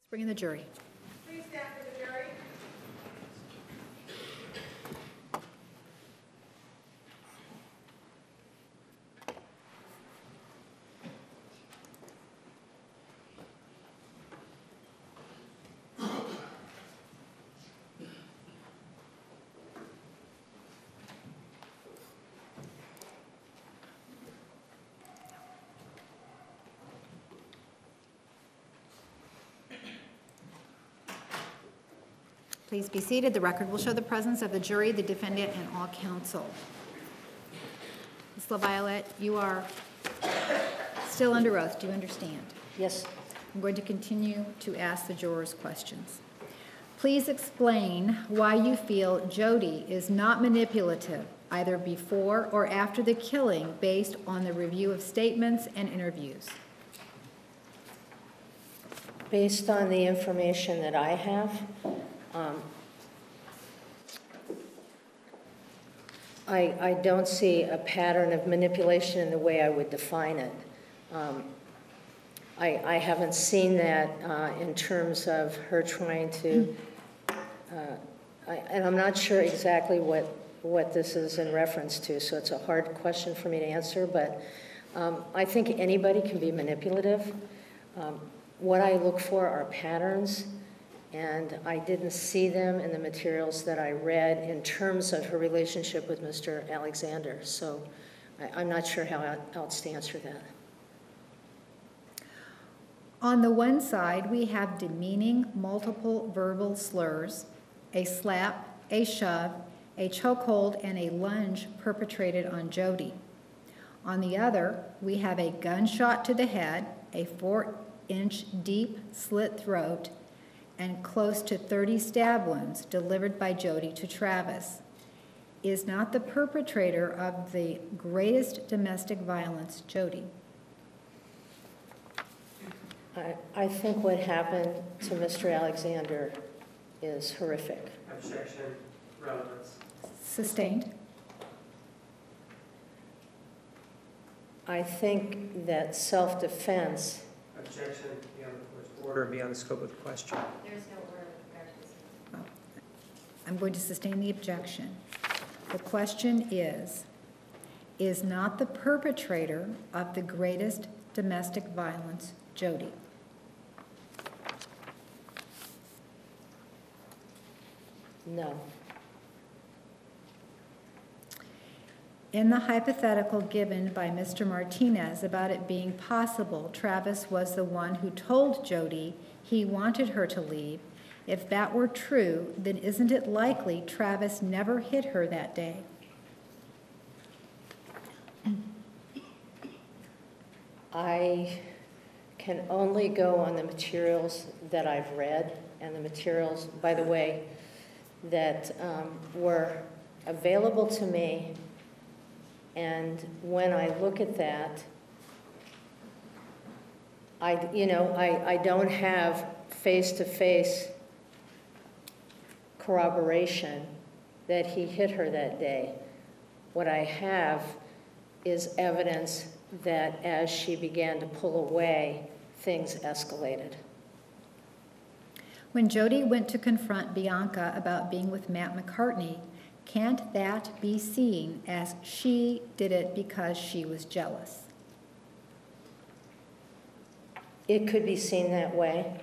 Bring in the jury. Please stand for the jury. Please be seated. The record will show the presence of the jury, the defendant, and all counsel. Ms. Violette, you are still under oath. Do you understand? Yes. I'm going to continue to ask the jurors questions. Please explain why you feel Jodi is not manipulative, either before or after the killing, based on the review of statements and interviews. Based on the information that I have, I don't see a pattern of manipulation in the way I would define it. I haven't seen that in terms of her trying to, and I'm not sure exactly what this is in reference to, so it's a hard question for me to answer, but I think anybody can be manipulative. What I look for are patterns, and I didn't see them in the materials that I read in terms of her relationship with Mr. Alexander. So I'm not sure how else to answer that. On the one side, we have demeaning multiple verbal slurs, a slap, a shove, a chokehold, and a lunge perpetrated on Jodi. On the other, we have a gunshot to the head, a 4-inch deep slit throat, and close to 30 stab wounds delivered by Jodi to Travis. Is not the perpetrator of the greatest domestic violence Jodi? I think what happened to Mr. Alexander is horrific. Objection. Relevance. Sustained. I think that self-defense. Objection. Beyond the court's order, beyond the scope of the question. There's no order with regard to this. I'm going to sustain the objection. The question is not the perpetrator of the greatest domestic violence Jodi? No. In the hypothetical given by Mr. Martinez about it being possible Travis was the one who told Jodi he wanted her to leave, if that were true, then isn't it likely Travis never hit her that day? I can only go on the materials that I've read, and the materials, by the way, that were available to me. And when I look at that, I don't have face-to-face corroboration that he hit her that day. What I have is evidence that as she began to pull away, things escalated. When Jodi went to confront Bianca about being with Matt McCartney, can't that be seen as she did it because she was jealous? It could be seen that way.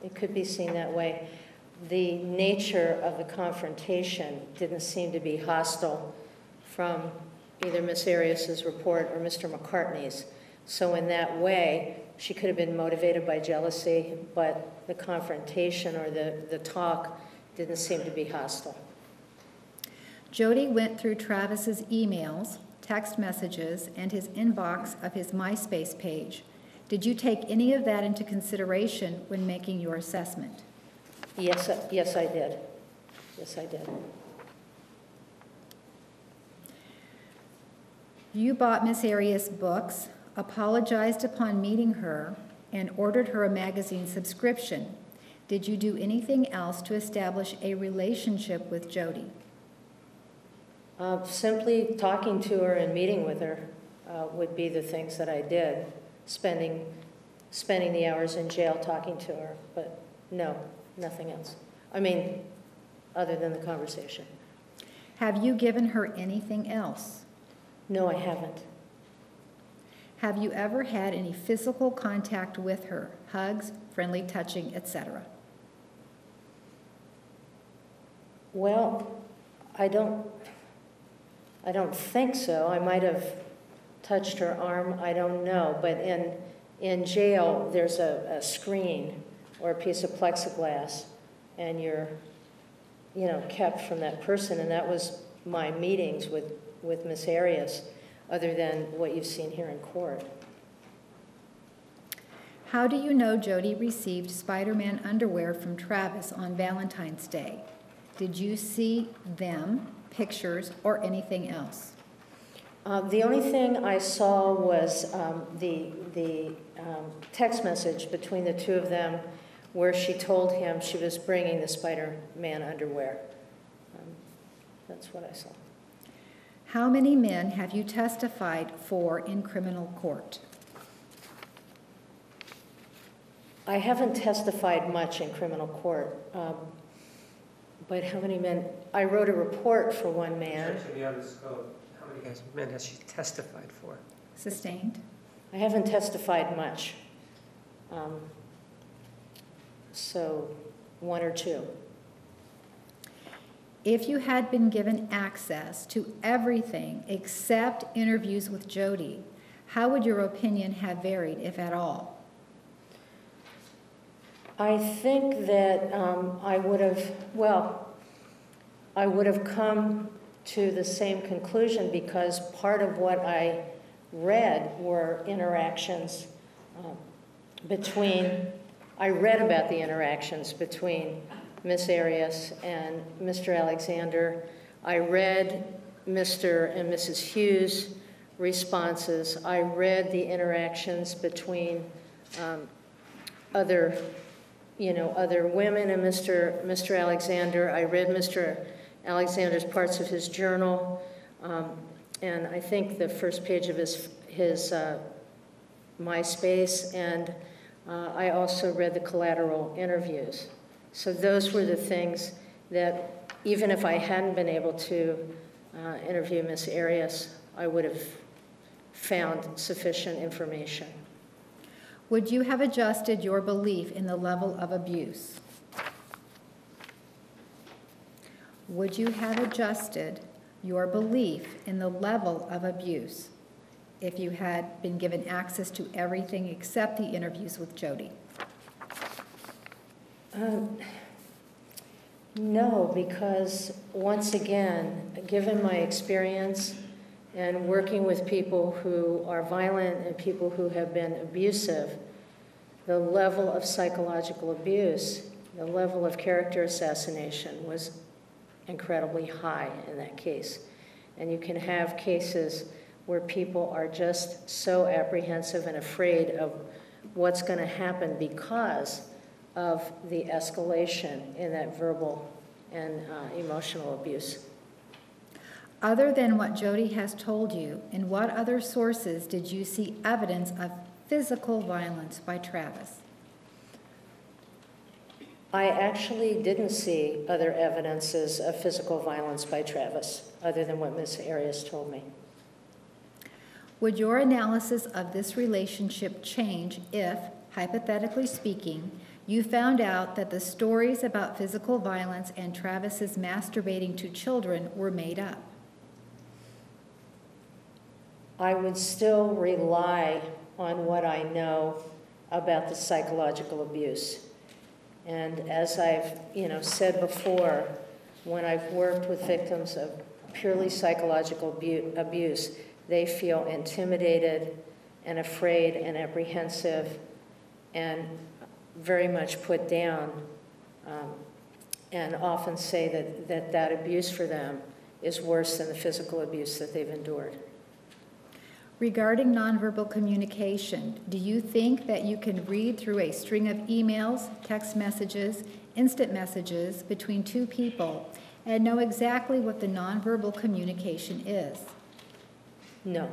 It could be seen that way. The nature of the confrontation didn't seem to be hostile from either Miss Arias's report or Mr. McCartney's. So in that way, she could have been motivated by jealousy, but the confrontation or the talk didn't seem to be hostile. Jodi went through Travis's emails, text messages, and his inbox of his MySpace page. Did you take any of that into consideration when making your assessment? Yes, I did. Yes, I did. You bought Miss Arias books, apologized upon meeting her, and ordered her a magazine subscription. Did you do anything else to establish a relationship with Jodi? Simply talking to her and meeting with her would be the things that I did, spending the hours in jail talking to her. But No, nothing else. I mean, other than the conversation. Have you given her anything else? No, I haven't. Have you ever had any physical contact with her? Hugs, friendly touching, etc.? Well, I don't think so. I might have touched her arm, I don't know. But in jail, there's a screen or a piece of plexiglass, and you're, kept from that person. And that was my meetings with Miss Arias, other than what you've seen here in court. How do you know Jodi received Spider-Man underwear from Travis on Valentine's Day? Did you see them, pictures, or anything else? The only thing I saw was the text message between the two of them where she told him she was bringing the Spider-Man underwear. That's what I saw. How many men have you testified for in criminal court? I haven't testified much in criminal court, but how many men? I wrote a report for one man. Objection beyond the scope. How many men has she testified for? Sustained. I haven't testified much, so one or two. If you had been given access to everything except interviews with Jodi, how would your opinion have varied, if at all? I think that I would have come to the same conclusion, because part of what I read were interactions I read about the interactions between Miss Arias and Mr. Alexander. I read Mr. and Mrs. Hughes' responses. I read the interactions between other women and Mr. Alexander. I read Mr. Alexander's parts of his journal, and I think the first page of his MySpace, and I also read the collateral interviews. So those were the things that, even if I hadn't been able to interview Miss Arias, I would have found sufficient information. Would you have adjusted your belief in the level of abuse? Would you have adjusted your belief in the level of abuse if you had been given access to everything except the interviews with Jodi? No, because once again, given my experience and working with people who are violent and people who have been abusive, the level of psychological abuse, the level of character assassination was incredibly high in that case. And you can have cases where people are just so apprehensive and afraid of what's going to happen because of the escalation in that verbal and emotional abuse. Other than what Jodi has told you, in what other sources did you see evidence of physical violence by Travis? I actually didn't see other evidences of physical violence by Travis, other than what Ms. Arias told me. Would your analysis of this relationship change if, hypothetically speaking, you found out that the stories about physical violence and Travis's masturbating to children were made up? I would still rely on what I know about the psychological abuse. And as I've said before, when I've worked with victims of purely psychological abuse, they feel intimidated and afraid and apprehensive and very much put down, and often say that abuse for them is worse than the physical abuse that they've endured. Regarding nonverbal communication, do you think that you can read through a string of emails, text messages, instant messages between two people and know exactly what the nonverbal communication is? No.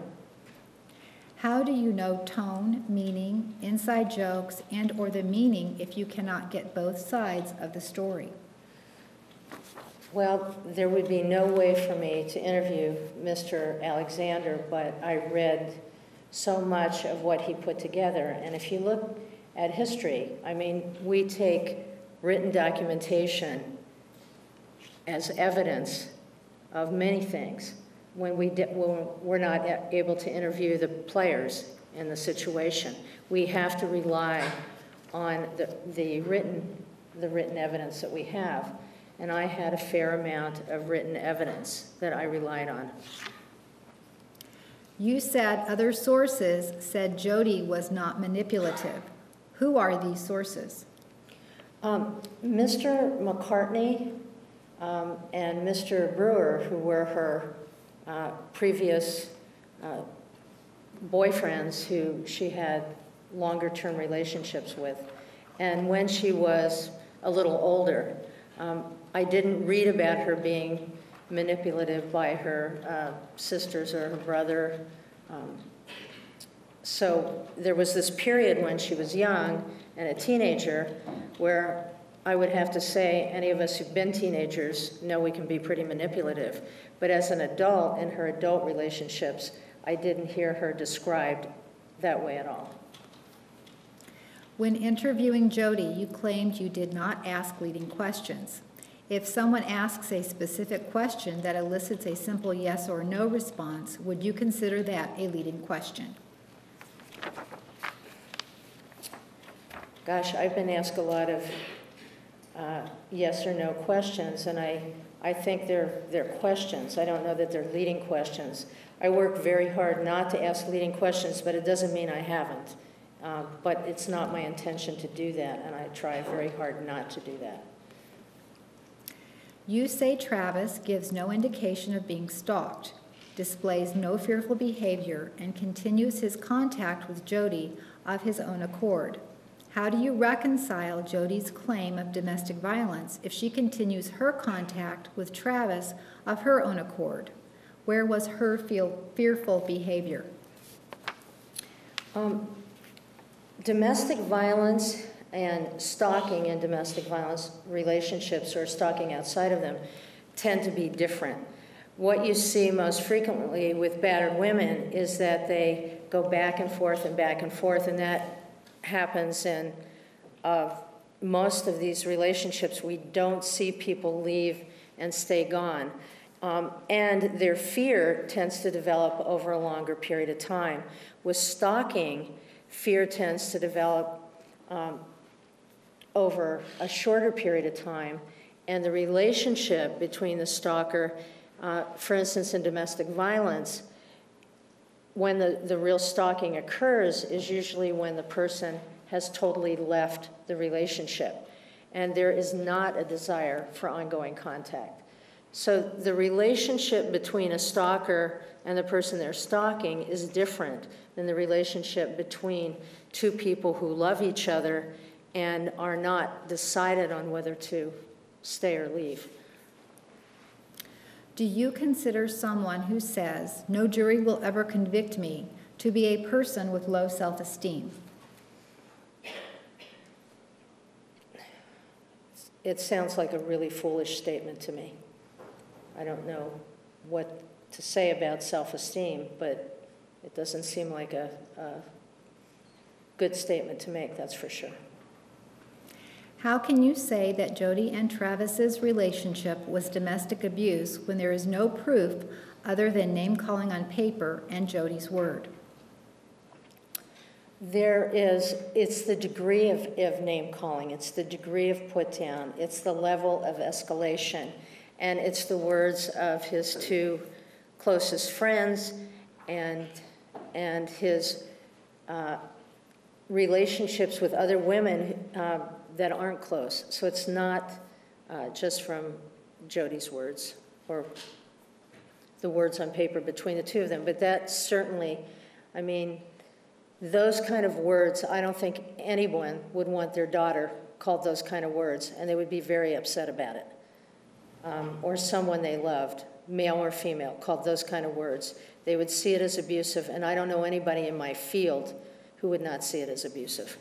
How do you know tone, meaning, inside jokes, and/or the meaning if you cannot get both sides of the story? Well, there would be no way for me to interview Mr. Alexander, but I read so much of what he put together. And if you look at history, I mean, we take written documentation as evidence of many things when we're not able to interview the players in the situation. We have to rely on the written evidence that we have. And I had a fair amount of written evidence that I relied on. You said other sources said Jodi was not manipulative. Who are these sources? Mr. McCartney and Mr. Brewer, who were her previous boyfriends who she had longer-term relationships with. And when she was a little older, I didn't read about her being manipulative by her sisters or her brother. So there was this period when she was young and a teenager where I would have to say any of us who've been teenagers know we can be pretty manipulative. But as an adult, in her adult relationships, I didn't hear her described that way at all. When interviewing Jodi, you claimed you did not ask leading questions. If someone asks a specific question that elicits a simple yes or no response, would you consider that a leading question? Gosh, I've been asked a lot of yes or no questions, and I think they're questions. I don't know that they're leading questions. I work very hard not to ask leading questions, but it doesn't mean I haven't. But it's not my intention to do that, and I try very hard not to do that. You say Travis gives no indication of being stalked, displays no fearful behavior, and continues his contact with Jodi of his own accord. How do you reconcile Jodi's claim of domestic violence if she continues her contact with Travis of her own accord? Where was her fearful behavior? Domestic violence and stalking in domestic violence relationships or stalking outside of them tend to be different. What you see most frequently with battered women is that they go back and forth, and that happens in most of these relationships. We don't see people leave and stay gone. And their fear tends to develop over a longer period of time. With stalking, fear tends to develop over a shorter period of time, and the relationship between the stalker, for instance, in domestic violence, when the real stalking occurs is usually when the person has totally left the relationship, and there is not a desire for ongoing contact. So the relationship between a stalker and the person they're stalking is different than the relationship between two people who love each other and are not decided on whether to stay or leave. Do you consider someone who says, "No jury will ever convict me," to be a person with low self-esteem? It sounds like a really foolish statement to me. I don't know what to say about self-esteem, but it doesn't seem like a good statement to make, that's for sure. How can you say that Jodi and Travis's relationship was domestic abuse when there is no proof other than name-calling on paper and Jodi's word? It's the degree of name-calling, it's the degree of put-down, it's the level of escalation, and it's the words of his two closest friends and his relationships with other women that aren't close. So it's not just from Jodi's words or the words on paper between the two of them, but that certainly, I mean, those kind of words, I don't think anyone would want their daughter called those kind of words, and they would be very upset about it. or someone they loved, male or female, called those kind of words, they would see it as abusive, and I don't know anybody in my field who would not see it as abusive.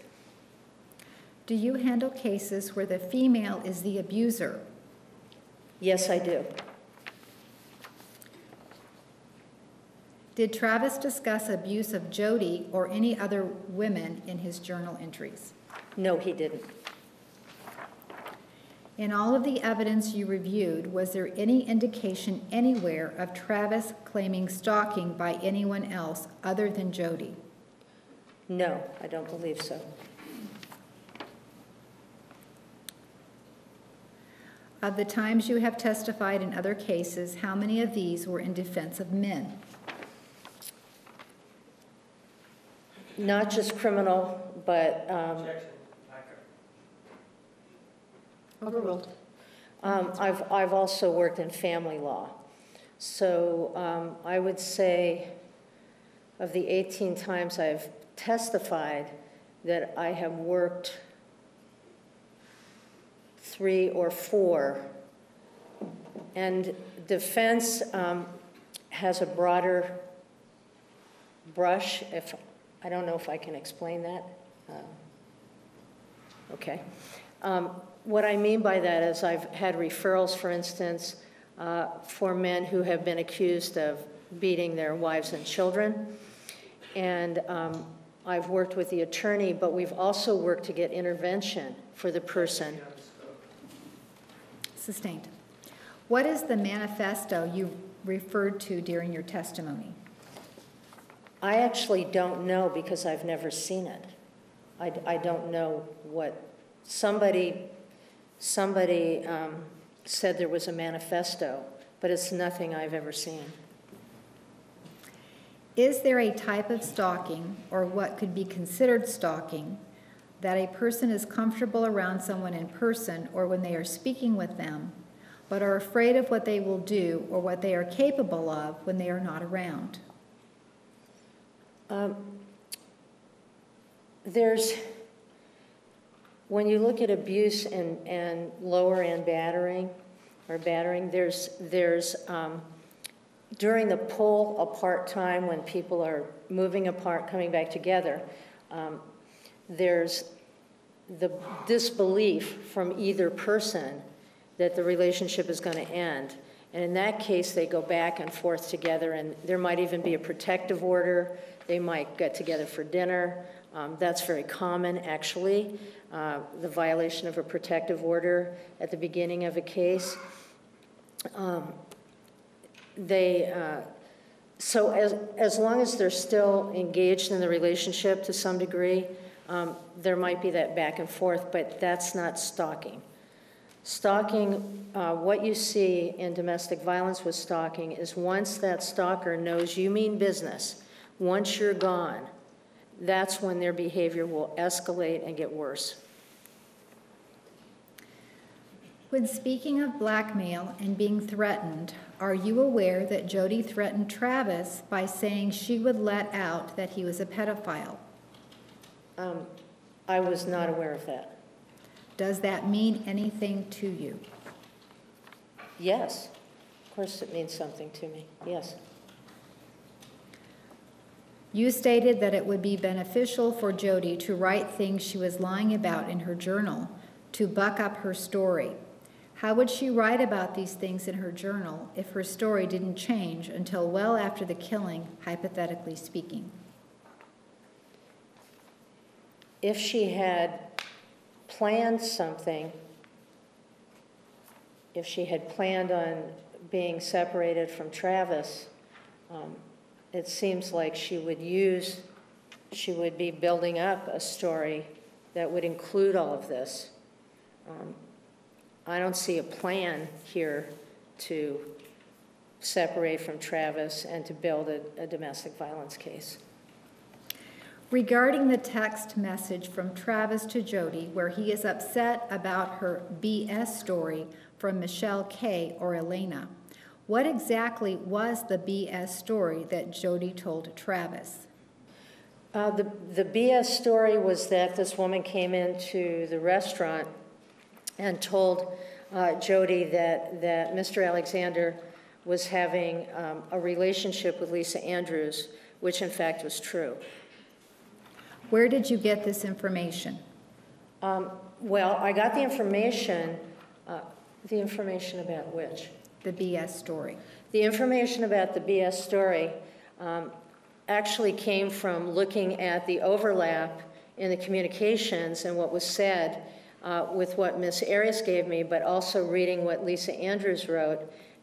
Do you handle cases where the female is the abuser? Yes, I do. Did Travis discuss abuse of Jodi or any other women in his journal entries? No, he didn't. In all of the evidence you reviewed, was there any indication anywhere of Travis claiming stalking by anyone else other than Jodi? No, I don't believe so. Of the times you have testified in other cases, how many of these were in defense of men? Not just criminal, but Objection. overruled. I've also worked in family law. So I would say of the 18 times I've testified that I have worked 3 or 4. And defense has a broader brush. I don't know if I can explain that. Okay. What I mean by that is I've had referrals, for instance, for men who have been accused of beating their wives and children. And I've worked with the attorney, but we've also worked to get intervention for the person. Sustained. What is the manifesto you referred to during your testimony? I actually don't know because I've never seen it. I don't know what somebody said there was a manifesto, but it's nothing I've ever seen. Is there a type of stalking, or what could be considered stalking, that a person is comfortable around someone in person or when they are speaking with them, but are afraid of what they will do or what they are capable of when they are not around? When you look at abuse and lower end battering, there's during the pull apart time when people are moving apart, coming back together, there's the disbelief from either person that the relationship is going to end. And in that case, they go back and forth together, and there might even be a protective order. They might get together for dinner. That's very common, actually, the violation of a protective order at the beginning of a case. So as long as they're still engaged in the relationship to some degree, there might be that back and forth, but that's not stalking. Stalking, what you see in domestic violence with stalking is once that stalker knows you mean business, once you're gone, that's when their behavior will escalate and get worse. When speaking of blackmail and being threatened, are you aware that Jodi threatened Travis by saying she would let out that he was a pedophile? I was not aware of that. Does that mean anything to you? Yes. Of course it means something to me. Yes. You stated that it would be beneficial for Jodi to write things she was lying about in her journal to buck up her story. How would she write about these things in her journal if her story didn't change until well after the killing, hypothetically speaking? If she had planned something, if she had planned on being separated from Travis, it seems like she would be building up a story that would include all of this. I don't see a plan here to separate from Travis and to build a domestic violence case. Regarding the text message from Travis to Jodi, where he is upset about her BS story from Michelle K. or Elena, what exactly was the BS story that Jodi told Travis? The BS story was that this woman came into the restaurant and told Jodi, that Mr. Alexander was having a relationship with Lisa Andrews, which in fact was true. Where did you get this information? Well, I got the information about which? The BS story. The information about the BS story actually came from looking at the overlap in the communications and what was said with what Ms. Arias gave me, but also reading what Lisa Andrews wrote.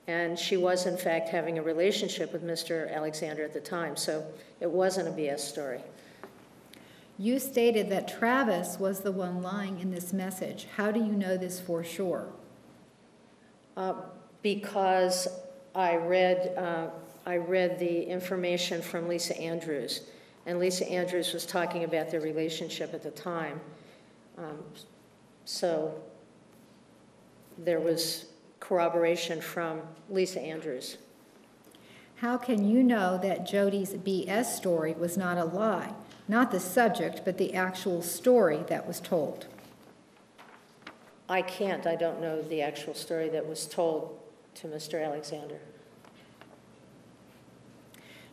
And she was, in fact, having a relationship with Mr. Alexander at the time, so it wasn't a BS story. You stated that Travis was the one lying in this message. How do you know this for sure? Because I read the information from Lisa Andrews, and Lisa Andrews was talking about their relationship at the time. So there was corroboration from Lisa Andrews. How can you know that Jodi's BS story was not a lie? Not the subject, but the actual story that was told. I can't. I don't know the actual story that was told to Mr. Alexander.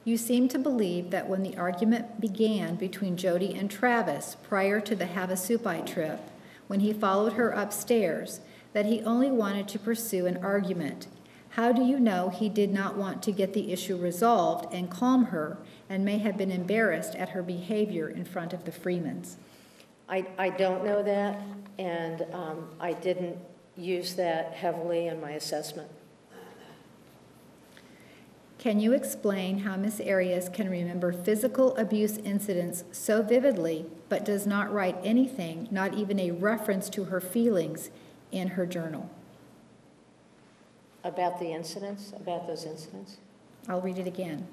You seem to believe that when the argument began between Jodi and Travis prior to the Havasupai trip, when he followed her upstairs, that he only wanted to pursue an argument. How do you know he did not want to get the issue resolved and calm her, and may have been embarrassed at her behavior in front of the Freemans? I don't know that, and I didn't use that heavily in my assessment. Can you explain how Ms. Arias can remember physical abuse incidents so vividly, but does not write anything, not even a reference to her feelings, in her journal? About the incidents, about those incidents? I'll read it again.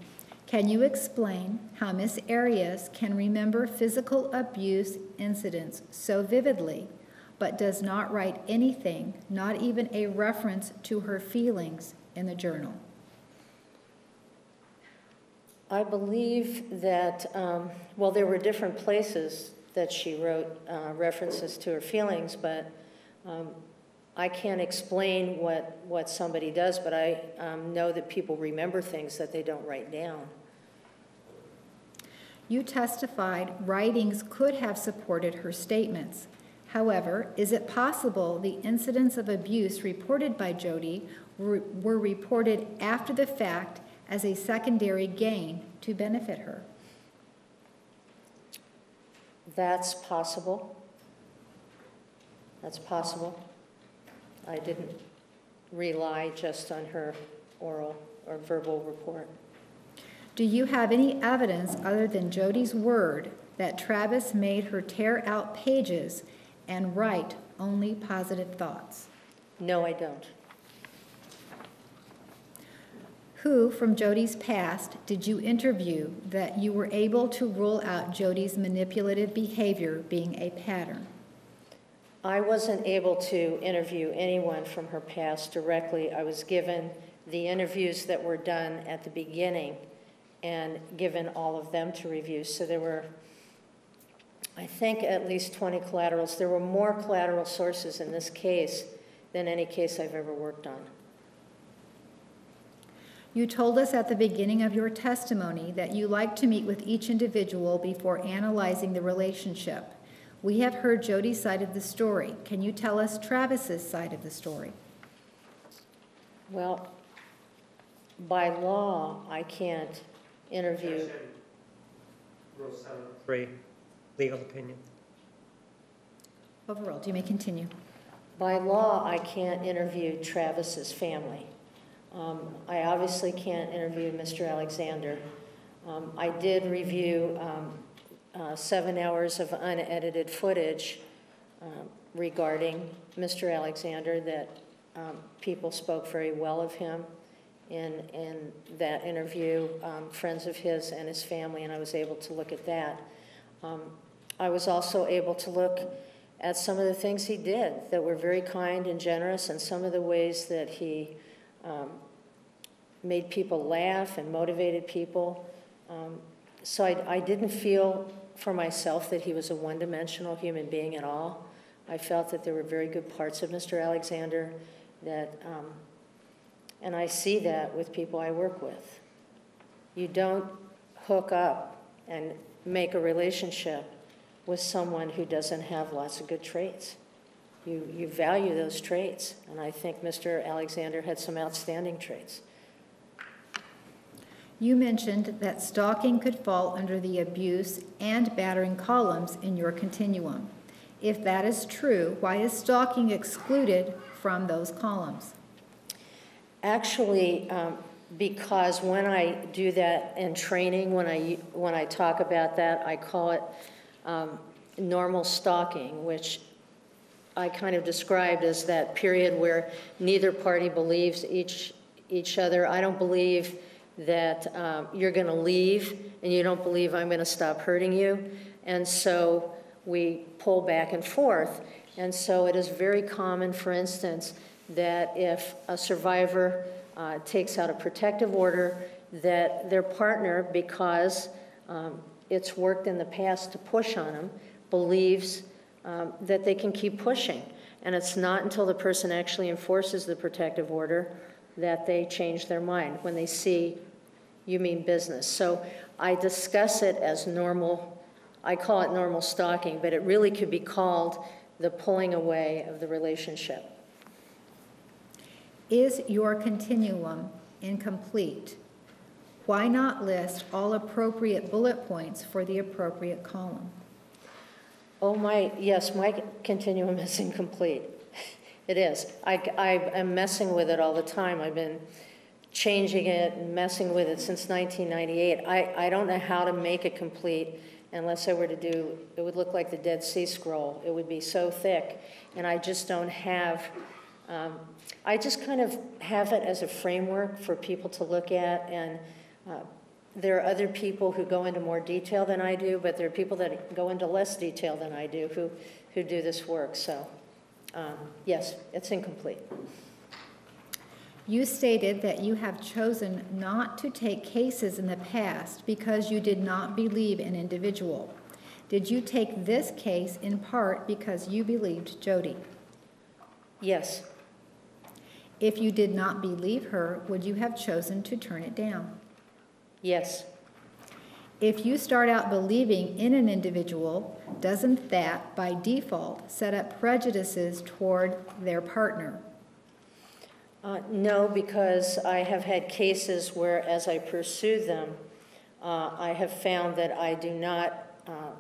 Can you explain how Ms. Arias can remember physical abuse incidents so vividly, but does not write anything, not even a reference to her feelings, in the journal? I believe that, well, there were different places that she wrote references to her feelings, but I can't explain what somebody does, but I know that people remember things that they don't write down. You testified writings could have supported her statements. However, is it possible the incidents of abuse reported by Jodi were reported after the fact as a secondary gain to benefit her? That's possible. That's possible. I didn't rely just on her oral or verbal report. Do you have any evidence other than Jodi's word that Travis made her tear out pages and write only positive thoughts? No, I don't. Who from Jodi's past did you interview that you were able to rule out Jodi's manipulative behavior being a pattern? I wasn't able to interview anyone from her past directly. I was given the interviews that were done at the beginning and given all of them to review. So there were, I think, at least 20 collaterals. There were more collateral sources in this case than any case I've ever worked on. You told us at the beginning of your testimony that you like to meet with each individual before analyzing the relationship. We have heard Jodi's side of the story. Can you tell us Travis's side of the story? Well, by law, I can't interview. Rule 703, legal opinion. Overruled. You may continue. By law, I can't interview Travis's family. I obviously can't interview Mr. Alexander. I did review 7 hours of unedited footage regarding Mr. Alexander that people spoke very well of him in that interview, friends of his and his family, and I was able to look at that. I was also able to look at some of the things he did that were very kind and generous, and some of the ways that he made people laugh and motivated people. So I didn't feel for myself that he was a one-dimensional human being at all. I felt that there were very good parts of Mr. Alexander, that, and I see that with people I work with. You don't hook up and make a relationship with someone who doesn't have lots of good traits. You value those traits, and I think Mr. Alexander had some outstanding traits. You mentioned that stalking could fall under the abuse and battering columns in your continuum. If that is true, why is stalking excluded from those columns? Actually, because when I do that in training, when I talk about that, I call it normal stalking, which I kind of described as that period where neither party believes each other. I don't believe that you're going to leave, and you don't believe I'm going to stop hurting you. And so we pull back and forth. And so it is very common, for instance, that if a survivor takes out a protective order, that their partner, because it's worked in the past to push on them, believes that they can keep pushing. And it's not until the person actually enforces the protective order that they change their mind when they see you mean business. So I discuss it as normal. I call it normal stalking, but it really could be called the pulling away of the relationship. Is your continuum incomplete? Why not list all appropriate bullet points for the appropriate column? Oh, yes, my continuum is incomplete. It is. I'm messing with it all the time. I've been changing it and messing with it since 1998. I don't know how to make it complete unless I were to do, it would look like the Dead Sea Scroll. It would be so thick, and I just don't have, I just kind of have it as a framework for people to look at, and there are other people who go into more detail than I do, but there are people that go into less detail than I do who do this work. So, yes, it's incomplete. You stated that you have chosen not to take cases in the past because you did not believe an individual. Did you take this case in part because you believed Jodi? Yes. If you did not believe her, would you have chosen to turn it down? Yes. If you start out believing in an individual, doesn't that, by default, set up prejudices toward their partner? No, because I have had cases where, as I pursue them, I have found that I do not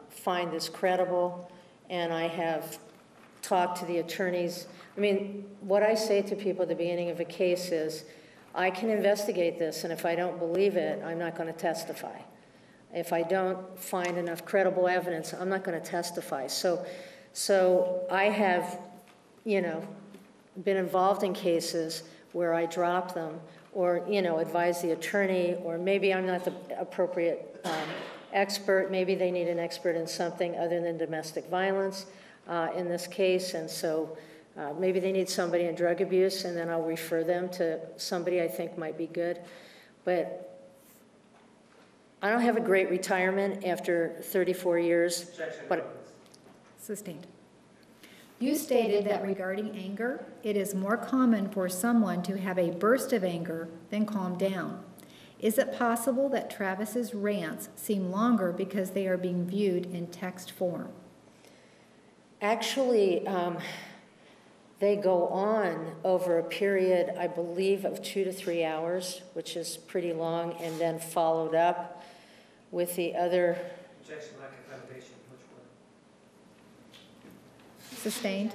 find this credible, and I have talked to the attorneys. I mean, what I say to people at the beginning of a case is, I can investigate this, and if I don't believe it, I'm not going to testify. If I don't find enough credible evidence, I'm not going to testify. So I have, been involved in cases where I drop them, or advise the attorney, or maybe I'm not the appropriate expert. Maybe they need an expert in something other than domestic violence in this case, and so maybe they need somebody in drug abuse, and then I'll refer them to somebody I think might be good. But I don't have a great retirement after 34 years. But Sustained. You stated that regarding anger, it is more common for someone to have a burst of anger than calm down. Is it possible that Travis's rants seem longer because they are being viewed in text form? Actually, they go on over a period, I believe, of 2 to 3 hours, which is pretty long, and then followed up with the other. Objection, lack of foundation. Which one? Sustained.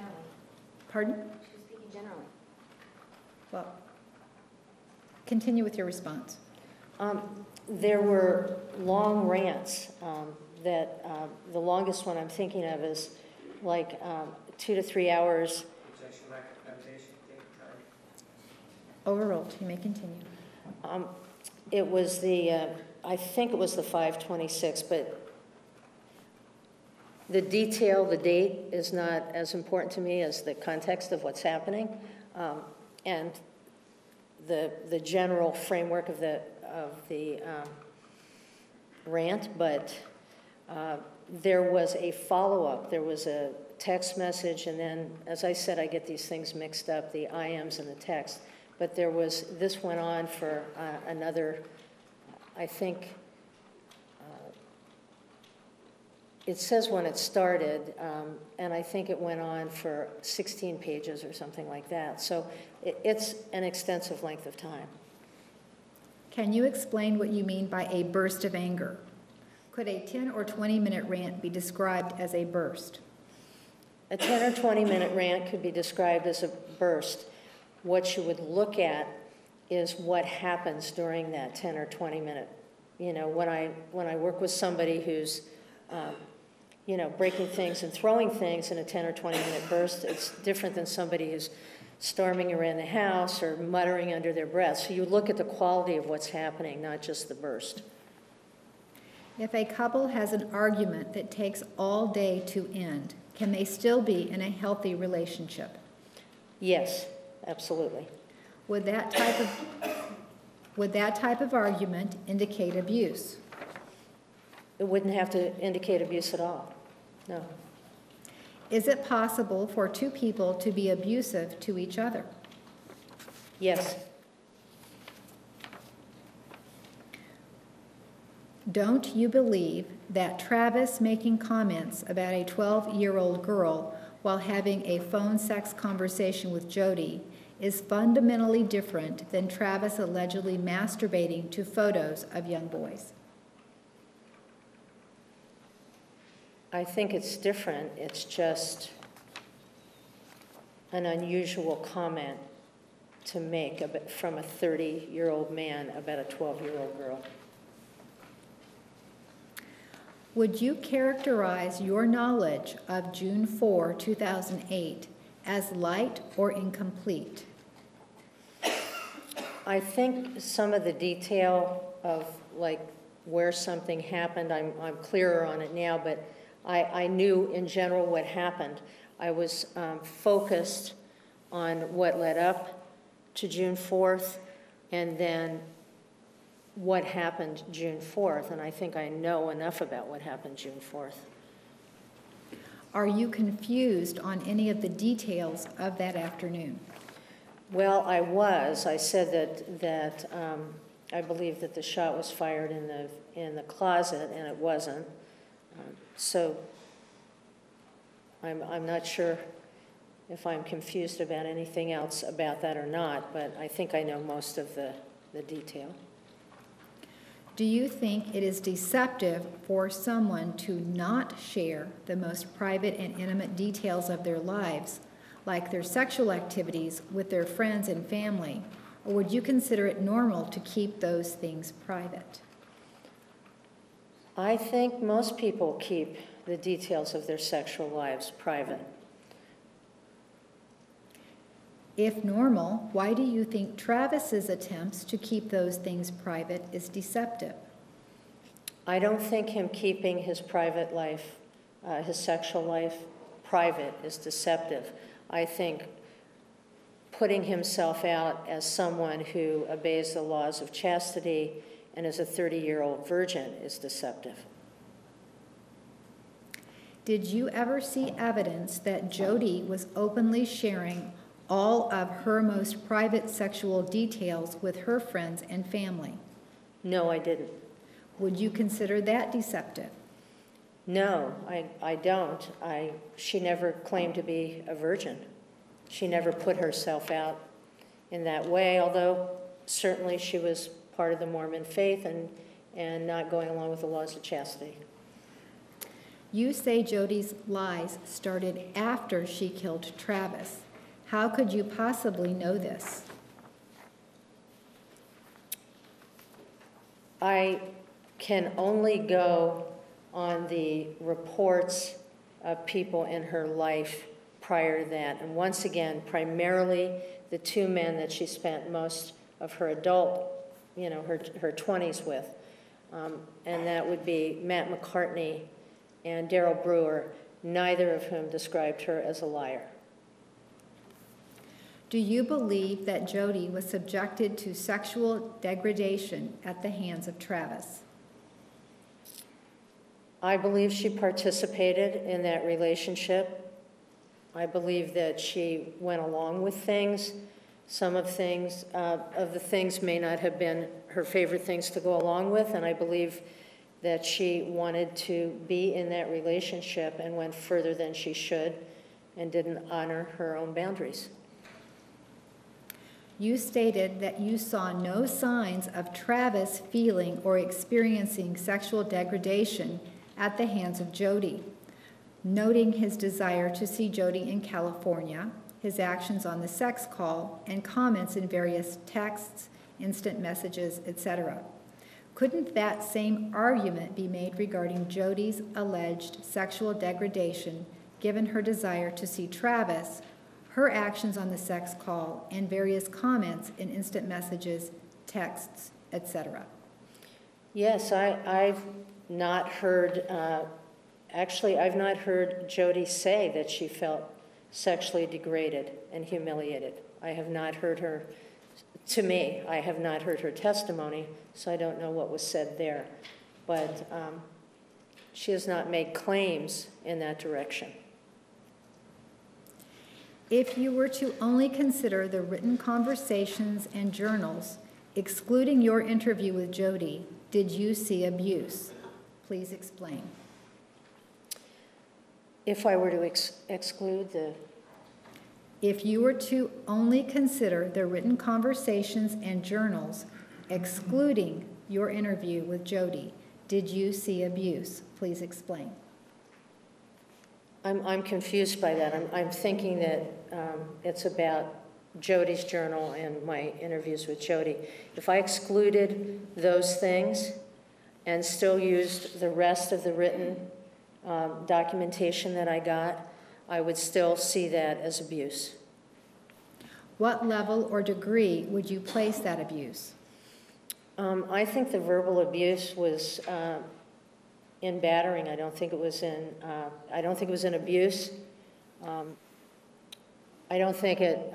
Pardon? She's speaking generally. Well, continue with your response. There were long rants that the longest one I'm thinking of is like 2 to 3 hours. Objection, lack of foundation. Date, time. Overruled. You may continue. It was I think it was the 526, but the detail, the date, is not as important to me as the context of what's happening, and the general framework of the rant. But there was a follow-up. There was text message, and then, as I said, I get these things mixed up, the IMs and the text. But this went on for another, I think, it says when it started, and I think it went on for 16 pages or something like that. So it's an extensive length of time. Can you explain what you mean by a burst of anger? Could a 10 or 20-minute rant be described as a burst? A 10 or 20-minute rant could be described as a burst. What you would look at is what happens during that 10 or 20-minute. You know, when I work with somebody who's, you know, breaking things and throwing things in a 10 or 20-minute burst, it's different than somebody who's storming around the house or muttering under their breath. So you look at the quality of what's happening, not just the burst. If a couple has an argument that takes all day to end, can they still be in a healthy relationship? Yes, absolutely. Would that type of argument indicate abuse? It wouldn't have to indicate abuse at all, no. Is it possible for two people to be abusive to each other? Yes. Don't you believe that Travis making comments about a 12-year-old girl while having a phone sex conversation with Jodi is fundamentally different than Travis allegedly masturbating to photos of young boys? I think it's different. It's just an unusual comment to make from a 30-year-old man about a 12-year-old girl. Would you characterize your knowledge of June 4, 2008 as light or incomplete? I think some of the detail of like where something happened, I'm clearer on it now, but I knew in general what happened. I was focused on what led up to June 4th and then what happened June 4th, and I think I know enough about what happened June 4th. Are you confused on any of the details of that afternoon? Well, I was. I said that I believe that the shot was fired in the closet, and it wasn't. So I'm not sure if I'm confused about anything else about that or not, but I think I know most of the detail. Do you think it is deceptive for someone to not share the most private and intimate details of their lives, like their sexual activities, with their friends and family, or would you consider it normal to keep those things private? I think most people keep the details of their sexual lives private. If normal, why do you think Travis's attempts to keep those things private is deceptive? I don't think him keeping his private life, his sexual life, private is deceptive. I think putting himself out as someone who obeys the laws of chastity and is a 30-year-old virgin is deceptive. Did you ever see evidence that Jodi was openly sharing all of her most private sexual details with her friends and family? No, I didn't. Would you consider that deceptive? No, I don't. She never claimed to be a virgin. She never put herself out in that way, although certainly she was part of the Mormon faith and not going along with the laws of chastity. You say Jodi's lies started after she killed Travis. How could you possibly know this? I can only go on the reports of people in her life prior to that. And once again, primarily the two men that she spent most of her adult, her 20s with. And that would be Matt McCartney and Daryl Brewer, neither of whom described her as a liar. Do you believe that Jodi was subjected to sexual degradation at the hands of Travis? I believe she participated in that relationship I believe that she went along with things. Some of the things may not have been her favorite things to go along with, and I believe that she wanted to be in that relationship and went further than she should and didn't honor her own boundaries. You stated that you saw no signs of Travis feeling or experiencing sexual degradation at the hands of Jodi, noting his desire to see Jodi in California, his actions on the sex call, and comments in various texts, instant messages, etc. Couldn't that same argument be made regarding Jodi's alleged sexual degradation, given her desire to see Travis, her actions on the sex call, and various comments in instant messages, texts, etc.? Yes, I've not heard, I've not heard Jodi say that she felt sexually degraded and humiliated. I have not heard her, to me, I have not heard her testimony, so I don't know what was said there. But she has not made claims in that direction. If you were to only consider the written conversations and journals, excluding your interview with Jodi, did you see abuse? Please explain. If I were to exclude the... If you were to only consider the written conversations and journals, excluding your interview with Jodi, did you see abuse? Please explain. I'm confused by that. I'm thinking that it's about Jodi's journal and my interviews with Jodi. If I excluded those things and still used the rest of the written documentation that I got, I would still see that as abuse. What level or degree would you place that abuse? I think the verbal abuse was in battering. I don't think it was in abuse. I don't think it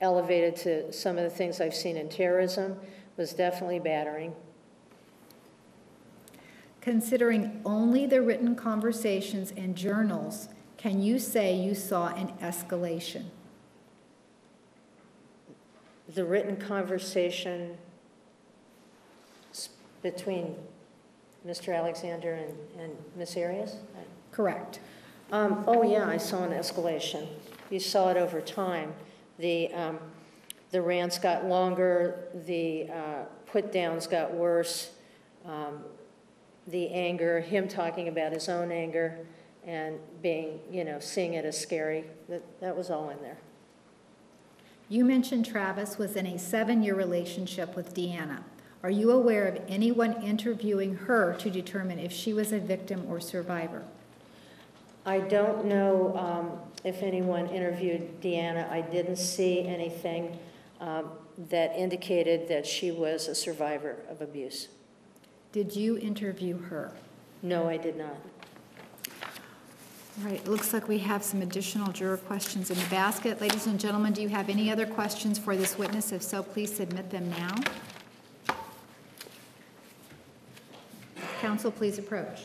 elevated to some of the things I've seen in terrorism. It was definitely battering. Considering only the written conversations and journals, can you say you saw an escalation? The written conversation between Mr. Alexander and Ms. Arias? Correct. Oh yeah, I saw an escalation. You saw it over time. The rants got longer, the put-downs got worse, the anger, him talking about his own anger and being, seeing it as scary, that was all in there. You mentioned Travis was in a 7-year relationship with Deanna. Are you aware of anyone interviewing her to determine if she was a victim or survivor? I don't know if anyone interviewed Deanna. I didn't see anything that indicated that she was a survivor of abuse. Did you interview her? No, I did not. All right, it looks like we have some additional juror questions in the basket. Ladies and gentlemen, do you have any other questions for this witness? If so, please submit them now. Counsel, please approach.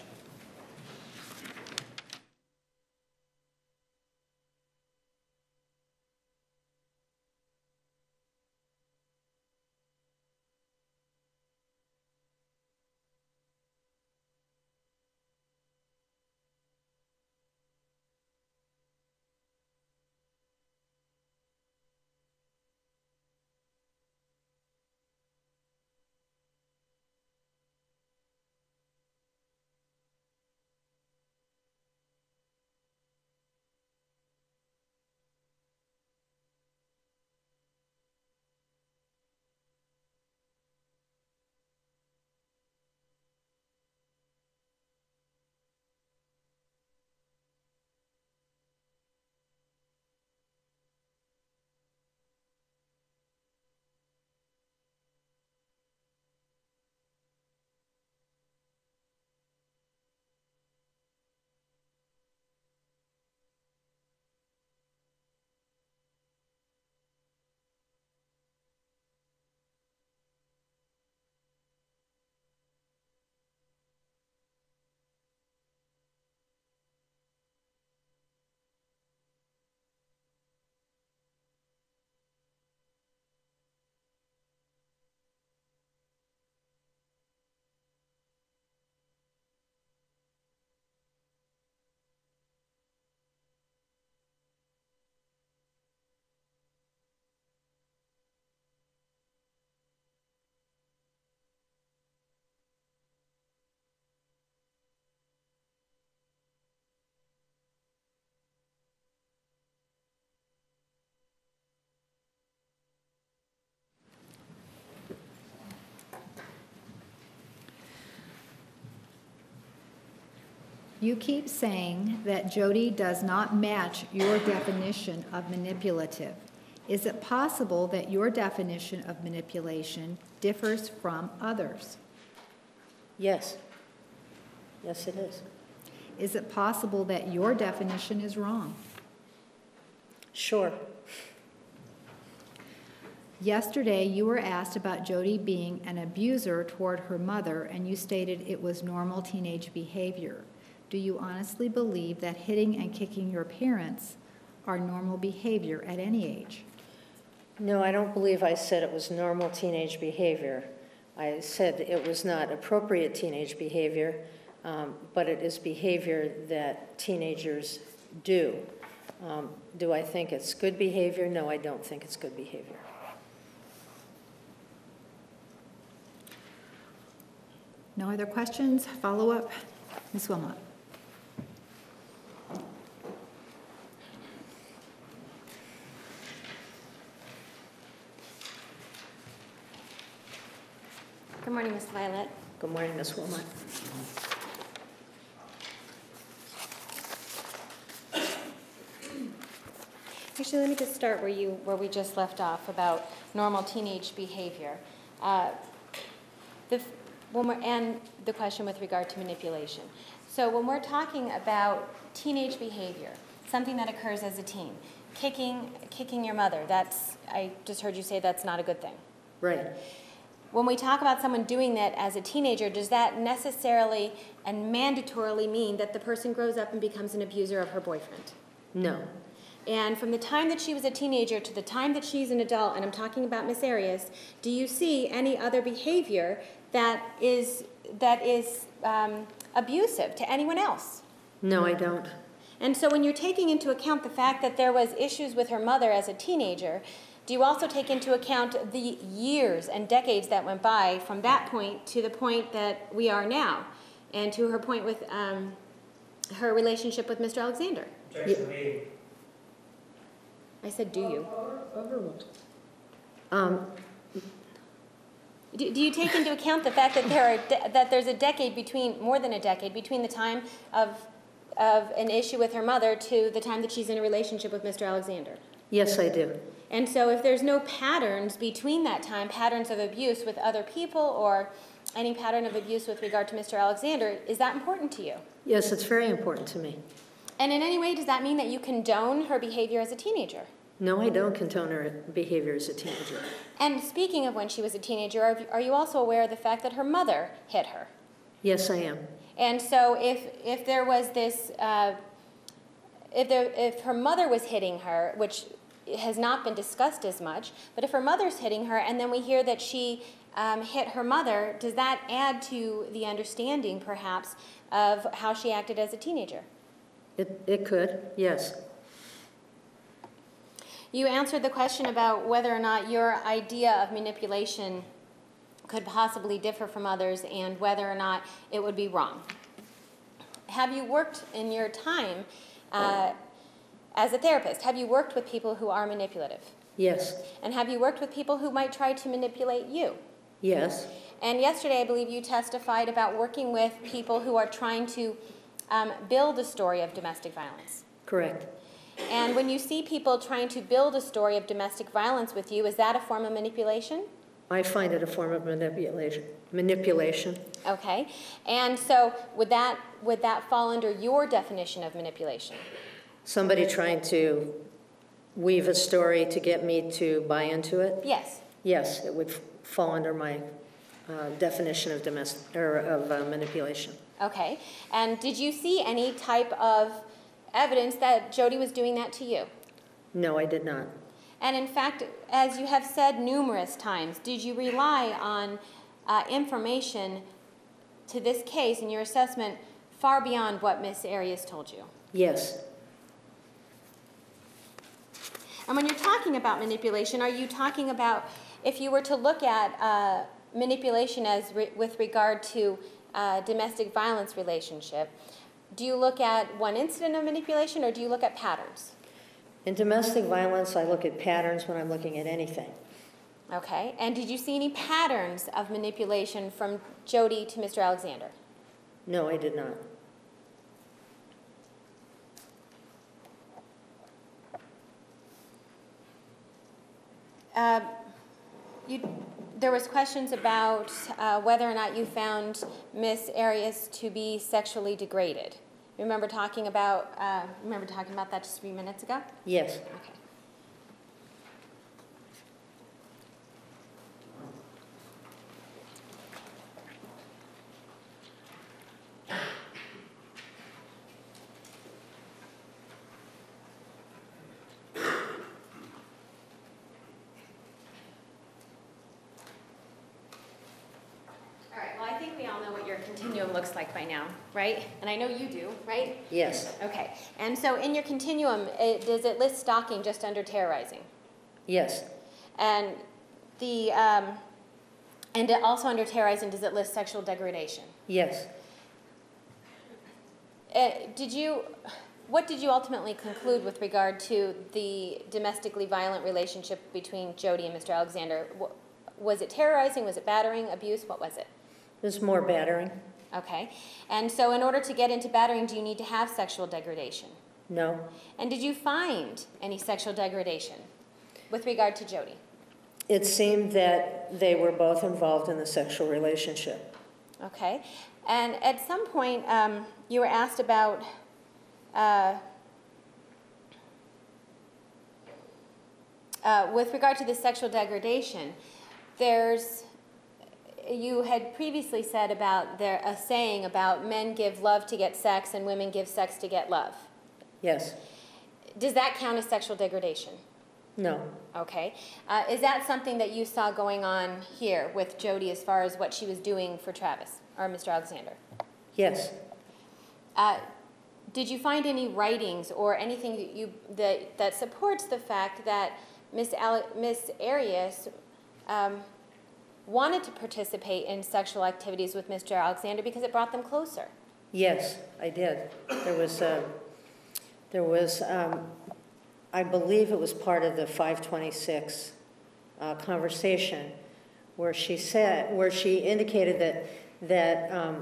You keep saying that Jodi does not match your definition of manipulative. Is it possible that your definition of manipulation differs from others? Yes. Yes, it is. Is it possible that your definition is wrong? Sure. Yesterday, you were asked about Jodi being an abuser toward her mother, and you stated it was normal teenage behavior. Do you honestly believe that hitting and kicking your parents are normal behavior at any age? No, I don't believe I said it was normal teenage behavior. I said it was not appropriate teenage behavior, but it is behavior that teenagers do. Do I think it's good behavior? No, I don't think it's good behavior. No other questions? Follow-up? Ms. Wilmot. Good morning, Ms. Violette. Good morning, Ms. Wilmot. Actually, let me just start where we just left off about normal teenage behavior. And the question with regard to manipulation. So when we're talking about teenage behavior, something that occurs as a teen, kicking your mother, I just heard you say that's not a good thing. Right. When we talk about someone doing that as a teenager, does that necessarily and mandatorily mean that the person grows up and becomes an abuser of her boyfriend? No. And from the time that she was a teenager to the time that she's an adult, and I'm talking about Miss Arias, do you see any other behavior that is abusive to anyone else? No, I don't. And so when you're taking into account the fact that there was issues with her mother as a teenager, do you also take into account the years and decades that went by from that point to the point that we are now, and to her point with her relationship with Mr. Alexander? Objection made. I said, do you? Overruled. Do you take into account the fact that there's a decade more than a decade between the time of an issue with her mother to the time that she's in a relationship with Mr. Alexander? Yes, I do. And so if there's no patterns between that time, patterns of abuse with other people or any pattern of abuse with regard to Mr. Alexander, is that important to you? Yes, it's very important to me. And in any way, does that mean that you condone her behavior as a teenager? No, I don't condone her behavior as a teenager. And speaking of when she was a teenager, are you also aware of the fact that her mother hit her? Yes, I am. And so if there was this, if her mother was hitting her, which has not been discussed as much, but if her mother's hitting her and then we hear that she hit her mother, does that add to the understanding, perhaps, of how she acted as a teenager? It could, yes. You answered the question about whether or not your idea of manipulation could possibly differ from others and whether or not it would be wrong. Have you worked in your time as a therapist? Have you worked with people who are manipulative? Yes. And have you worked with people who might try to manipulate you? Yes. And yesterday, I believe you testified about working with people who are trying to build a story of domestic violence. Correct. And when you see people trying to build a story of domestic violence with you, is that a form of manipulation? I find it a form of manipulation. Okay. And so would that fall under your definition of manipulation? Somebody trying to weave a story to get me to buy into it? Yes. Yes, it would fall under my definition of manipulation. Okay. And did you see any type of evidence that Jodi was doing that to you? No, I did not. And in fact, as you have said numerous times, did you rely on information to this case in your assessment far beyond what Ms. Arias told you? Yes. And when you're talking about manipulation, are you talking about, if you were to look at manipulation with regard to domestic violence relationship, do you look at one incident of manipulation or do you look at patterns? In domestic violence, I look at patterns when I'm looking at anything. Okay. And did you see any patterns of manipulation from Jodi to Mr. Alexander? No, I did not. There was questions about whether or not you found Miss Arias to be sexually degraded. Remember talking about that just a few minutes ago? Yes. Okay. All right, well, I think we all know what your continuum looks like by now, right? And I know you do, right? Yes. Okay, and so in your continuum, does it list stalking just under terrorizing? Yes. And also under terrorizing, does it list sexual degradation? Yes. What did you ultimately conclude with regard to the domestically violent relationship between Jodi and Mr. Alexander? Was it terrorizing? Was it battering? Abuse? What was it? There's more battering. Okay. And so in order to get into battering, do you need to have sexual degradation? No. And did you find any sexual degradation with regard to Jodi? It seemed that they were both involved in the sexual relationship. Okay. And at some point, you were asked about with regard to the sexual degradation, you had previously said about a saying about men give love to get sex and women give sex to get love. Yes. Does that count as sexual degradation? No. Okay. Is that something that you saw going on here with Jodi as far as what she was doing for Travis or Mr. Alexander? Yes. Did you find any writings or anything that supports the fact that Miss Arias wanted to participate in sexual activities with Mr. Alexander because it brought them closer? Yes, I did. There was I believe it was part of the 526 conversation where she indicated that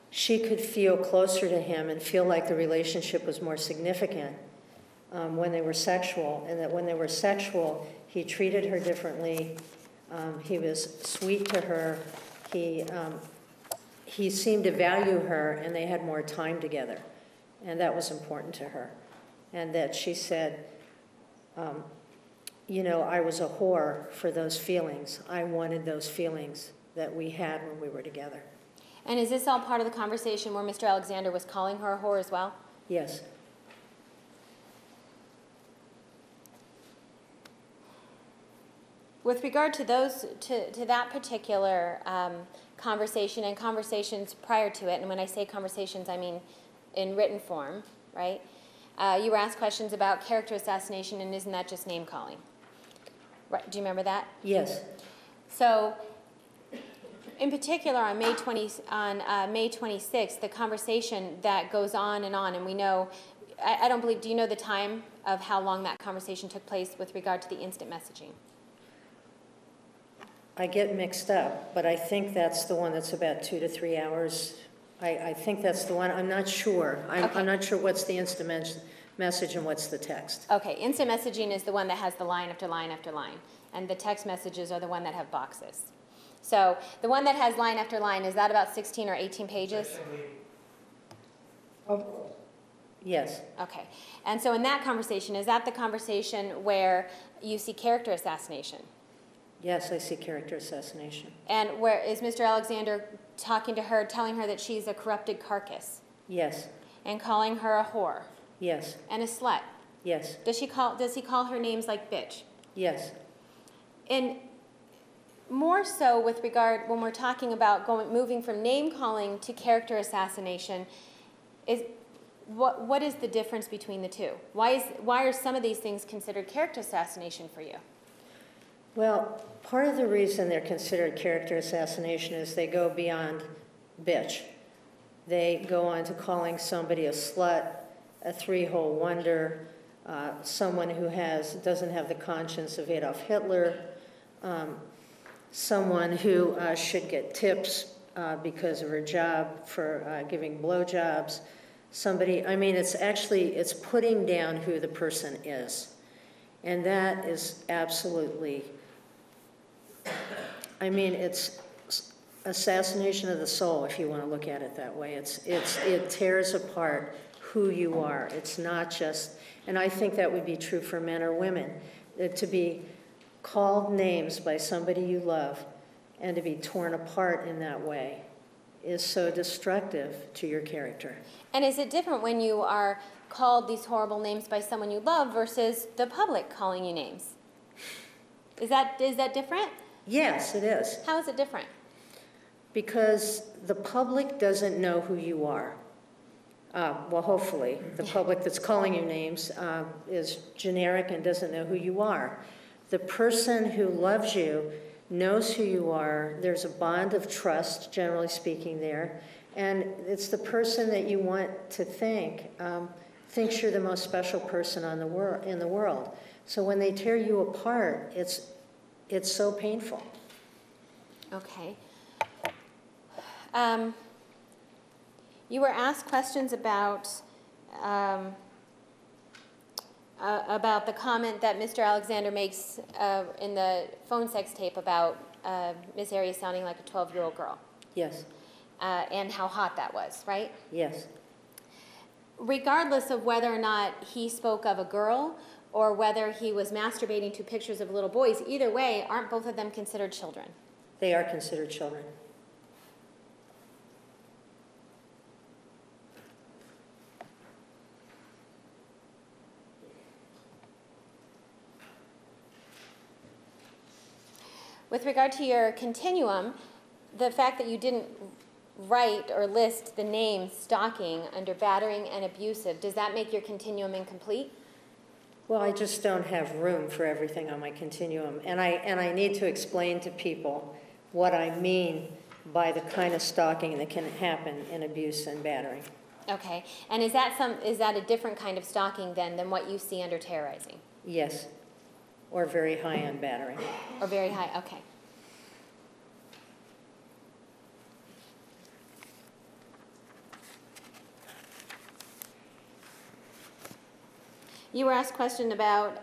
she could feel closer to him and feel like the relationship was more significant when they were sexual, and that when they were sexual, he treated her differently. He was sweet to her. He seemed to value her, and they had more time together, and that was important to her. And that she said, I was a whore for those feelings. I wanted those feelings that we had when we were together. And is this all part of the conversation where Mr. Alexander was calling her a whore as well? Yes. With regard to that particular conversation and conversations prior to it, and when I say conversations, I mean in written form, right? You were asked questions about character assassination, and isn't that just name calling? Right? Do you remember that? Yes. So, in particular, on May 26th, the conversation that goes on, and we know, I don't believe, do you know the time of how long that conversation took place with regard to the instant messaging? I get mixed up, but I think that's the one that's about 2 to 3 hours. I think that's the one. I'm not sure. I'm not sure what's the instant message and what's the text. Okay, instant messaging is the one that has the line after line after line, and the text messages are the one that have boxes. So the one that has line after line, is that about 16 or 18 pages? Yes. Okay, and so in that conversation, is that the conversation where you see character assassination? Yes, I see character assassination. And where is Mr. Alexander talking to her, telling her that she's a corrupted carcass? Yes. And calling her a whore? Yes. And a slut? Yes. Does he call her names like bitch? Yes. And more so with regard, when we're talking about moving from name calling to character assassination, what is the difference between the two? Why are some of these things considered character assassination for you? Well, part of the reason they're considered character assassination is they go beyond bitch. They go on to calling somebody a slut, a three-hole wonder, someone who doesn't have the conscience of Adolf Hitler, someone who should get tips because of her job for giving blowjobs. It's putting down who the person is. And that is absolutely, I mean, it's assassination of the soul, if you want to look at it that way. It tears apart who you are. It's not just, and I think that would be true for men or women, that to be called names by somebody you love and to be torn apart in that way is so destructive to your character. And is it different when you are called these horrible names by someone you love versus the public calling you names? Is that different? Yes, it is. How is it different? Because the public doesn't know who you are. Well, hopefully, the public that's calling you names is generic and doesn't know who you are. The person who loves you knows who you are. There's a bond of trust, generally speaking, there. And it's the person that you want to think thinks you're the most special person in the world. So when they tear you apart, it's so painful. Okay. You were asked questions about the comment that Mr. Alexander makes in the phone sex tape about Miss Arias sounding like a 12-year-old girl. Yes. And how hot that was, right? Yes. Regardless of whether or not he spoke of a girl or whether he was masturbating to pictures of little boys, either way, aren't both of them considered children? They are considered children. With regard to your continuum, the fact that you didn't write or list the names stalking under battering and abusive, does that make your continuum incomplete? Well, I just don't have room for everything on my continuum. And I need to explain to people what I mean by the kind of stalking that can happen in abuse and battering. Okay. And is that a different kind of stalking then than what you see under terrorizing? Yes. Or very high on battering. Or very high, okay. You were asked a question about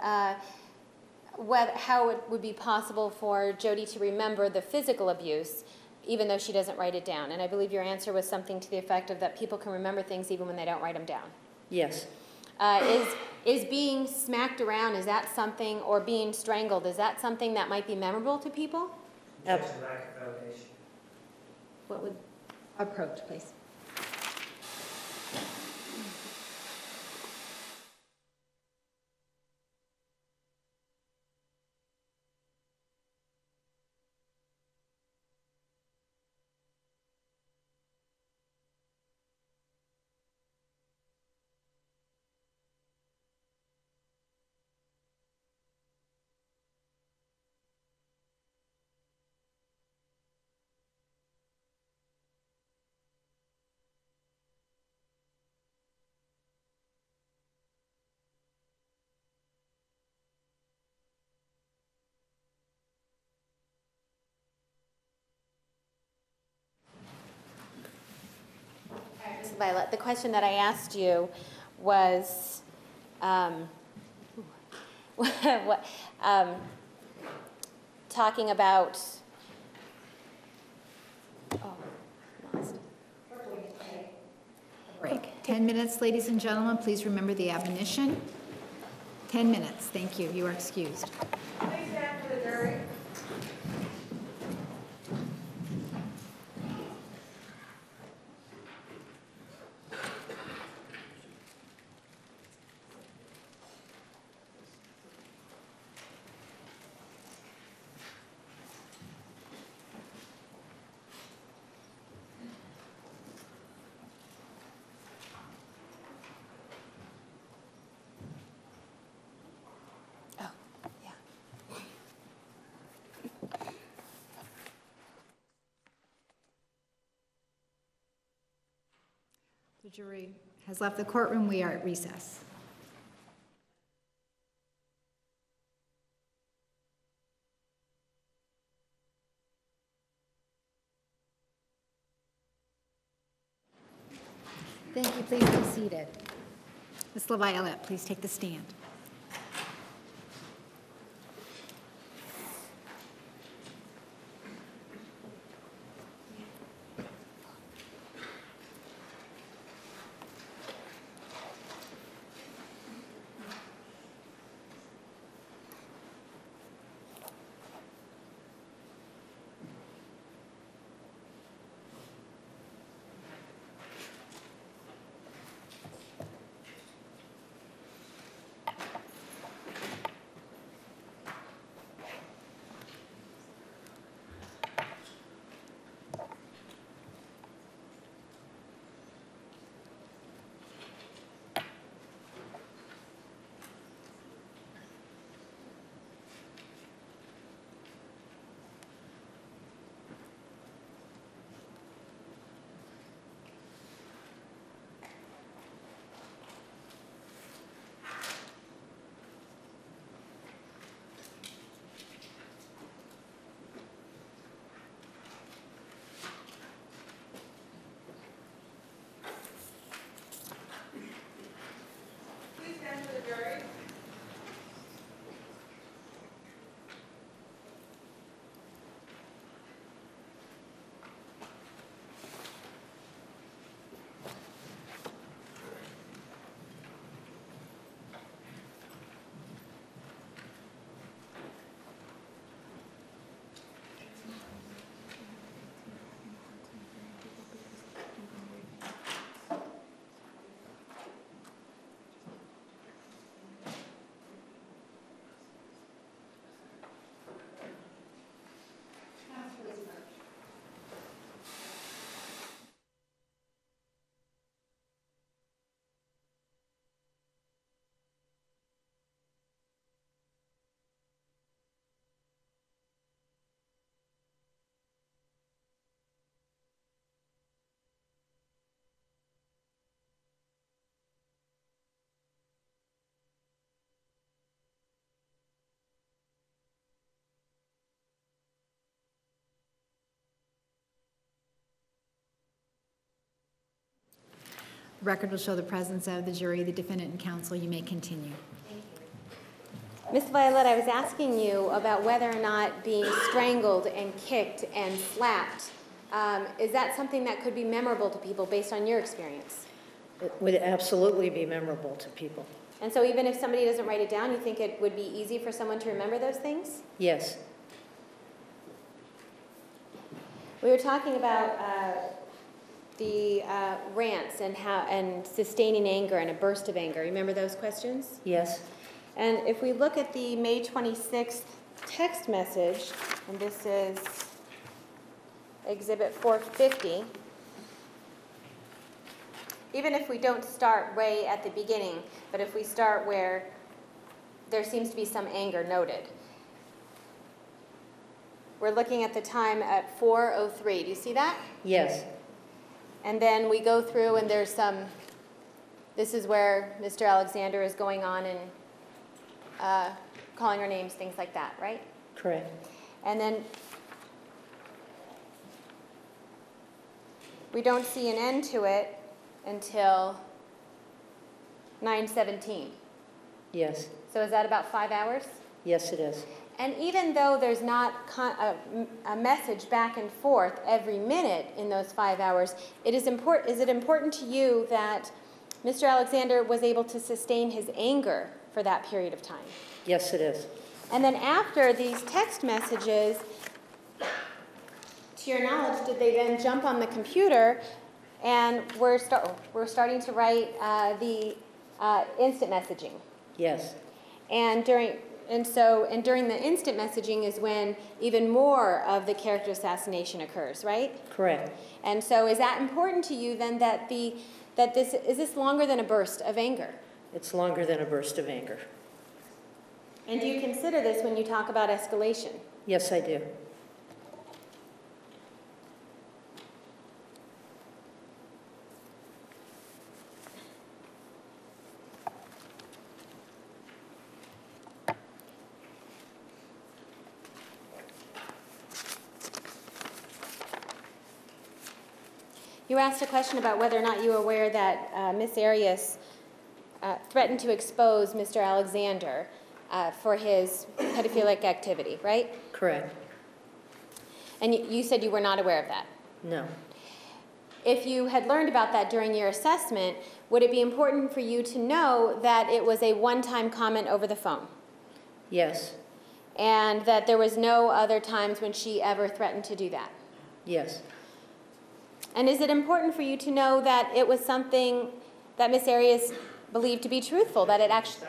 how it would be possible for Jodi to remember the physical abuse, even though she doesn't write it down. And I believe your answer was something to the effect of that people can remember things even when they don't write them down. Yes. Is being smacked around, is that something, or being strangled, is that something that might be memorable to people? Just a lack of validation. What would, approach, please. Violette, the question that I asked you was, talking about, lost. Break. 10 minutes, ladies and gentlemen. Please remember the admonition. 10 minutes. Thank you. You are excused. Please stand for the jury. Oh, yeah. The jury has left the courtroom. We are at recess. Thank you. Please be seated. Ms. Violette, please take the stand. Record will show the presence of the jury, the defendant, and counsel. You may continue. Ms. Violette, I was asking you about whether or not being strangled and kicked and slapped, is that something that could be memorable to people based on your experience? It would absolutely be memorable to people. And so even if somebody doesn't write it down, you think it would be easy for someone to remember those things? Yes. We were talking about the rants and sustaining anger and a burst of anger. Remember those questions? Yes. And if we look at the May 26th text message, and this is Exhibit 450, even if we don't start way at the beginning, but if we start where there seems to be some anger noted, we're looking at the time at 4:03. Do you see that? Yes. And then we go through and there's some, this is where Mr. Alexander is going on and calling her names, things like that, right? Correct. And then we don't see an end to it until 9:17. Yes. So is that about 5 hours? Yes, it is. And even though there's not a message back and forth every minute in those 5 hours, is it important to you that Mr. Alexander was able to sustain his anger for that period of time? Yes, it is. And then after these text messages, to your knowledge, did they then jump on the computer and we're starting to write the instant messaging? Yes. And during the instant messaging is when even more of the character assassination occurs, right? Correct. And so is that important to you then that is this longer than a burst of anger? It's longer than a burst of anger. And do you consider this when you talk about escalation? Yes, I do. You asked a question about whether or not you were aware that Ms. Arias threatened to expose Mr. Alexander for his pedophilic activity, right? Correct. And you said you were not aware of that. No. If you had learned about that during your assessment, would it be important for you to know that it was a one-time comment over the phone? Yes. And that there was no other times when she ever threatened to do that? Yes. And is it important for you to know that it was something that Ms. Arias believed to be truthful, that it actually...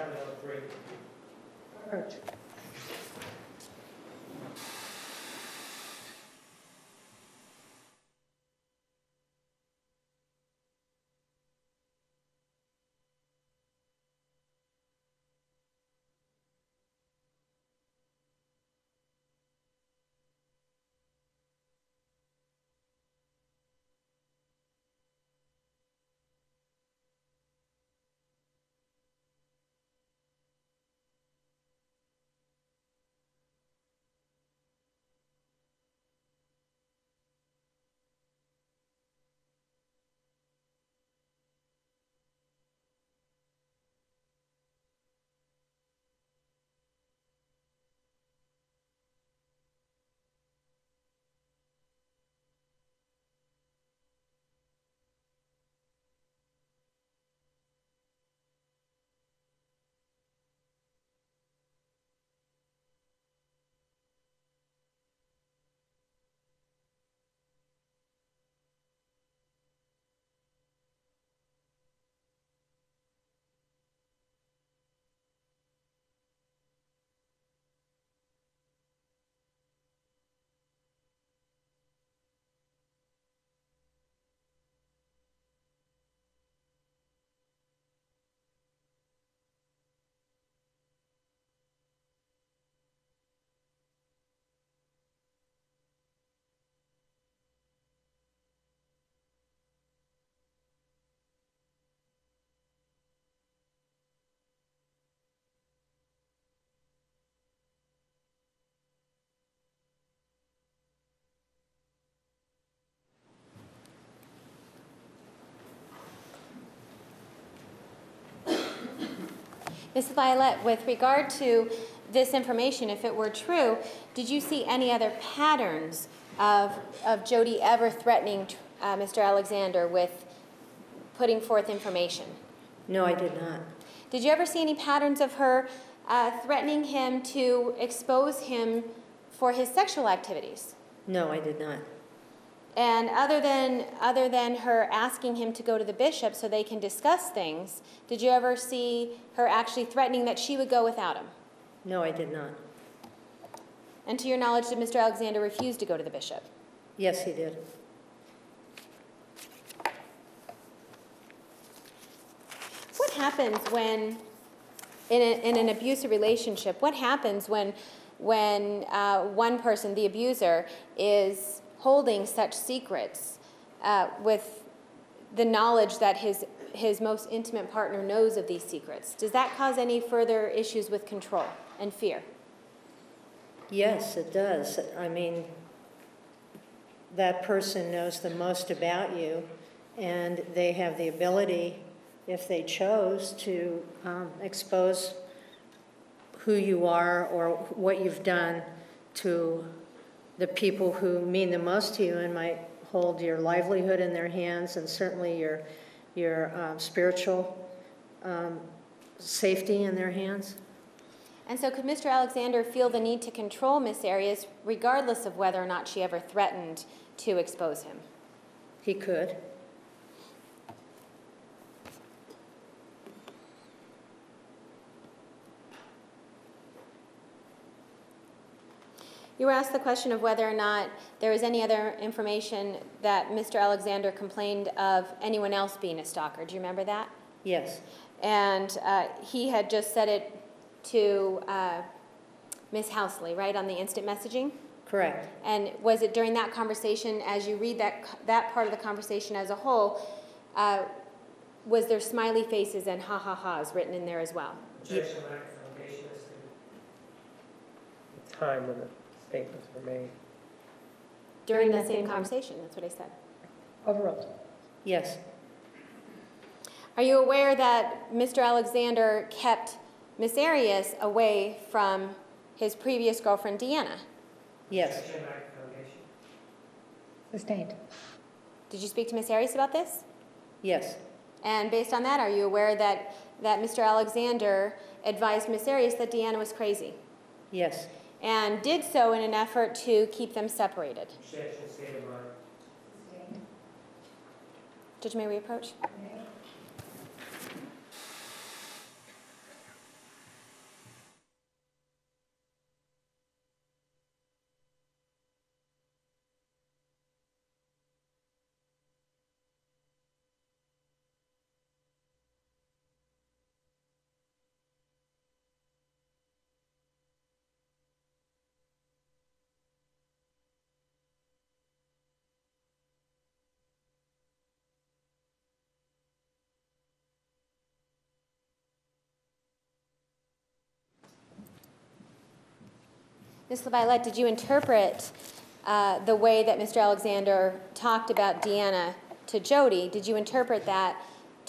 Ms. Violette, with regard to this information, if it were true, did you see any other patterns of Jodi ever threatening Mr. Alexander with putting forth information? No, I did not. Did you ever see any patterns of her threatening him to expose him for his sexual activities? No, I did not. And other than her asking him to go to the bishop so they can discuss things, did you ever see her actually threatening that she would go without him? No, I did not. And to your knowledge, did Mr. Alexander refuse to go to the bishop? Yes, he did. What happens when, in an abusive relationship, what happens when one person, the abuser, is holding such secrets with the knowledge that his most intimate partner knows of these secrets? Does that cause any further issues with control and fear? Yes, it does. I mean, that person knows the most about you, and they have the ability, if they chose, to expose who you are or what you've done to the people who mean the most to you and might hold your livelihood in their hands, and certainly your spiritual safety in their hands. And so could Mr. Alexander feel the need to control Miss Arias regardless of whether or not she ever threatened to expose him? He could. You were asked the question of whether or not there was any other information that Mr. Alexander complained of anyone else being a stalker. Do you remember that? Yes. And he had just said it to Ms. Housley, right, on the instant messaging? Correct. And was it during that conversation, as you read that part of the conversation as a whole, was there smiley faces and ha-ha-has written in there as well? Objection, lack of foundation as to the time when the statements were made. During that same conversation, that's what I said. Overruled. Yes. Are you aware that Mr. Alexander kept Miss Arias away from his previous girlfriend, Deanna? Yes. Objection, lack of foundation. Sustained. Did you speak to Miss Arias about this? Yes. And based on that, are you aware that Mr. Alexander advised Miss Arias that Deanna was crazy? Yes. And did so in an effort to keep them separated? Objection, state of mind. Judge, may we approach? Ms. Violette, did you interpret the way that Mr. Alexander talked about Deanna to Jodi? Did you interpret that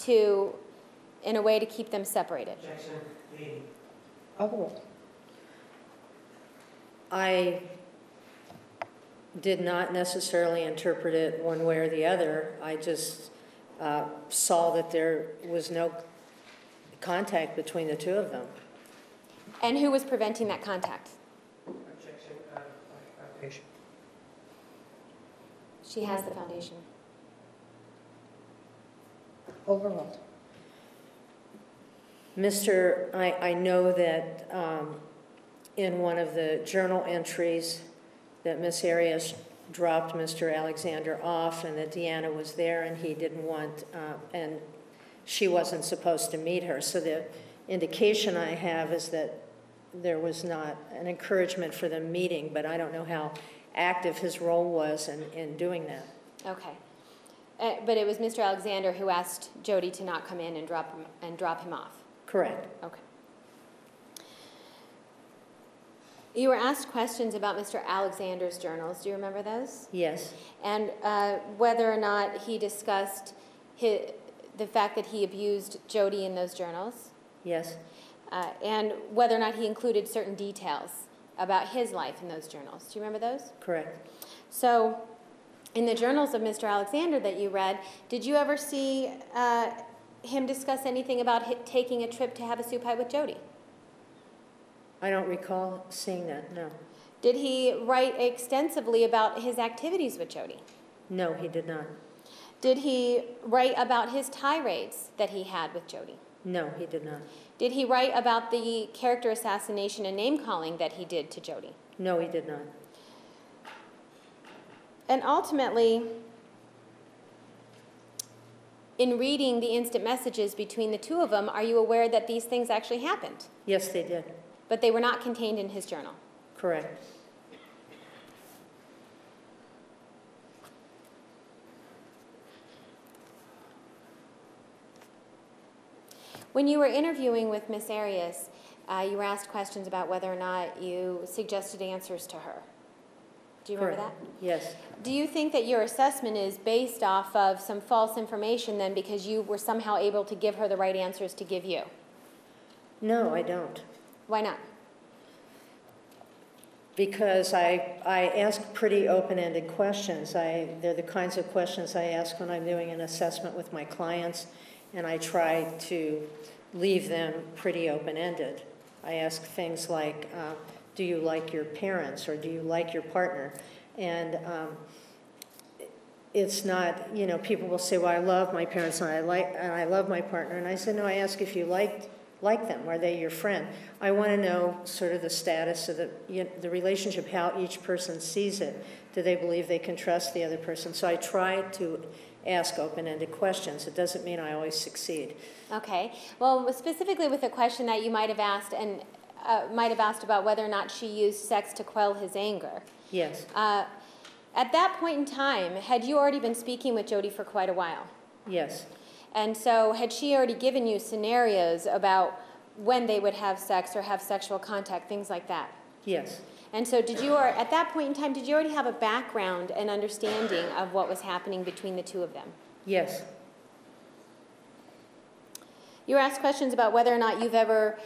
in a way to keep them separated? Objection, leading. Overruled. I did not necessarily interpret it one way or the other. I just saw that there was no contact between the two of them. And who was preventing that contact? Objection, lack of foundation. She has the foundation. Overruled. I know that in one of the journal entries that Miss Arias dropped Mr. Alexander off and that Deanna was there and he didn't want, and she wasn't supposed to meet her. So the indication I have is that there was not an encouragement for them meeting, but I don't know how active his role was in doing that. Okay. But it was Mr. Alexander who asked Jodi to not come in and drop him off. Correct. Okay. You were asked questions about Mr. Alexander's journals. Do you remember those? Yes. And whether or not he discussed the fact that he abused Jodi in those journals. Yes. and whether or not he included certain details about his life in those journals. Do you remember those? Correct. So, in the journals of Mr. Alexander that you read, did you ever see him discuss anything about taking a trip to have a soup fight with Jodi? I don't recall seeing that, no. Did he write extensively about his activities with Jodi? No, he did not. Did he write about his tirades that he had with Jodi? No, he did not. Did he write about the character assassination and name-calling that he did to Jodi? No, he did not. And ultimately, in reading the instant messages between the two of them, are you aware that these things actually happened? Yes, they did. But they were not contained in his journal? Correct. When you were interviewing with Miss Arias, you were asked questions about whether or not you suggested answers to her. Do you remember Correct. that? Yes. Do you think that your assessment is based off of some false information then because you were somehow able to give her the right answers to give you? No, I don't. Why not? Because I ask pretty open-ended questions. They're the kinds of questions I ask when I'm doing an assessment with my clients, and I try to leave them pretty open-ended. I ask things like, do you like your parents, or do you like your partner? And it's not, you know, people will say, well, I love my parents and I love my partner. And I said, no, I ask if you like them. Are they your friend? I want to know sort of the status of the relationship, how each person sees it. Do they believe they can trust the other person? So I try to ask open-ended questions. It doesn't mean I always succeed. Okay. Well, specifically with a question that you might have asked about whether or not she used sex to quell his anger. Yes. At that point in time, had you already been speaking with Jodi for quite a while? Yes. And so had she already given you scenarios about when they would have sex or have sexual contact, things like that? Yes. And so at that point in time, did you already have a background and understanding of what was happening between the two of them? Yes. You were asked questions about whether or not you've ever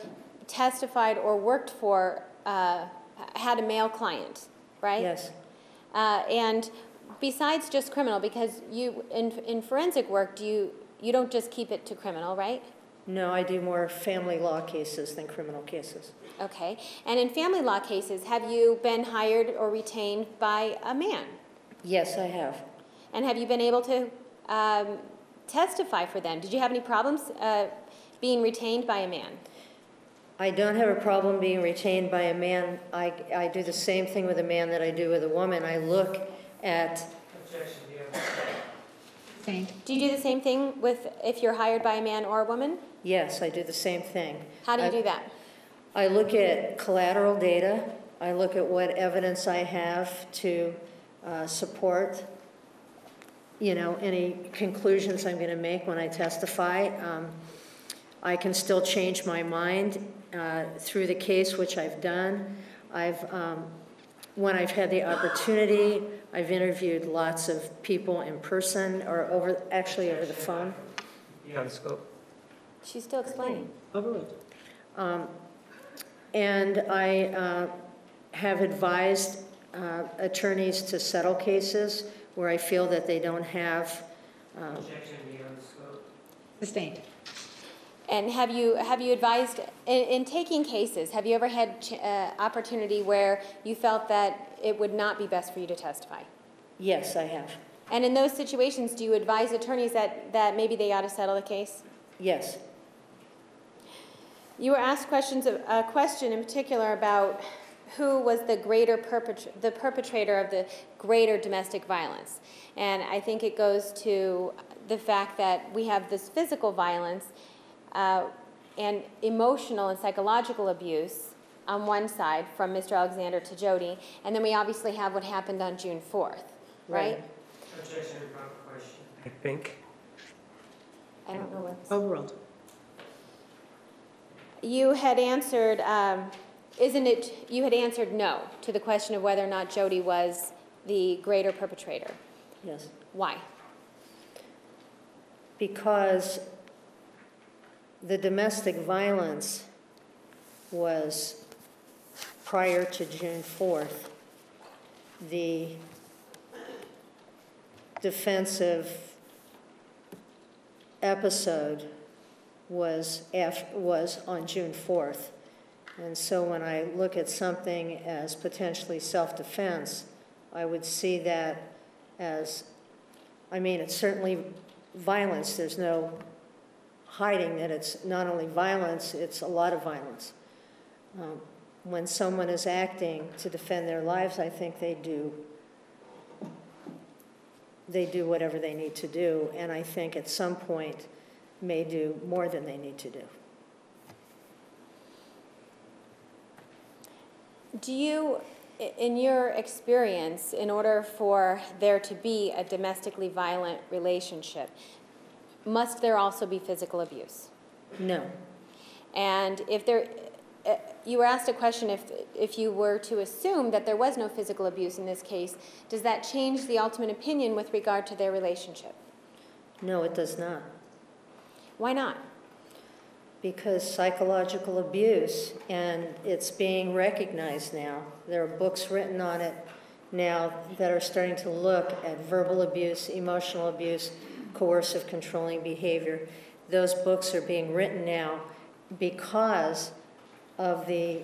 testified or worked for, had a male client, right? Yes. And besides just criminal, because you, in forensic work, you don't just keep it to criminal, right? No, I do more family law cases than criminal cases. Okay. And in family law cases, have you been hired or retained by a man? Yes, I have. And have you been able to testify for them? Did you have any problems being retained by a man? I don't have a problem being retained by a man. I do the same thing with a man that I do with a woman. I look at... Objection, Same. Do you do the same thing with if you're hired by a man or a woman? Yes, I do the same thing. How do you do that? I look at collateral data. I look at what evidence I have to support, you know, any conclusions I'm going to make when I testify. I can still change my mind through the case, which I've done. When I've had the opportunity, I've interviewed lots of people in person or actually over the phone. Beyond scope. She's still explaining. Overruled. And I have advised attorneys to settle cases where I feel that they don't have... Objection, beyond scope. Sustained. And have you advised, in taking cases, have you ever had opportunity where you felt that it would not be best for you to testify? Yes, I have. And in those situations, do you advise attorneys that maybe they ought to settle the case? Yes. You were asked a question in particular about who was the perpetrator of the greater domestic violence. And I think it goes to the fact that we have this physical violence and emotional and psychological abuse on one side from Mr. Alexander to Jodi, and then we obviously have what happened on June 4th, right? Objection, wrong question. I think. I don't know what. Overruled. You had answered, you had answered no to the question of whether or not Jodi was the greater perpetrator. Yes. Why? Because the domestic violence was prior to June 4th, the defensive episode was on June 4th. And so when I look at something as potentially self-defense, I would see that as, I mean, it's certainly violence. There's no hiding that it's not only violence, it's a lot of violence. When someone is acting to defend their lives, I think they do whatever they need to do, and I think at some point may do more than they need to do. Do you, in your experience, in order for there to be a domestically violent relationship, must there also be physical abuse? No. And if there, you were asked a question, if you were to assume that there was no physical abuse in this case, does that change the ultimate opinion with regard to their relationship? No, it does not. Why not? Because psychological abuse, and it's being recognized now. There are books written on it now that are starting to look at verbal abuse, emotional abuse, coercive controlling behavior. Those books are being written now because of the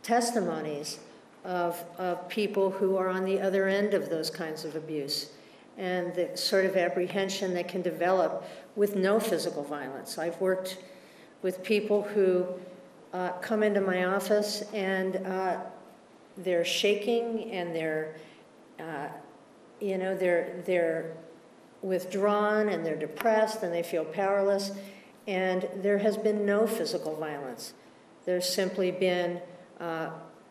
testimonies of people who are on the other end of those kinds of abuse, and the sort of apprehension that can develop with no physical violence. I've worked with people who come into my office and they're shaking and they're withdrawn and they're depressed and they feel powerless, and there has been no physical violence. There's simply been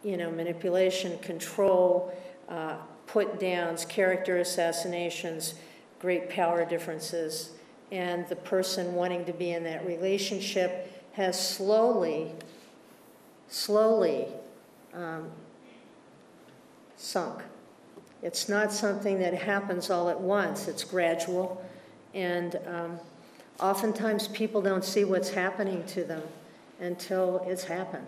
manipulation, control, put downs, character assassinations, great power differences, and the person wanting to be in that relationship has slowly sunk. It's not something that happens all at once. It's gradual, and oftentimes people don't see what's happening to them until it's happened.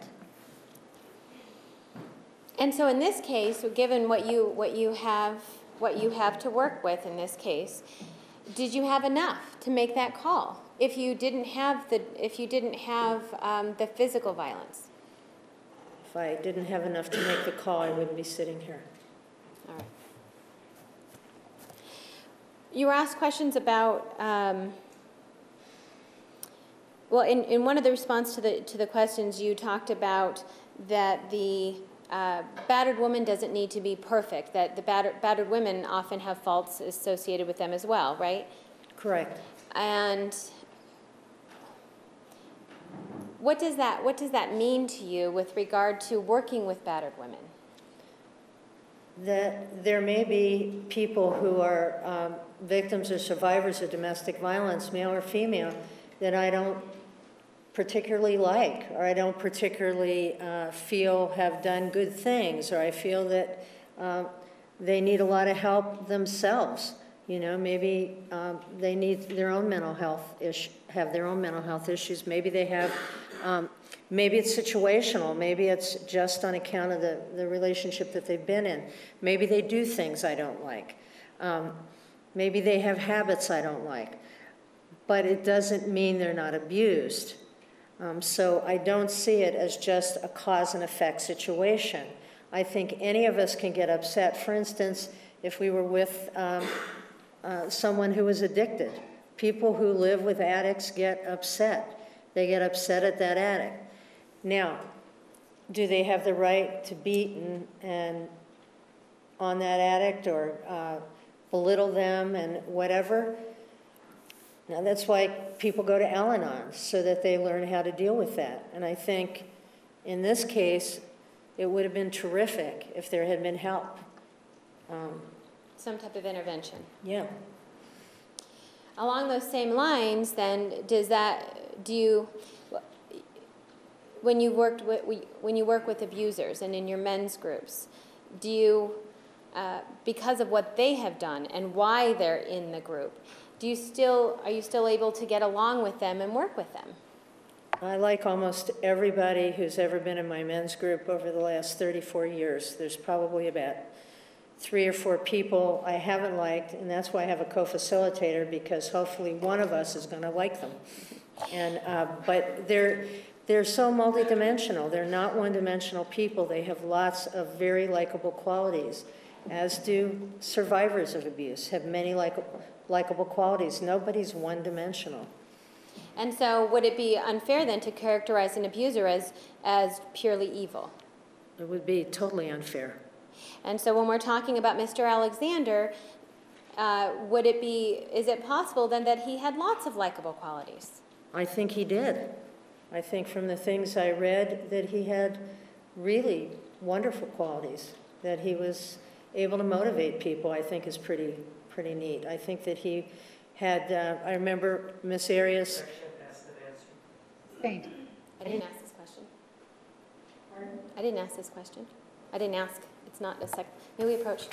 And so in this case, given what you have to work with in this case, did you have enough to make that call if you didn't have the physical violence? If I didn't have enough to make the call, I wouldn't be sitting here. All right. You were asked questions about, well, in one of the response to the questions, you talked about that the battered woman doesn't need to be perfect, that the battered women often have faults associated with them as well, right? Correct. And what does that mean to you with regard to working with battered women? That there may be people who are victims or survivors of domestic violence, male or female, that I don't particularly like, or I don't particularly feel have done good things, or I feel that they need a lot of help themselves. Maybe they need their own mental health have their own mental health issues. Maybe they have, maybe it's situational. Maybe it's just on account of the relationship that they've been in. Maybe they do things I don't like. Maybe they have habits I don't like. But it doesn't mean they're not abused. So I don't see it as just a cause and effect situation. I think any of us can get upset. For instance, if we were with someone who is addicted, people who live with addicts get upset. They get upset at that addict. Now, do they have the right to beat and on that addict or belittle them and whatever? Now, that's why people go to Al-Anon, so that they learn how to deal with that. And I think in this case, it would have been terrific if there had been help. Some type of intervention. Yeah. Along those same lines, then, when you work with abusers and in your men's groups, do you, because of what they have done and why they're in the group, are you still able to get along with them and work with them? I like almost everybody who's ever been in my men's group over the last 34 years. There's probably about 3 or 4 people I haven't liked, and that's why I have a co-facilitator, because hopefully one of us is going to like them. And but they're so multidimensional. They're not one-dimensional people. They have lots of very likable qualities, as do survivors of abuse, have many likable qualities. Nobody's one-dimensional. And so would it be unfair then to characterize an abuser as purely evil? It would be totally unfair. And so when we're talking about Mr. Alexander, is it possible then that he had lots of likable qualities? I think he did. I think from the things I read that he had really wonderful qualities, that he was able to motivate people, I think is pretty neat. I think that he had, I remember Miss Arias. Faint. I didn't ask this question. I didn't ask this question. I didn't ask. It's not a sec. May we approach?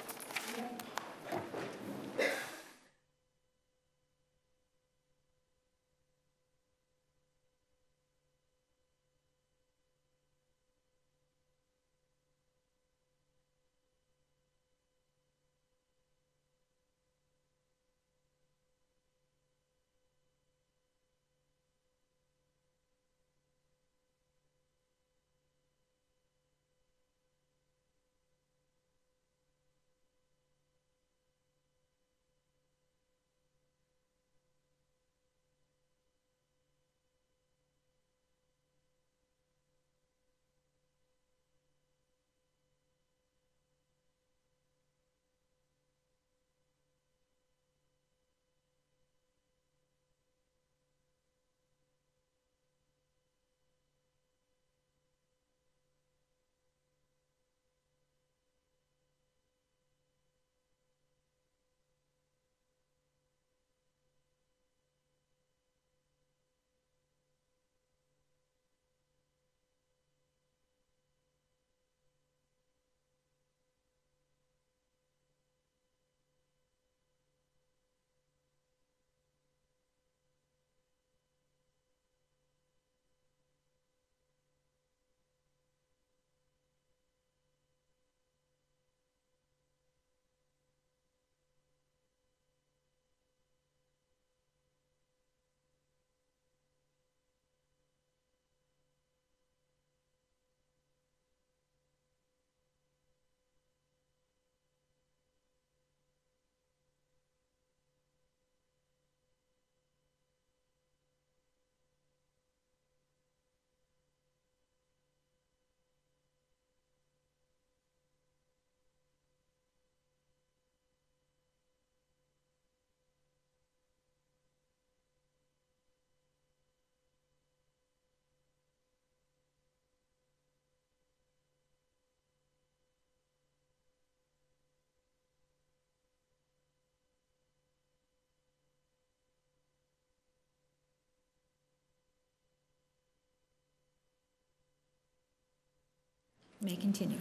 May continue.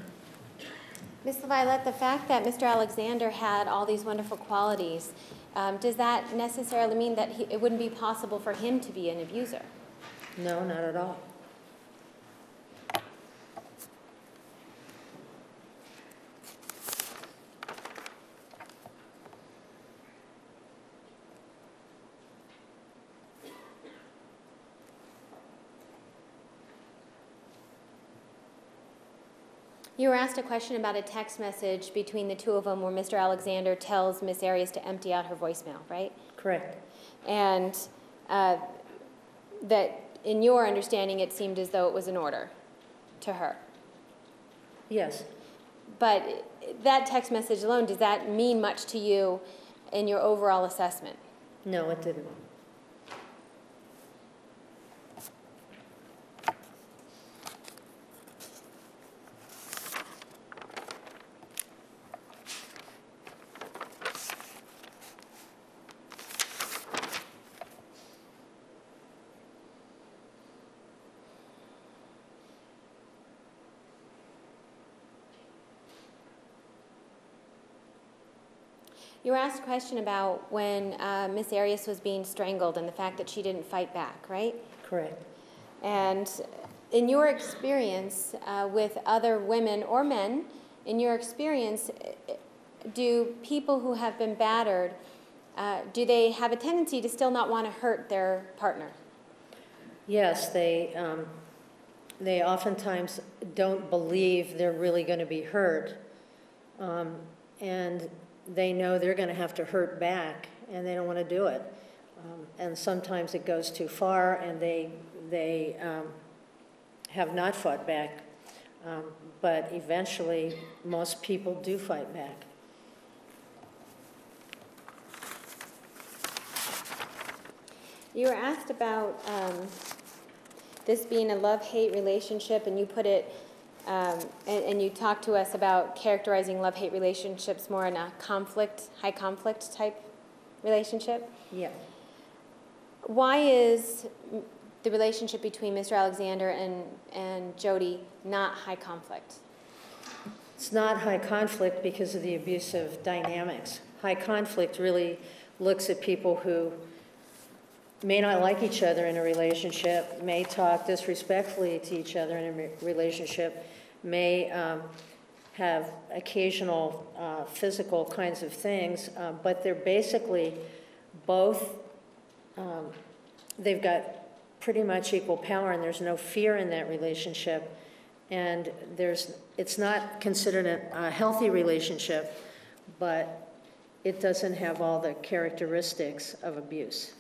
Ms. Violette, the fact that Mr. Alexander had all these wonderful qualities, does that necessarily mean that it wouldn't be possible for him to be an abuser? No, not at all. You were asked a question about a text message between the two of them where Mr. Alexander tells Miss Arias to empty out her voicemail, right? Correct. And that in your understanding, it seemed as though it was an order to her. Yes. But that text message alone, does that mean much to you in your overall assessment? No, it didn't. You were asked a question about when Miss Arias was being strangled and the fact that she didn't fight back, right? Correct. And in your experience with other women or men, in your experience, do people who have been battered, do they have a tendency to still not want to hurt their partner? Yes, they oftentimes don't believe they're really going to be hurt, and they know they're going to have to hurt back, and they don't want to do it. And sometimes it goes too far, and they have not fought back. But eventually, most people do fight back. You were asked about this being a love-hate relationship, and you put it, and you talked to us about characterizing love-hate relationships more in a conflict, high conflict type relationship. Yeah. Why is the relationship between Mr. Alexander and Jodi not high conflict? It's not high conflict because of the abusive dynamics. High conflict really looks at people who may not like each other in a relationship, may talk disrespectfully to each other in a relationship, may have occasional physical kinds of things, but they're basically both, they've got pretty much equal power, and there's no fear in that relationship, and it's not considered a healthy relationship, but it doesn't have all the characteristics of abuse.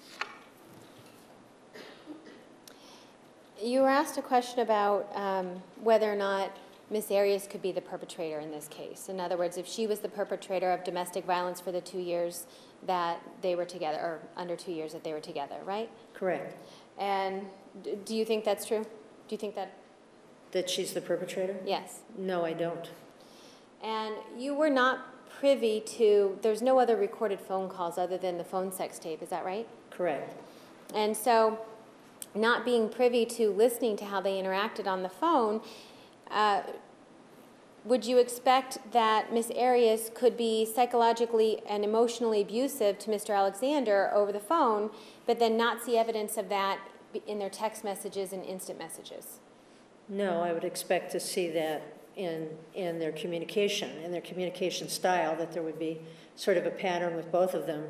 You were asked a question about whether or not Miss Arias could be the perpetrator in this case. In other words, if she was the perpetrator of domestic violence for the 2 years that they were together, or under 2 years that they were together, right? Correct. And do you think that's true? Do you think that? That she's the perpetrator? Yes. No, I don't. And you were not privy to, there's no other recorded phone calls other than the phone sex tape, is that right? Correct. And so, not being privy to listening to how they interacted on the phone, would you expect that Miss Arias could be psychologically and emotionally abusive to Mr. Alexander over the phone, but then not see evidence of that in their text messages and instant messages? No, I would expect to see that in their communication style, that there would be sort of a pattern with both of them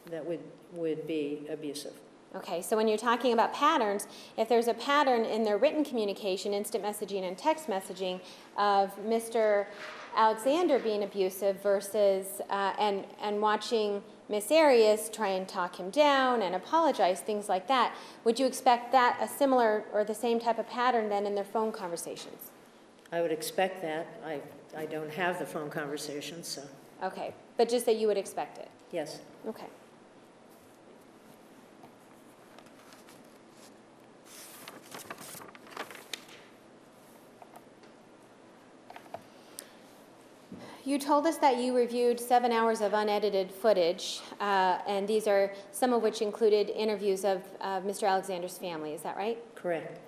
that would be abusive. Okay, so when you're talking about patterns, if there's a pattern in their written communication, instant messaging and text messaging, of Mr. Alexander being abusive versus, and watching Miss Arias try and talk him down and apologize, things like that, would you expect that a similar or the same type of pattern then in their phone conversations? I would expect that. I don't have the phone conversations, so. Okay, but just that you would expect it? Yes. Okay. You told us that you reviewed 7 hours of unedited footage, and these are some of which included interviews of Mr. Alexander's family. Is that right? Correct.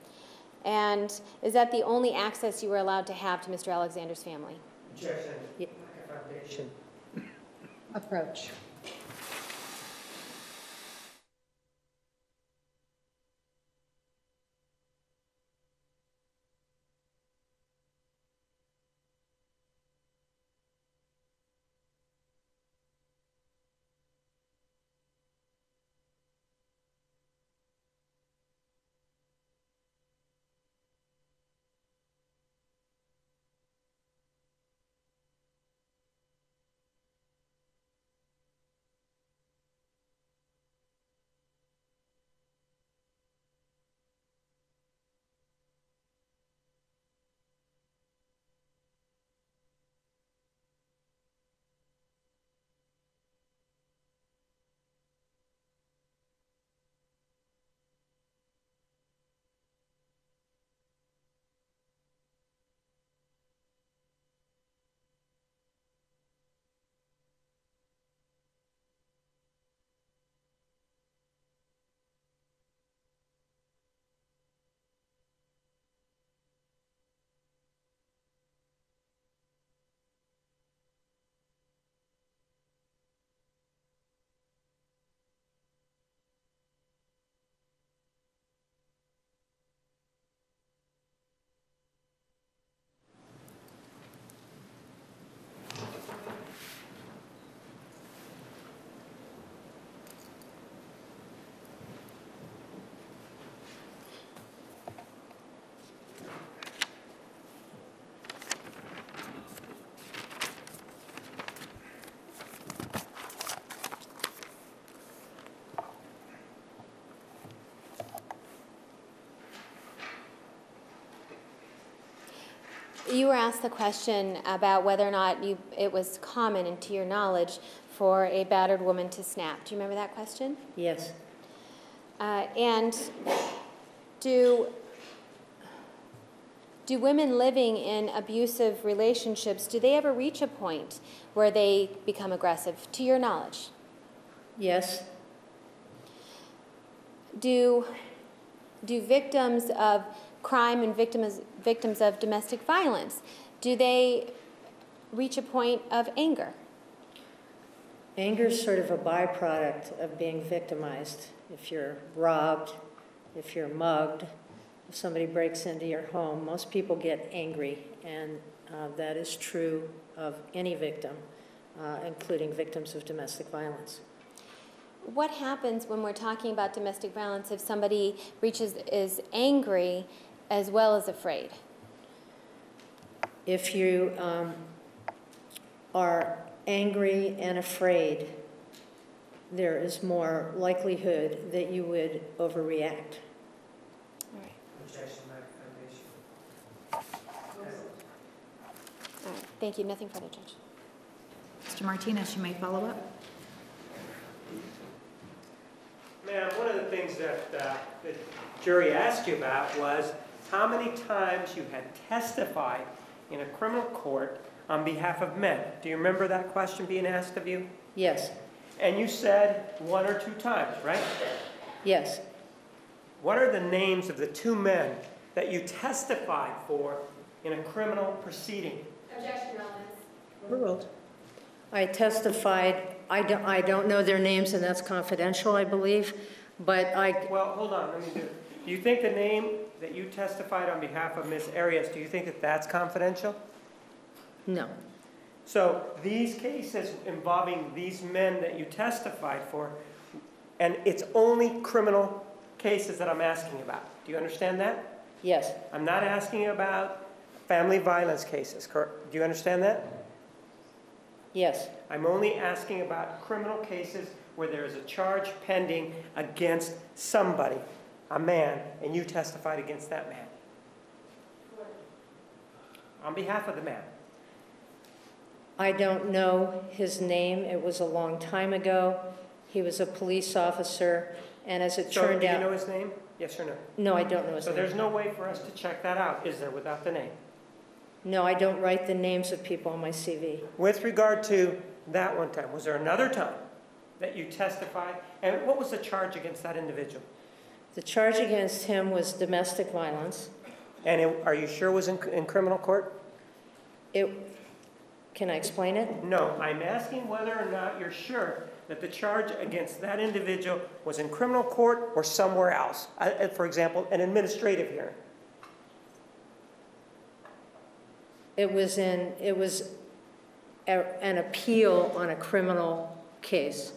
And is that the only access you were allowed to have to Mr. Alexander's family? Objection. Yeah. Foundation. Approach. You were asked the question about whether or not it was common, and to your knowledge, for a battered woman to snap. Do you remember that question? Yes. And do women living in abusive relationships, do they ever reach a point where they become aggressive, to your knowledge? Yes. Do victims of crime and victims of domestic violence, do they reach a point of anger? Anger is sort of a byproduct of being victimized. If you're robbed, if you're mugged, if somebody breaks into your home, most people get angry, and that is true of any victim, including victims of domestic violence. What happens when we're talking about domestic violence if somebody is angry as well as afraid? If you are angry and afraid, there is more likelihood that you would overreact. All right. Objection, foundation. All right. Thank you. Nothing further, Judge. Mr. Martinez, you may follow up. Ma'am, one of the things that the jury asked you about was how many times you had testified in a criminal court on behalf of men. Do you remember that question being asked of you? Yes. And you said 1 or 2 times, right? Yes. What are the names of the 2 men that you testified for in a criminal proceeding? Objection, relevance. Overruled. I testified, I don't know their names, and that's confidential, I believe, but Well, hold on, let me do it. Do you think the name that you testified on behalf of Ms. Arias, do you think that that's confidential? no. So these cases involving these men that you testified for, and it's only criminal cases that I'm asking about. Do you understand that? Yes. I'm not asking about family violence cases, correct? Do you understand that? Yes. I'm only asking about criminal cases where there is a charge pending against somebody, a man, and you testified against that man. On behalf of the man. I don't know his name. It was a long time ago. He was a police officer, and as it turned So, do out... you know his name? Yes or no? No, I don't know his So name. there's no way for us to check that out, is there, without the name? No, I don't write the names of people on my CV. With regard to that one time, was there another time that you testified? And what was the charge against that individual? The charge against him was domestic violence. And are you sure it was in criminal court? Can I explain it? No, I'm asking whether or not you're sure that the charge against that individual was in criminal court or somewhere else. For example, an administrative hearing. It was an appeal on a criminal case.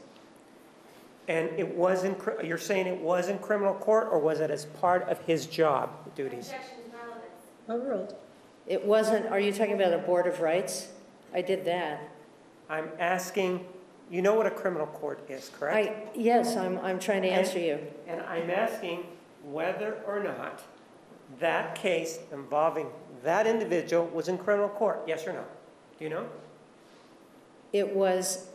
And it was you're saying it was in criminal court, or was it as part of his job duties? Objection is relevance. Overruled. It wasn't, are you talking about a Board of Rights? I did that. I'm asking, you know what a criminal court is, correct? Yes, I'm trying to answer you. And I'm asking whether or not that case involving that individual was in criminal court, yes or no? Do you know? It was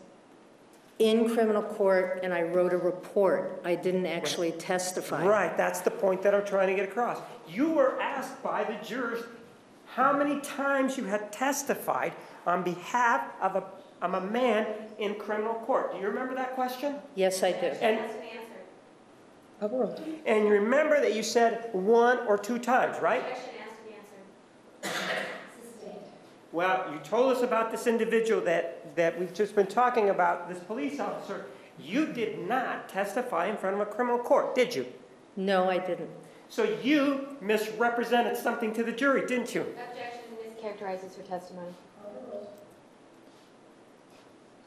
in criminal court, and I wrote a report. I didn't actually testify. Right, that's the point that I'm trying to get across. You were asked by the jurors how many times you had testified on behalf of a man in criminal court. Do you remember that question? Yes, I do. And, Asked and answered. Overruled. and you remember that you said 1 or 2 times, right? Objection, asked and answered. Sustained. Well, you told us about this individual that we've just been talking about, this police officer. You did not testify in front of a criminal court, did you? No, I didn't. So you misrepresented something to the jury, didn't you? Objection, Mischaracterizes her testimony.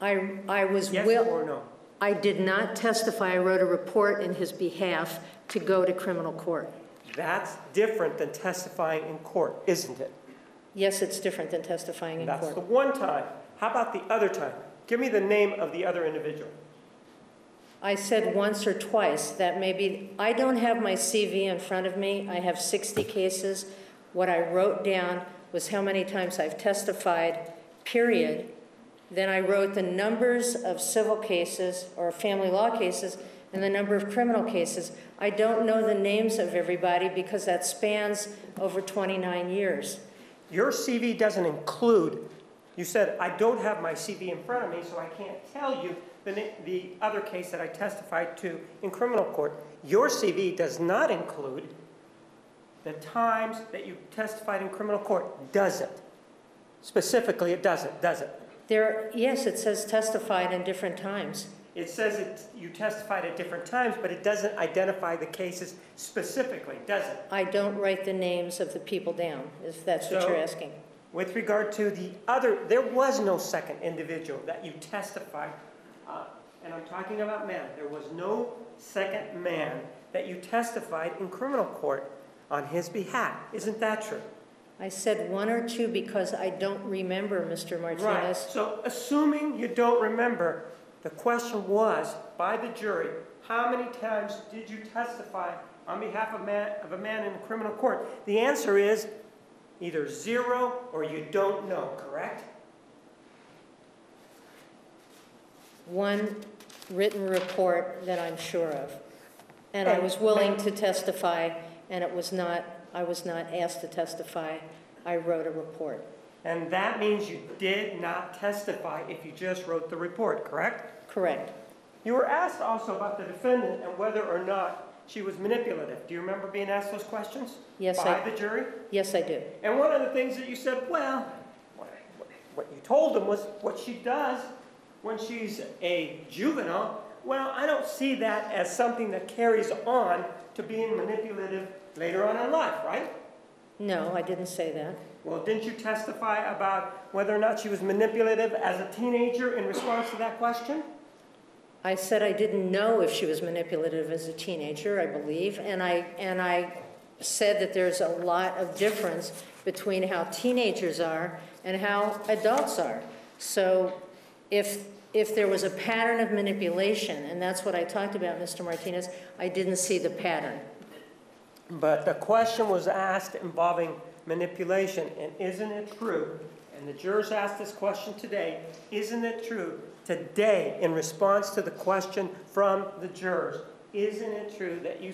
I was Yes or no? I did not testify. I wrote a report in his behalf to go to criminal court. That's different than testifying in court, isn't it? Yes, it's different than testifying in That's court. the one time. How about the other time? Give me the name of the other individual. I said once or twice. That maybe, I don't have my CV in front of me. I have 60 cases. What I wrote down was how many times I've testified, period. Then I wrote the numbers of civil cases or family law cases and the number of criminal cases. I don't know the names of everybody because that spans over 29 years. Your CV doesn't include, you said, I don't have my CV in front of me, so I can't tell you the other case that I testified to in criminal court. Your CV does not include the times that you testified in criminal court, does it? Specifically, it doesn't, does it? Yes, it says testified in different times. It says you testified at different times, but it doesn't identify the cases specifically, does it? I don't write the names of the people down, if that's what you're asking. With regard to the other, there was no second individual that you testified, and I'm talking about men. There was no second man that you testified in criminal court on his behalf. Isn't that true? I said one or two because I don't remember, Mr. Martinez. Right. So assuming you don't remember, the question was, by the jury, how many times did you testify on behalf of a man in a criminal court? The answer is either 0 or you don't know, correct? One written report that I'm sure of. And I was willing to testify, and I was not asked to testify. I wrote a report. And that means you did not testify if you just wrote the report, correct? Correct. You were asked also about the defendant and whether or not she was manipulative. Do you remember being asked those questions? Yes, by the jury? Yes, I do. And one of the things that you said, well, what you told them was what she does when she's a juvenile. Well, I don't see that as something that carries on to being manipulative later on in life, right? No, I didn't say that. Well, didn't you testify about whether or not she was manipulative as a teenager in response to that question? I said I didn't know if she was manipulative as a teenager, I believe, and I said that there's a lot of difference between how teenagers are and how adults are. So if there was a pattern of manipulation, and that's what I talked about, Mr. Martinez, I didn't see the pattern. But the question was asked involving manipulation, and isn't it true, and the jurors asked this question today, isn't it true today in response to the question from the jurors, isn't it true that you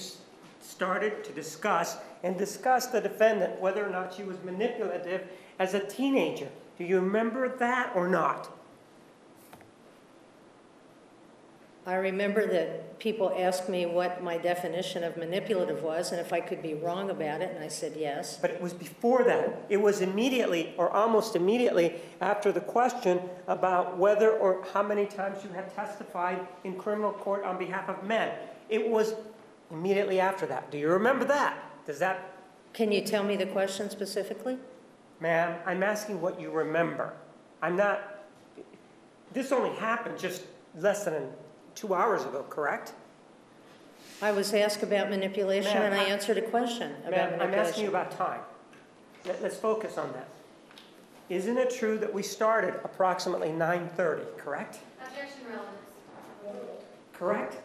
started to discuss the defendant whether or not she was manipulative as a teenager? Do you remember that or not? I remember that people asked me what my definition of manipulative was and if I could be wrong about it, and I said yes. But it was before that. It was immediately or almost immediately after the question about whether or how many times you had testified in criminal court on behalf of men. It was immediately after that. Do you remember that? Does that... Can you tell me the question specifically? Ma'am, I'm asking what you remember. I'm not... This only happened just less than 2 hours ago, correct? I was asked about manipulation, and I answered a question about manipulation. I'm asking you about time. Let's focus on that. Isn't it true that we started approximately 9:30, correct? Objection, relevance. Correct?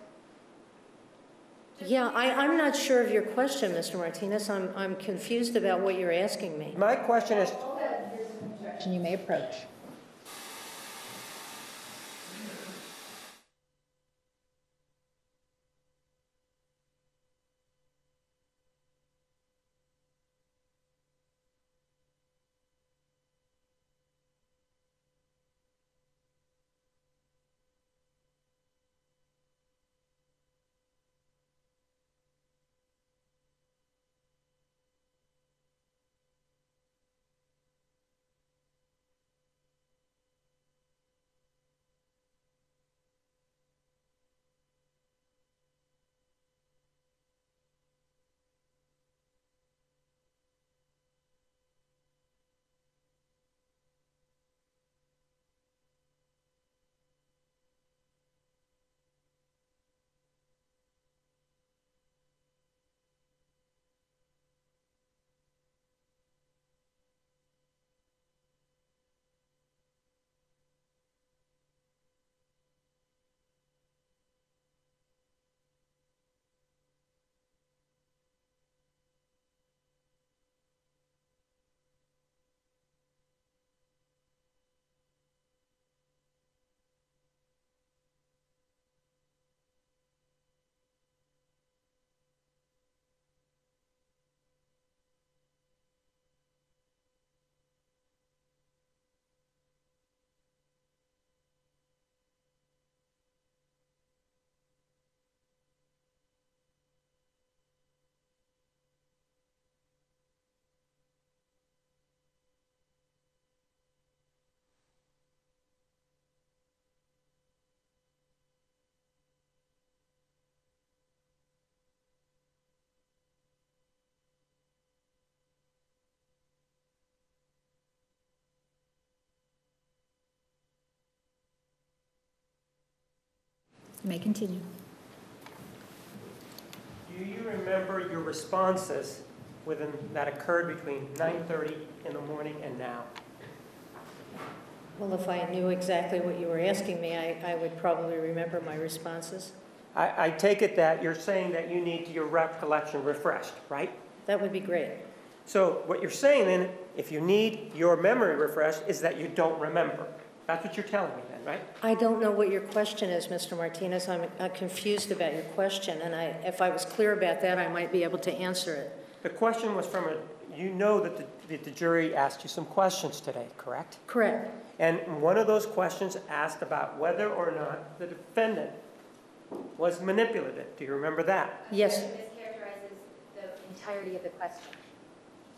Yeah, I'm not sure of your question, Mr. Martinez. I'm confused about what you're asking me. My question is... You may approach. May continue. Do you remember your responses that occurred between 9:30 in the morning and now? Well, if I knew exactly what you were asking me, I would probably remember my responses. I take it that you're saying that you need your recollection refreshed, right? That would be great. So what you're saying then, if you need your memory refreshed, is that you don't remember. That's what you're telling me then, right? I don't know what your question is, Mr. Martinez. I'm confused about your question, and if I was clear about that, I might be able to answer it. The question was from you know that the jury asked you some questions today, correct? Correct. And one of those questions asked about whether or not the defendant was manipulative. Do you remember that? Yes. Mischaracterizes the entirety of the question.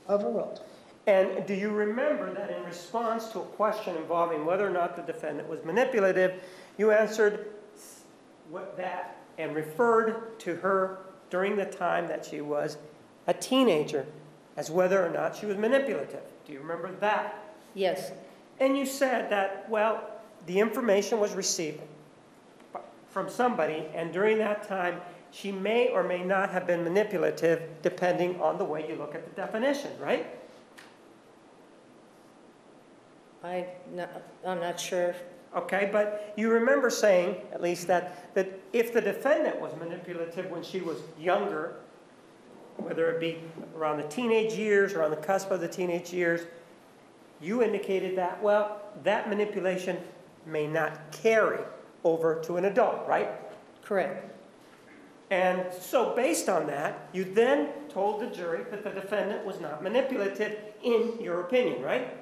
Overruled. And do you remember that in response to a question involving whether or not the defendant was manipulative, you answered that and referred to her during the time that she was a teenager as whether or not she was manipulative? Do you remember that? Yes. And you said that, well, the information was received from somebody, and during that time, she may or may not have been manipulative, depending on the way you look at the definition, right? I'm not sure. Okay, but you remember saying, at least, that if the defendant was manipulative when she was younger, whether it be around the teenage years or on the cusp of the teenage years, you indicated that, well, that manipulation may not carry over to an adult, right? Correct. And so based on that, you then told the jury that the defendant was not manipulative in your opinion, right?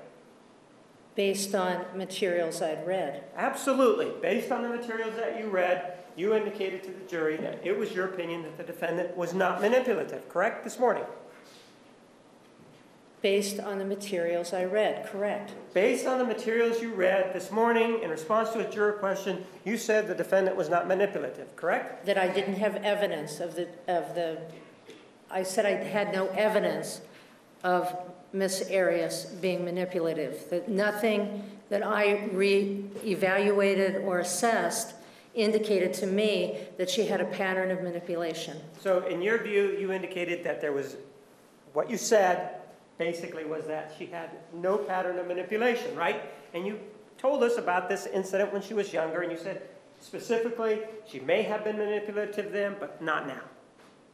Based on materials I'd read. Absolutely. Based on the materials that you read, you indicated to the jury that it was your opinion that the defendant was not manipulative, correct, this morning? Based on the materials I read, correct. Based on the materials you read this morning, in response to a juror question, you said the defendant was not manipulative, correct? That I didn't have evidence I said I had no evidence of Miss Arias being manipulative. That nothing that I re-evaluated or assessed indicated to me that she had a pattern of manipulation. So in your view, you indicated that there was, what you said basically was that she had no pattern of manipulation, right? And you told us about this incident when she was younger, and you said specifically she may have been manipulative then, but not now,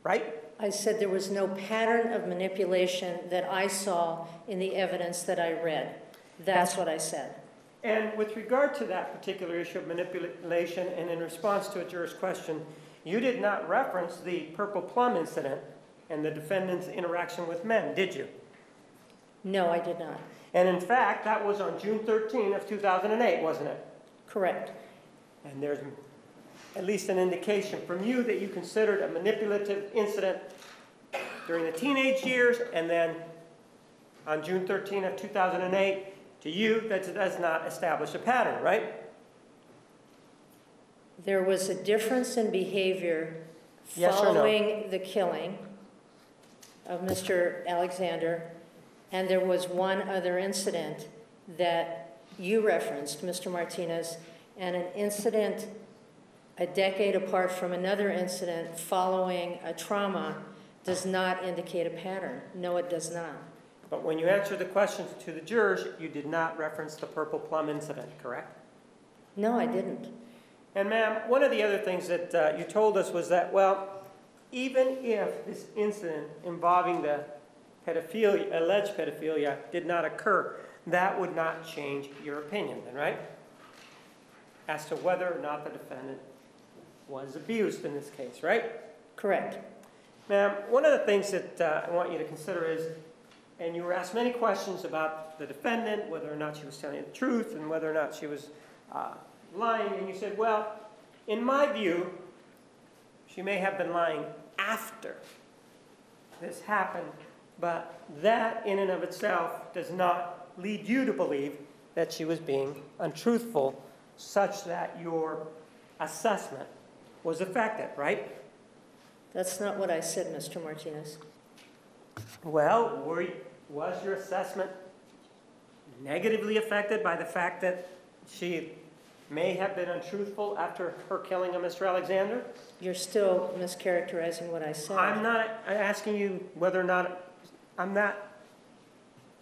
right? I said there was no pattern of manipulation that I saw in the evidence that I read. That's what I said. And with regard to that particular issue of manipulation, and in response to a juror's question, you did not reference the Purple Plum incident and the defendant's interaction with men, did you? No, I did not. And in fact, that was on June 13 of 2008, wasn't it? Correct. And there's at least an indication from you that you considered a manipulative incident during the teenage years, and then on June 13 of 2008, to you, that does not establish a pattern, right? There was a difference in behavior Yes or no? following the killing of Mr. Alexander, and there was one other incident that you referenced, Mr. Martinez, and an incident a decade apart from another incident following a trauma does not indicate a pattern. No, it does not. But when you answered the questions to the jurors, you did not reference the Purple Plum incident, correct? No, I didn't. And ma'am, one of the other things that you told us was that, well, even if this incident involving the pedophilia, alleged pedophilia, did not occur, that would not change your opinion, then, right? As to whether or not the defendant was abused in this case, right? Correct. Ma'am, one of the things that I want you to consider is, and you were asked many questions about the defendant, whether or not she was telling the truth and whether or not she was lying, and you said, well, in my view, she may have been lying after this happened, but that in and of itself does not lead you to believe that she was being untruthful, such that your assessment was affected, right? That's not what I said, Mr. Martinez. Well, was your assessment negatively affected by the fact that she may have been untruthful after her killing of Mr. Alexander? You're still mischaracterizing what I said. I'm not asking you whether or not, I'm not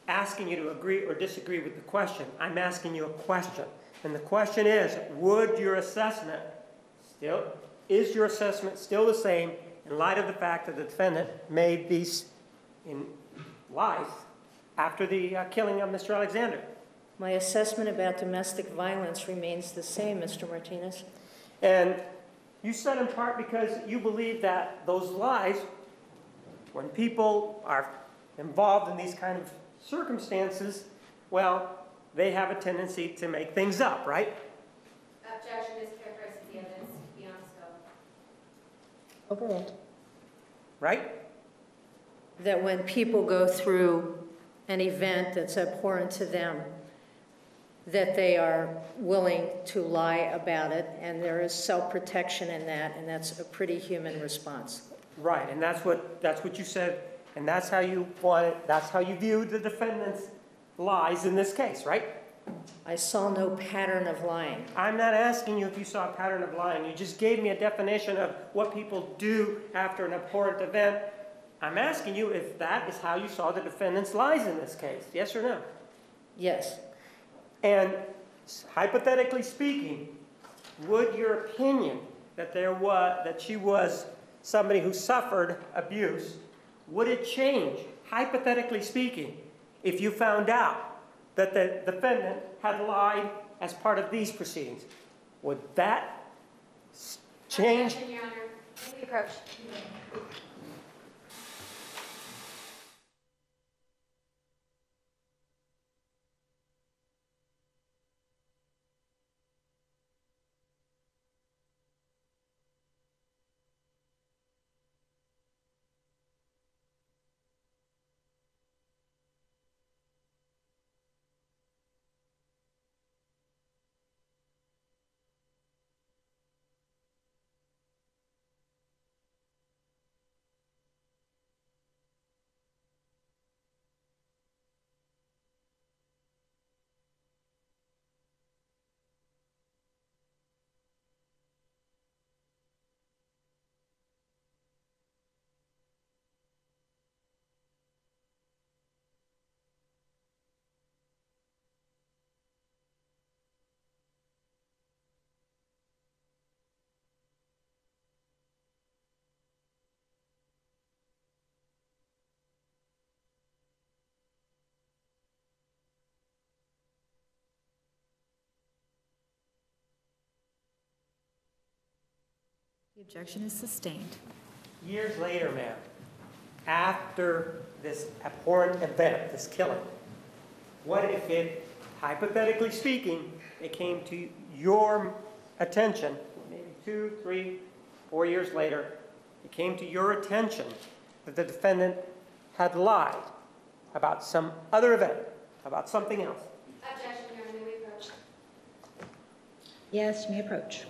asking you to agree or disagree with the question. I'm asking you a question. And the question is, is your assessment still the same in light of the fact that the defendant made these lies after the killing of Mr. Alexander? My assessment about domestic violence remains the same, Mr. Martinez. And you said in part because you believe that those lies, when people are involved in these kind of circumstances, well, they have a tendency to make things up, right? Objection, mischaracterizes the evidence beyond scope. Overruled. Right? That when people go through an event that's abhorrent to them, that they are willing to lie about it, and there is self-protection in that, and that's a pretty human response. Right, and that's what you said, and that's how you viewed the defendant's lies in this case, right? I saw no pattern of lying. I'm not asking you if you saw a pattern of lying. You just gave me a definition of what people do after an abhorrent event. I'm asking you if that is how you saw the defendant's lies in this case, yes or no? Yes. And hypothetically speaking, would your opinion that she was somebody who suffered abuse, would it change, hypothetically speaking, if you found out that the defendant had lied as part of these proceedings? Would that change? Objection, Your Honor. May we approach? The objection is sustained. Years later, ma'am, after this abhorrent event, this killing, what if it, hypothetically speaking, it came to your attention, maybe 2, 3, 4 years later, it came to your attention that the defendant had lied about some other event, about something else? Objection, Your Honor. May we approach? Yes, you may approach.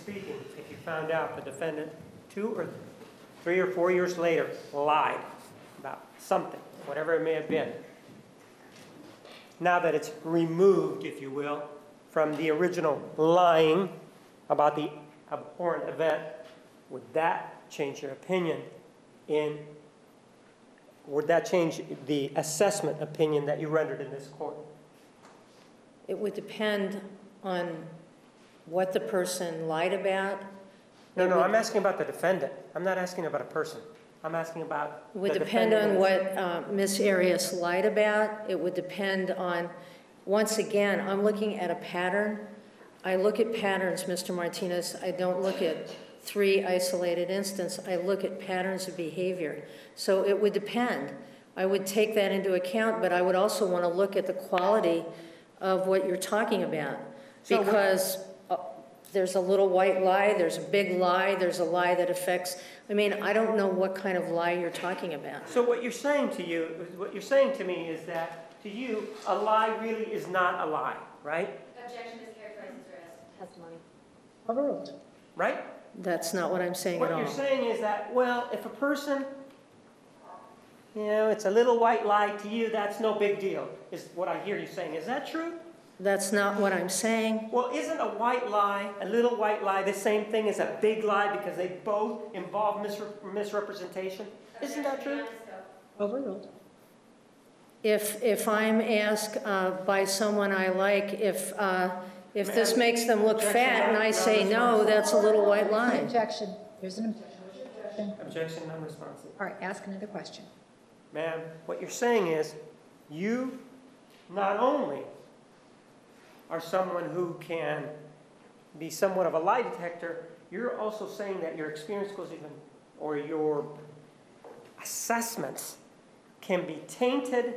speaking, if you found out the defendant 2 or 3 or 4 years later lied about something, whatever it may have been, now that it's removed, if you will, from the original lying about the abhorrent event, would that change your opinion would that change the assessment opinion that you rendered in this court? It would depend on what the person lied about. No, I'm asking about the defendant. I'm not asking about a person. I'm asking about It would the depend on defendant. what Ms. Arias lied about. It would depend on, once again, I'm looking at a pattern. I look at patterns, Mr. Martinez. I don't look at 3 isolated instances. I look at patterns of behavior. So it would depend. I would take that into account, but I would also want to look at the quality of what you're talking about. So Because there's a little white lie, there's a big lie, there's a lie that affects, I mean, I don't know what kind of lie you're talking about. So what you're saying to me is that to you, a lie really is not a lie, right? Objection is characterized as arrest. Testimony. Overruled. Right? That's not what I'm saying at What all. you're saying is that, well, if a person, it's a little white lie to you, that's no big deal, is what I hear you saying. Is that true? That's not what I'm saying. Well, isn't a white lie, a little white lie, the same thing as a big lie because they both involve misrepresentation? Isn't that true? Overruled. If I'm asked by someone I like, if this makes them look fat and I say no, that's a little white lie. Objection. There's an objection. Objection, non-responsive. All right, ask another question. Ma'am, what you're saying is you not only are someone who can be somewhat of a lie detector, you're also saying that your experience goes even, or your assessments can be tainted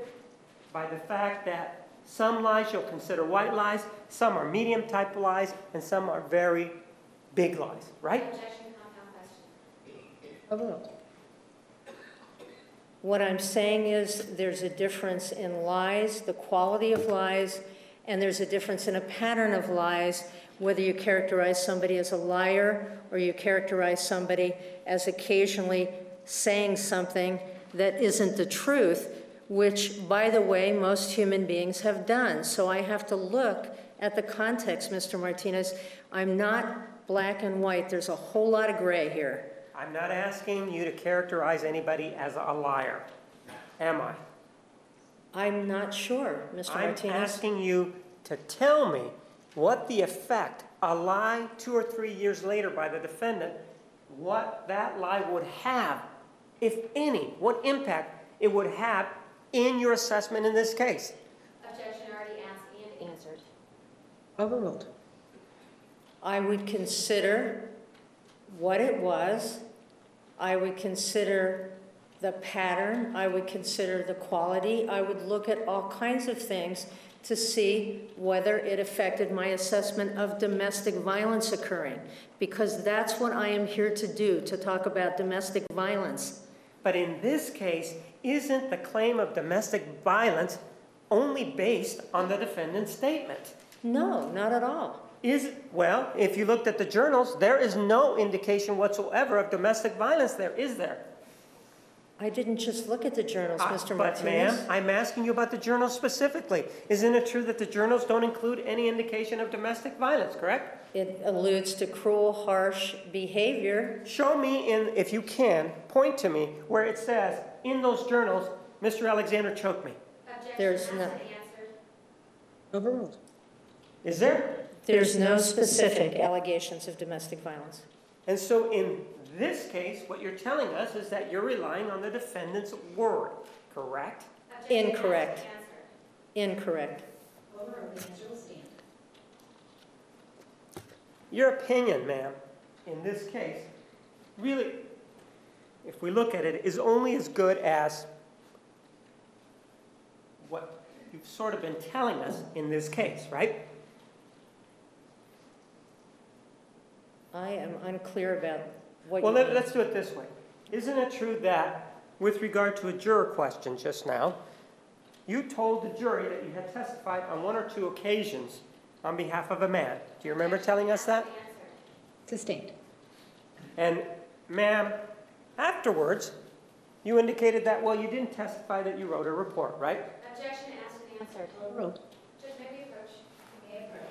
by the fact that some lies you'll consider white lies, some are medium type lies, and some are very big lies, right? Objection, compound question. Overruled. What I'm saying is there's a difference in lies, the quality of lies, and there's a difference in a pattern of lies, whether you characterize somebody as a liar or you characterize somebody as occasionally saying something that isn't the truth, which, by the way, most human beings have done. So I have to look at the context, Mr. Martinez. I'm not black and white. There's a whole lot of gray here. I'm not asking you to characterize anybody as a liar, am I? I'm not sure, Mr. Martinez. I'm asking you to tell me what the effect, a lie 2 or 3 years later by the defendant, what that lie would have, if any, what impact it would have in your assessment in this case. Objection already asked and answered. Overruled. I would consider what it was. I would consider the pattern. I would consider the quality. I would look at all kinds of things to see whether it affected my assessment of domestic violence occurring, because that's what I am here to do, to talk about domestic violence. But in this case, isn't the claim of domestic violence only based on the defendant's statement? No, not at all. Well, if you looked at the journals, there is no indication whatsoever of domestic violence there, is there? I didn't just look at the journals, Mr. But Martinez. ma'am, I'm asking you about the journals specifically. Isn't it true that the journals don't include any indication of domestic violence, correct? It alludes to cruel, harsh behavior. Show me, if you can, point to me where it says, in those journals, Mr. Alexander choked me. Objection There's asked no- and answered. Overruled. Is there? There's no specific allegations of domestic violence. And so in this case, what you're telling us is that you're relying on the defendant's word, correct? Objection Incorrect. asked and answered. Incorrect. Your opinion, ma'am, in this case, really, if we look at it, is only as good as what you've sort of been telling us in this case, right? I am unclear about what Well, you mean. let's do it this way. Isn't it true that with regard to a juror question just now, you told the jury that you had testified on 1 or 2 occasions on behalf of a man? Do you remember telling us that? Answered. Sustained. And ma'am, afterwards, you indicated that, well, you didn't testify that you wrote a report, right? Objection asked and answered. Overruled. Judge, may we approach? May approach.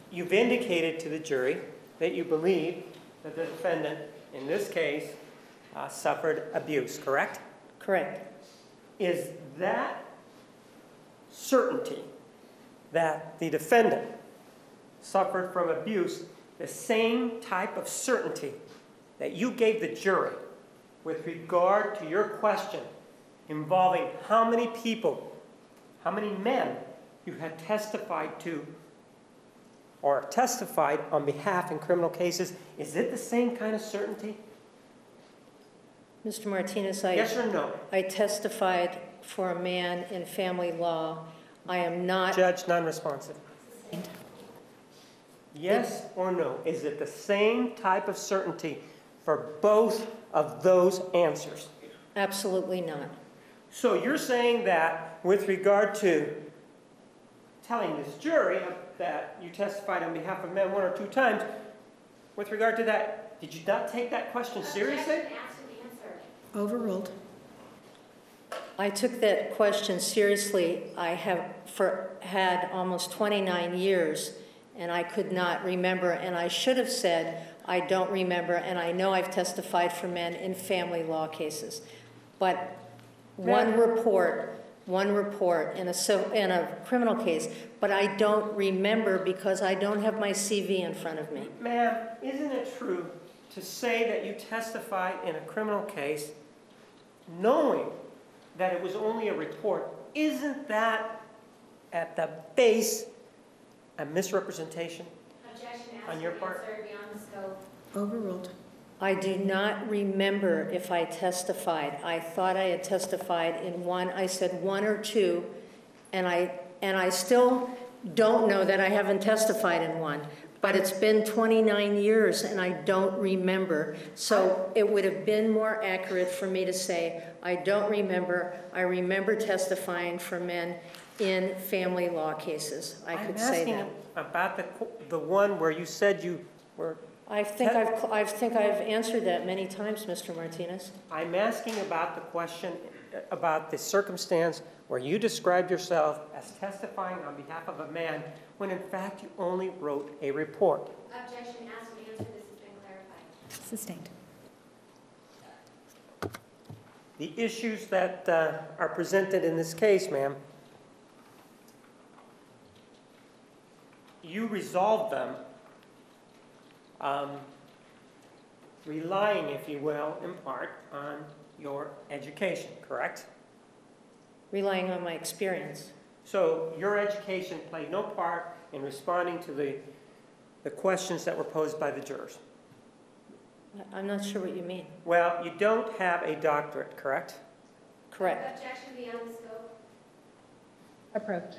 You've indicated to the jury that you believe that the defendant, in this case, suffered abuse, correct? Correct. Is that certainty that the defendant suffered from abuse the same type of certainty that you gave the jury with regard to your question involving how many people, how many men you had testified to or testified on behalf in criminal cases? Is it the same kind of certainty? Mr. Martinez, Yes or no? I testified for a man in family law. I am not. Judge, non-responsive. Yes or no? Is it the same type of certainty for both of those answers? Absolutely not. So you're saying that with regard to telling this jury that you testified on behalf of men one or two times, with regard to that, did you not take that question seriously? Objection asked and answered. Overruled. I took that question seriously. I have had almost 29 years, and I could not remember, and I should have said, I don't remember, and I know I've testified for men in family law cases. But one report in a criminal case, but I don't remember because I don't have my CV in front of me. Ma'am, isn't it true to say that you testified in a criminal case knowing that it was only a report? Isn't that at the base a misrepresentation Objection asked on your and part? answered beyond the scope. Overruled. I do not remember if I testified. I thought I had testified in one. I said one or two, and I still don't know that I haven't testified in one. But it's been 29 years, and I don't remember. So it would have been more accurate for me to say, I don't remember. I remember testifying for men in family law cases. I could say that. I'm asking about the one where you said you were... I think I've answered that many times, Mr. Martinez. I'm asking about the question, about the circumstance where you described yourself as testifying on behalf of a man when in fact you only wrote a report. Objection asked and answered. This has been clarified. Sustained. The issues that are presented in this case, ma'am, you resolved them relying, if you will, in part on your education, correct? Relying on my experience. So your education played no part in responding to the questions that were posed by the jurors. I'm not sure what you mean. Well, you don't have a doctorate, correct? Correct. Objection beyond the scope. Approach.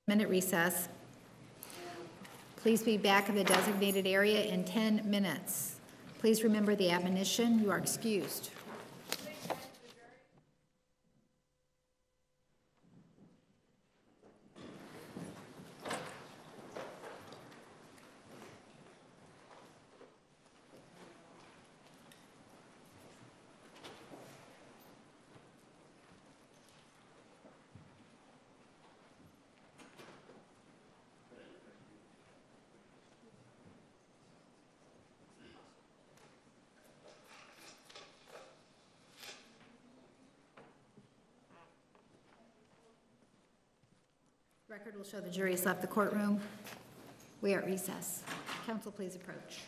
Minute recess. Please be back in the designated area in 10 minutes. Please remember the admonition. You are excused. Record will show the jury has left the courtroom. We are at recess. Counsel, please approach.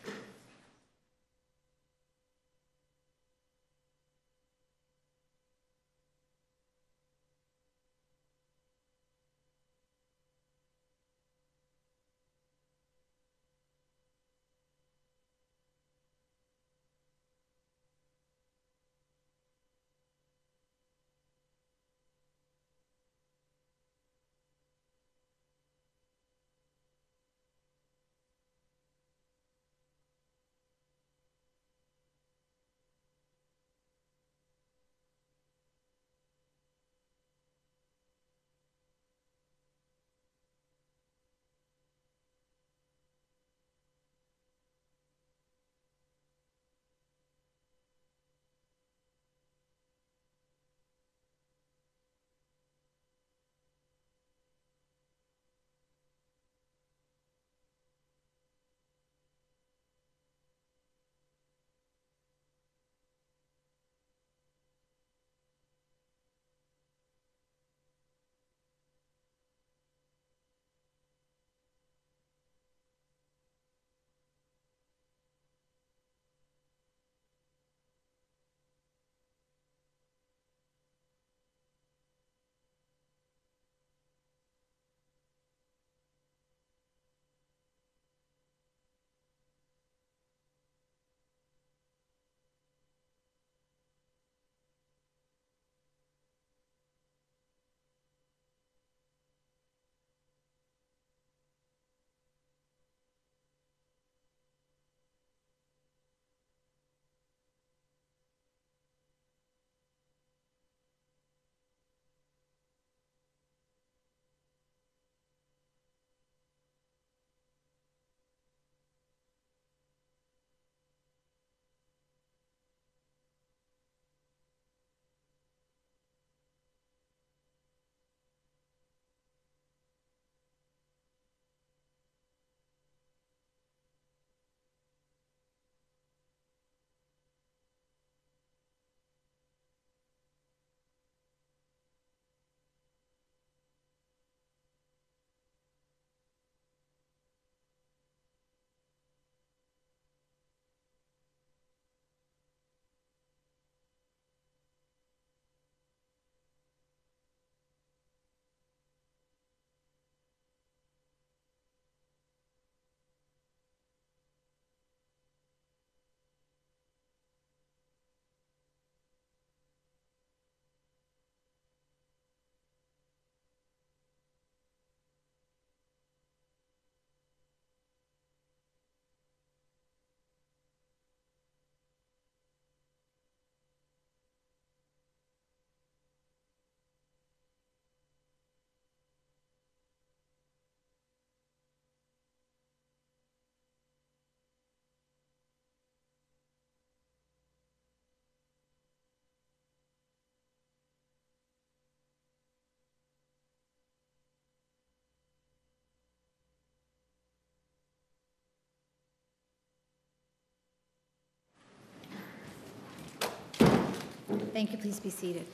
Thank you. Please be seated.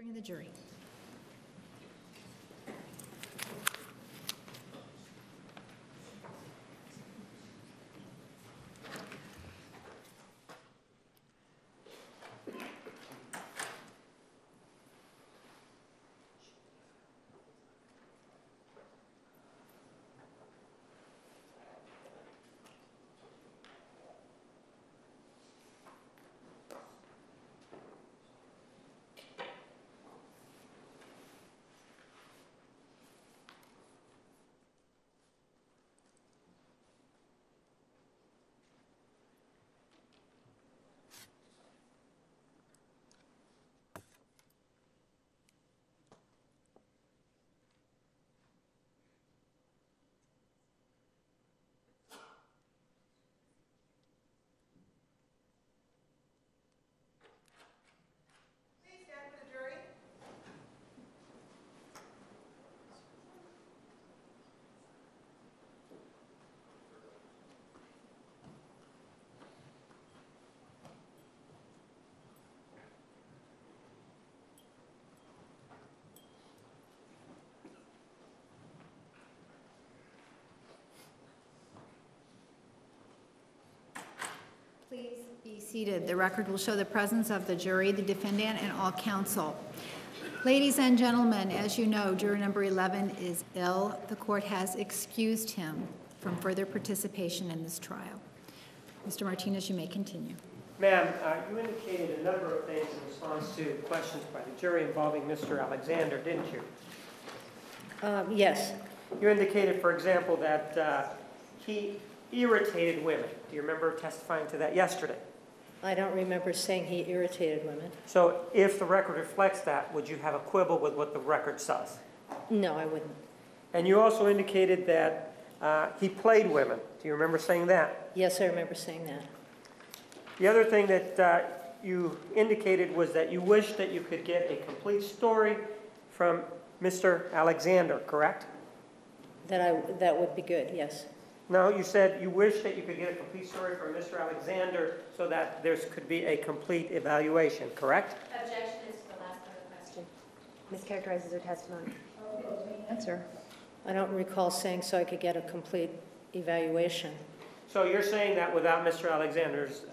Bring in the jury. Please be seated. The record will show the presence of the jury, the defendant, and all counsel. Ladies and gentlemen, as you know, juror number 11 is ill. The court has excused him from further participation in this trial. Mr. Martinez, you may continue. Ma'am, you indicated a number of things in response to questions by the jury involving Mr. Alexander, didn't you? Yes. You indicated, for example, that he irritated women. Do you remember testifying to that yesterday? I don't remember saying he irritated women. So if the record reflects that, would you have a quibble with what the record says? No, I wouldn't. And you also indicated that he played women. Do you remember saying that? Yes, I remember saying that. The other thing that you indicated was that you wished that you could get a complete story from Mr. Alexander, correct? That would be good, yes. No, you said you wish that you could get a complete story from Mr. Alexander so that there could be a complete evaluation, correct? Objection is to the last part of the question. Mischaracterizes her testimony. Answer. I don't recall saying so I could get a complete evaluation. So you're saying that without Mr. Alexander's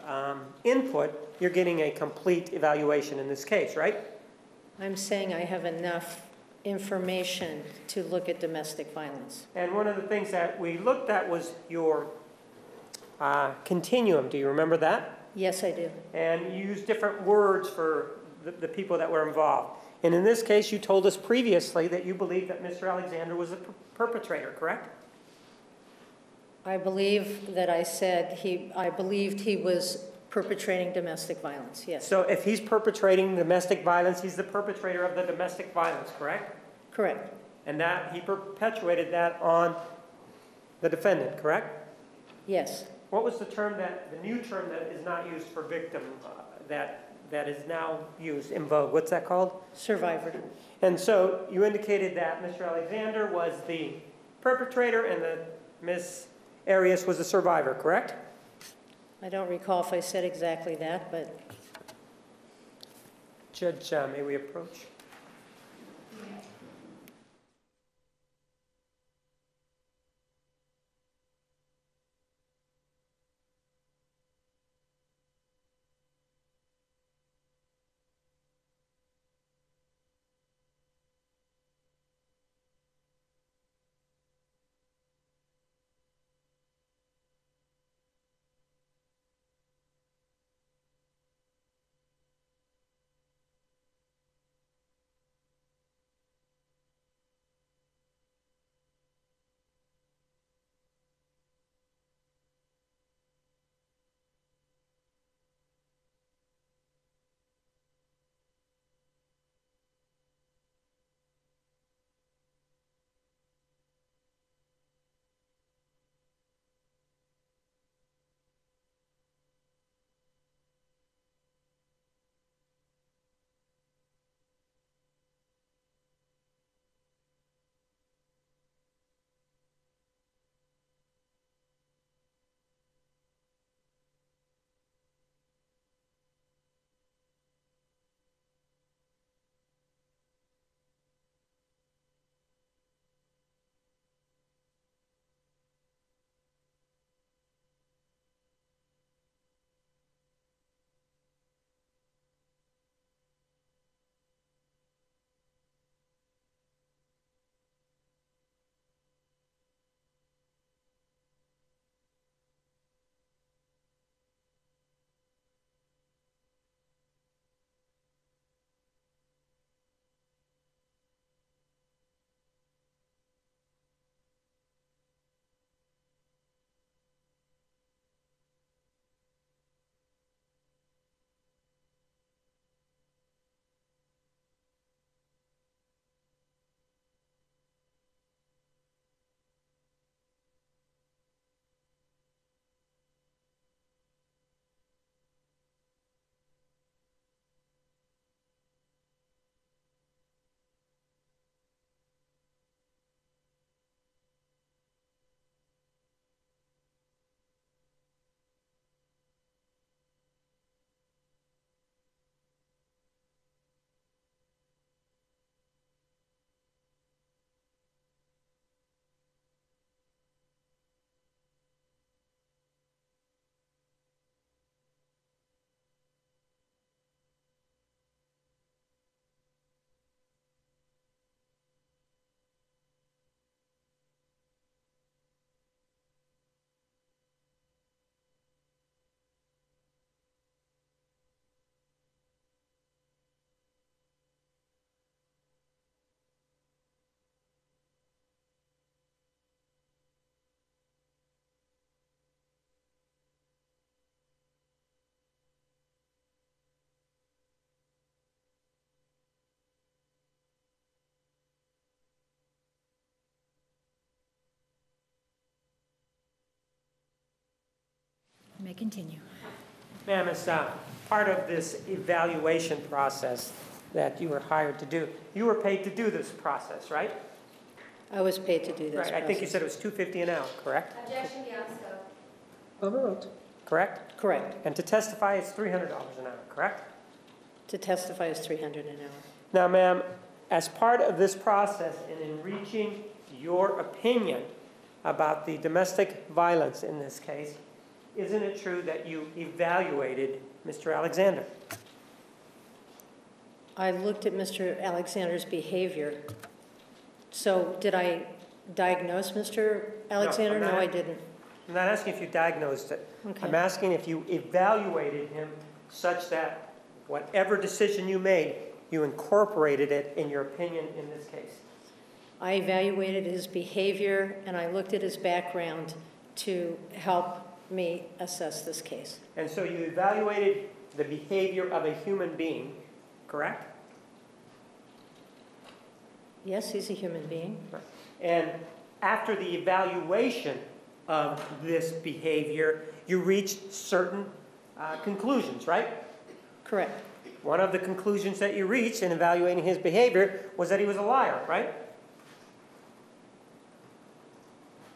input, you're getting a complete evaluation in this case, right? I'm saying I have enough information to look at domestic violence. And one of the things that we looked at was your continuum. Do you remember that? Yes, I do. And you used different words for the people that were involved. And in this case, you told us previously that you believed that Mr. Alexander was a perpetrator, correct? I believe that I said I believed he was perpetrating domestic violence, yes. So if he's perpetrating domestic violence, he's the perpetrator of the domestic violence, correct? Correct. And that he perpetuated that on the defendant, correct? Yes. What was the new term that is not used for victim, that is now used in vogue? What's that called? Survivor. And so you indicated that Mr. Alexander was the perpetrator and that Ms. Arias was the survivor, correct? I don't recall if I said exactly that, but Judge, may we approach? may continue. Ma'am, as part of this evaluation process that you were hired to do, you were paid to do this process, right? I was paid to do this Right, I think you process. said it was $250 an hour, correct? Objection beyond scope. Overruled. Correct? Correct. And to testify, it's $300 an hour, correct? To testify is $300 an hour. Now, ma'am, as part of this process and in reaching your opinion about the domestic violence in this case, isn't it true that you evaluated Mr. Alexander? I looked at Mr. Alexander's behavior. So did I diagnose Mr. Alexander? I'm No, not- I didn't. I'm not asking if you diagnosed it. Okay. I'm asking if you evaluated him such that whatever decision you made, you incorporated it in your opinion in this case. I evaluated his behavior and I looked at his background to help me assess this case. And so you evaluated the behavior of a human being, correct? Yes, he's a human being. And after the evaluation of this behavior, you reached certain conclusions, right? Correct. One of the conclusions that you reached in evaluating his behavior was that he was a liar, right?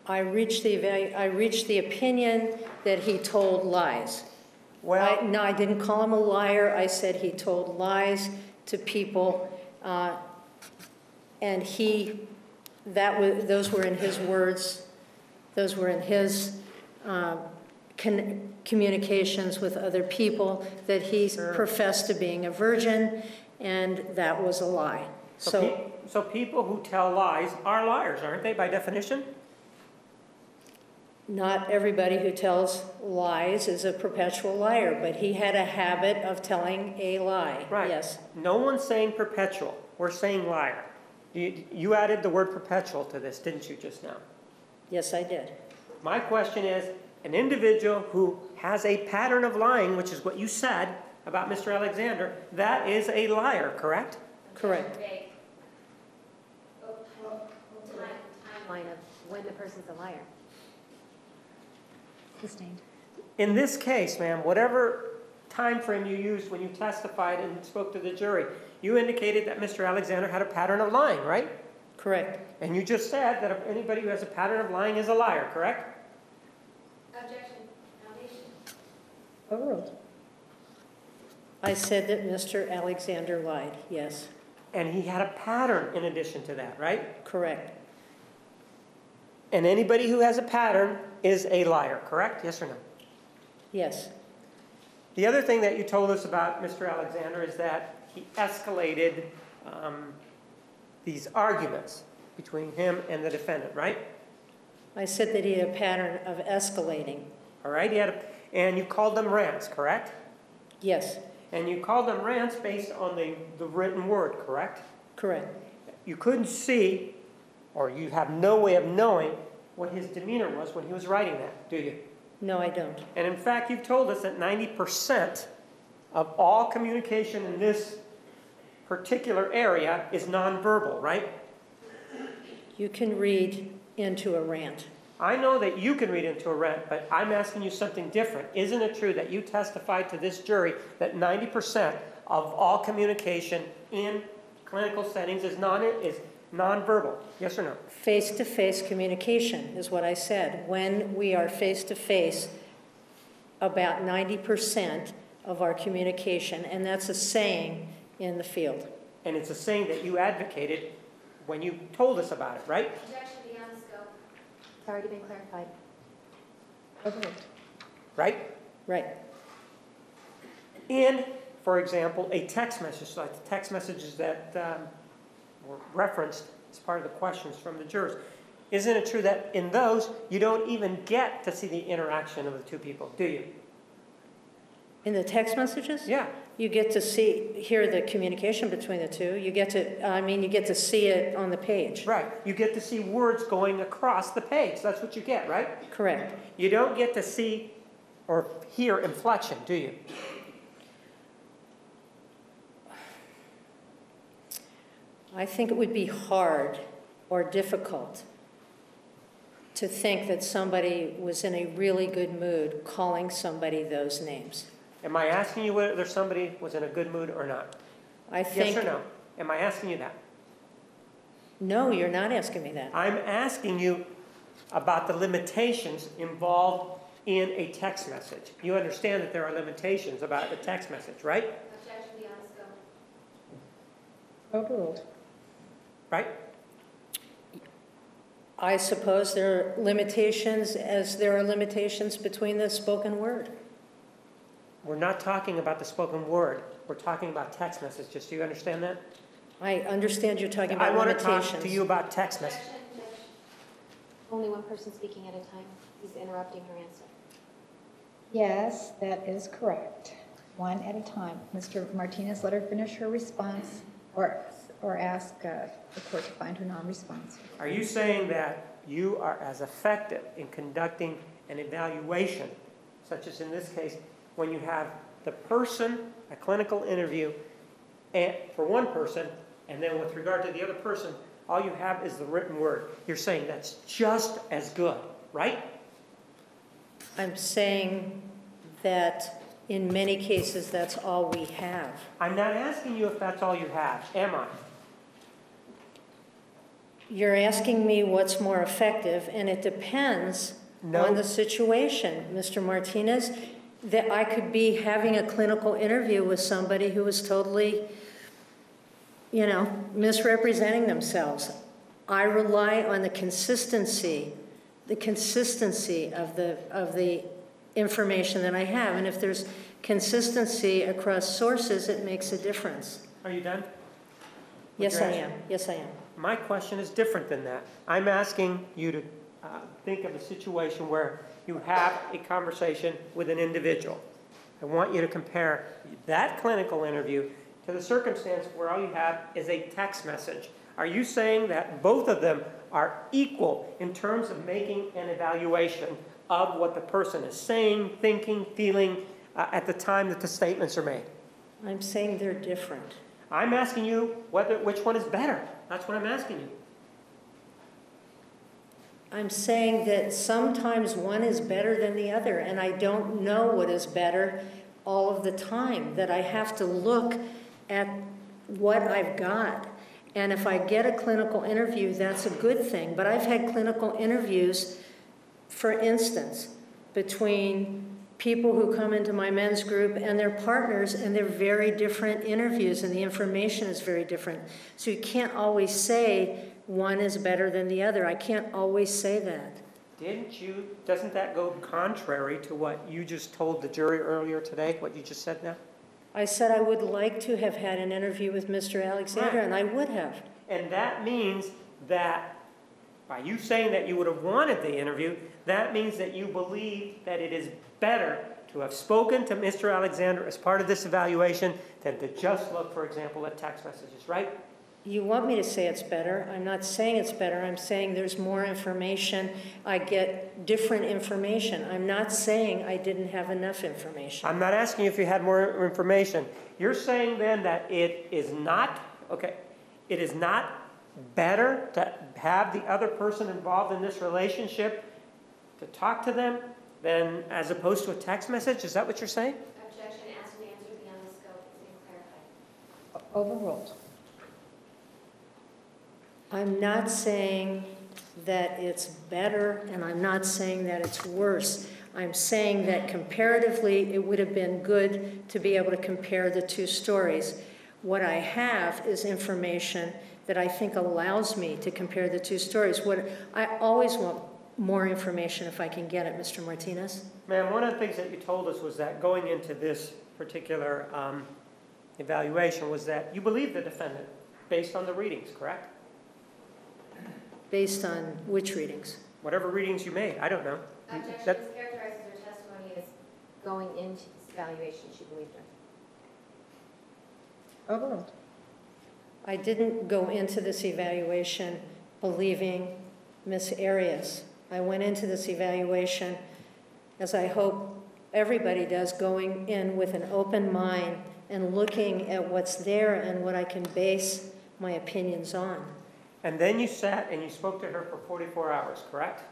I reached the opinion that he told lies. Well, No, I didn't call him a liar. I said he told lies to people, and those were in his words. Those were in his communications with other people, that he professed to being a virgin, and that was a lie. so people who tell lies are liars, aren't they, by definition? Not everybody who tells lies is a perpetual liar, but he had a habit of telling a lie. Right. Yes. No one's saying perpetual. We're saying liar. You added the word perpetual to this, didn't you, just now? Yes, I did. My question is, an individual who has a pattern of lying, which is what you said about Mr. Alexander, that is a liar, correct? Correct. Vague. Timeline of when the person's a liar. Sustained. In this case, ma'am, whatever time frame you used when you testified and spoke to the jury, you indicated that Mr. Alexander had a pattern of lying, right? Correct. And you just said that if anybody who has a pattern of lying is a liar, correct? Objection. Foundation. Overruled. I said that Mr. Alexander lied. Yes. And he had a pattern in addition to that, right? Correct. And anybody who has a pattern is a liar, correct? Yes or no? Yes. The other thing that you told us about Mr. Alexander is that he escalated these arguments between him and the defendant, right? I said that he had a pattern of escalating. All right, and you called them rants, correct? Yes. And you called them rants based on the written word, correct? Correct. You couldn't see, or you have no way of knowing what his demeanor was when he was writing that, do you? No, I don't. And in fact, you've told us that 90% of all communication in this particular area is nonverbal, right? You can read into a rant. I know that you can read into a rant, but I'm asking you something different. Isn't it true that you testified to this jury that 90% of all communication in clinical settings is nonverbal? Yes or no? Face-to-face communication is what I said. When we are face-to-face, about 90% of our communication, and that's a saying in the field. And it's a saying that you advocated when you told us about it, right? Objection beyond scope. It's already been clarified. Overruled. Right? Right. In, for example, a text message, like the text messages that were referenced as part of the questions from the jurors. Isn't it true that in those, you don't even get to see the interaction of the two people, do you? In the text messages? Yeah. You get to hear the communication between the two. You get to see it on the page. Right. You get to see words going across the page. That's what you get, right? Correct. You don't get to see or hear inflection, do you? I think it would be hard or difficult to think that somebody was in a really good mood calling somebody those names. Am I asking you whether somebody was in a good mood or not? I think. Yes or no? Am I asking you that? No, you're not asking me that. I'm asking you about the limitations involved in a text message. You understand that there are limitations about a text message, right? Objection, beyond scope. Overruled. Right? I suppose there are limitations as there are limitations between the spoken word. We're not talking about the spoken word. We're talking about text messages. Do you understand that? I understand you're talking about I want limitations. to talk to you about text messages. Objection, Judge. Only one person speaking at a time. He's interrupting her answer. Yes, that is correct. One at a time. Mr. Martinez, let her finish her response or ask the court to find her non-responsive. Are you saying that you are as effective in conducting an evaluation, such as in this case, when you have the person, a clinical interview, and for one person, and then with regard to the other person, all you have is the written word. You're saying that's just as good, right? I'm saying that in many cases that's all we have. I'm not asking you if that's all you have, am I? You're asking me what's more effective, and it depends on the situation, Mr. Martinez. That I could be having a clinical interview with somebody who was totally, misrepresenting themselves. I rely on the consistency of the information that I have, and if there's consistency across sources, it makes a difference. Are you done? Yes, I am. Yes, I am. My question is different than that. I'm asking you to think of a situation where you have a conversation with an individual. I want you to compare that clinical interview to the circumstance where all you have is a text message. Are you saying that both of them are equal in terms of making an evaluation of what the person is saying, thinking, feeling at the time that the statements are made? I'm saying they're different. I'm asking you which one is better. That's what I'm asking you. I'm saying that sometimes one is better than the other, and I don't know what is better all of the time, that I have to look at what I've got. And if I get a clinical interview, that's a good thing. But I've had clinical interviews, for instance, between people who come into my men's group and their partners, and they're very different interviews, and the information is very different. So you can't always say one is better than the other. I can't always say that. Doesn't that go contrary to what you just told the jury earlier today, what you just said now? I said I would like to have had an interview with Mr. Alexander, and I would have. And that means that by you saying that you would have wanted the interview, that means that you believe that it is better to have spoken to Mr. Alexander as part of this evaluation than to just look, for example, at text messages, right? You want me to say it's better. I'm not saying it's better. I'm saying there's more information. I get different information. I'm not saying I didn't have enough information. I'm not asking you if you had more information. You're saying then that it is not better to have the other person involved in this relationship, to talk to them, than as opposed to a text message? Is that what you're saying? Objection, asked and answered beyond the scope. It's been clarified. Overruled. I'm not saying that it's better, and I'm not saying that it's worse. I'm saying that comparatively, it would have been good to be able to compare the two stories. What I have is information that I think allows me to compare the two stories. I always want more information if I can get it, Mr. Martinez. Ma'am, one of the things that you told us was that going into this particular evaluation was that you believe the defendant based on the readings, correct? Based on which readings? Whatever readings you made, I don't know. Objection, That- this characterizes her testimony as Going into this evaluation, she believed her. Overruled. I didn't go into this evaluation believing Miss Arias. I went into this evaluation, as I hope everybody does, going in with an open mind and looking at what's there and what I can base my opinions on. And then you sat and you spoke to her for 44 hours, correct?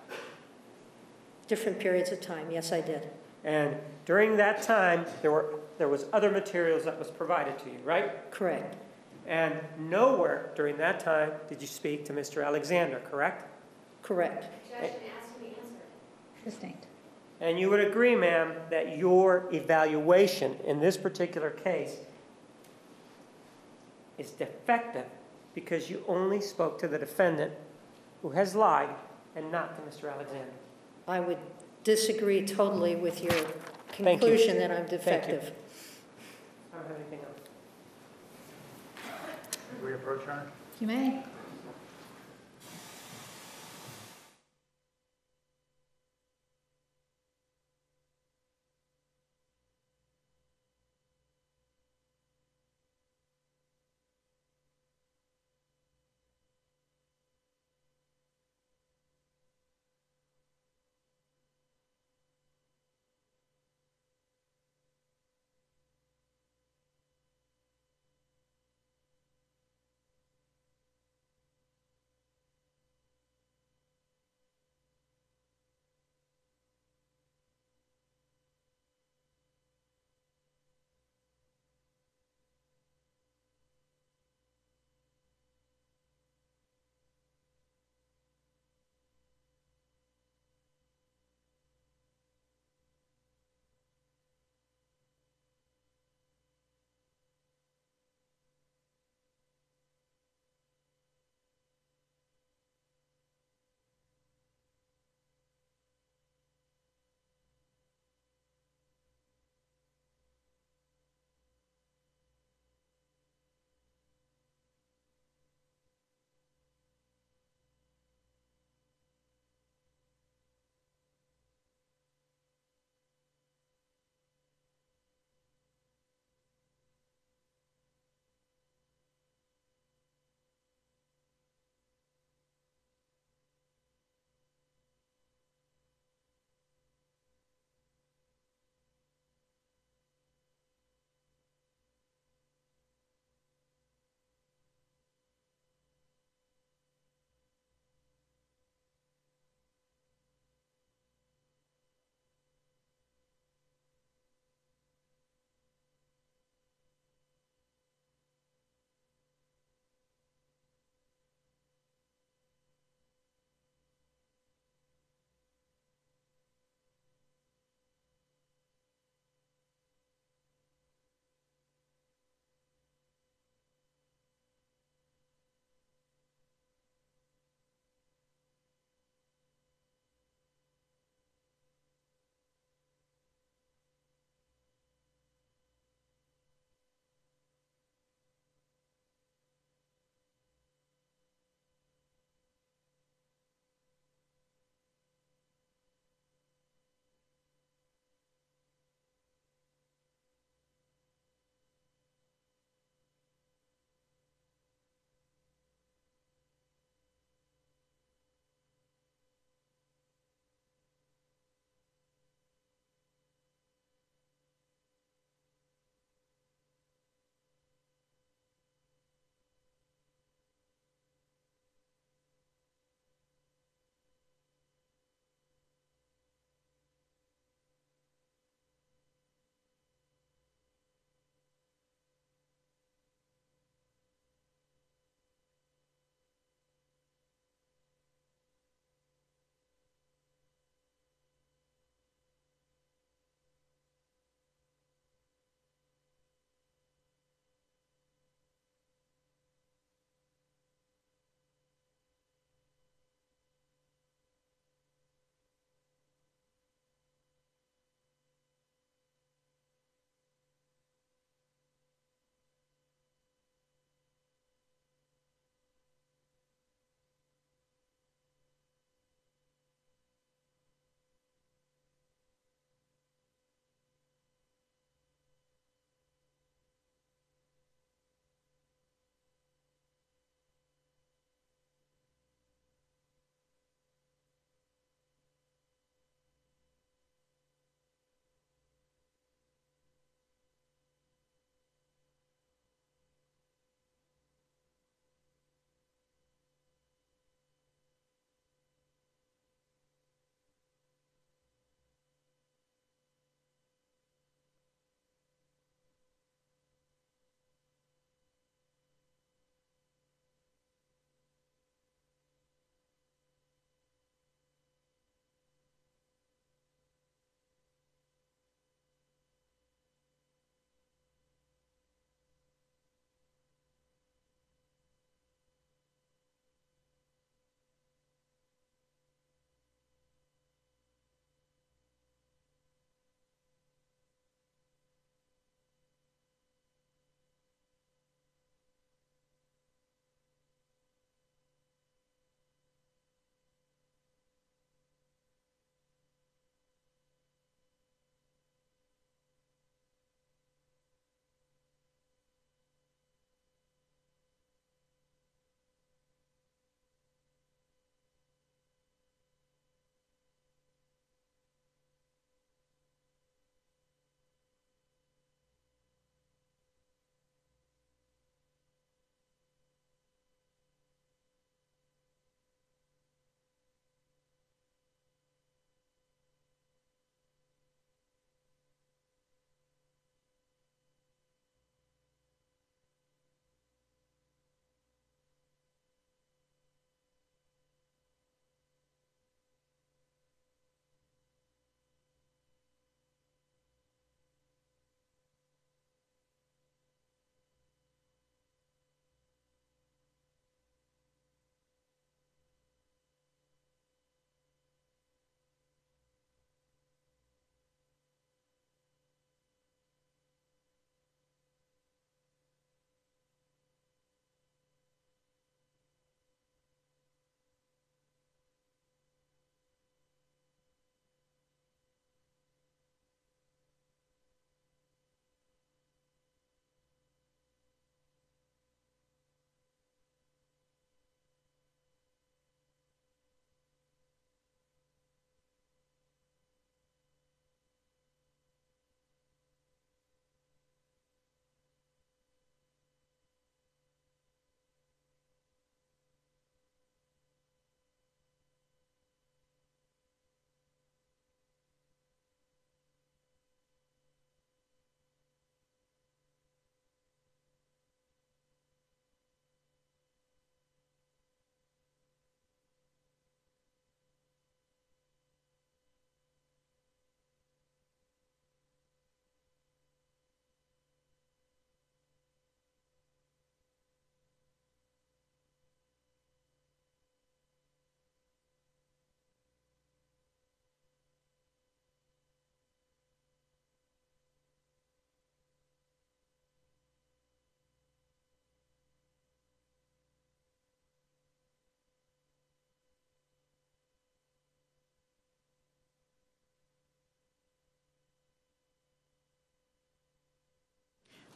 Different periods of time, yes, I did. And during that time, there was other materials that was provided to you, right? Correct. And nowhere during that time did you speak to Mr. Alexander, correct? Correct. Judge didn't ask me to answer it. Sustained. And you would agree, ma'am, that your evaluation in this particular case is defective because you only spoke to the defendant who has lied and not to Mr. Alexander. I would disagree totally with your Thank you. conclusion that I'm Thank you. defective. I don't have anything else. May we approach, Your Honor? You may.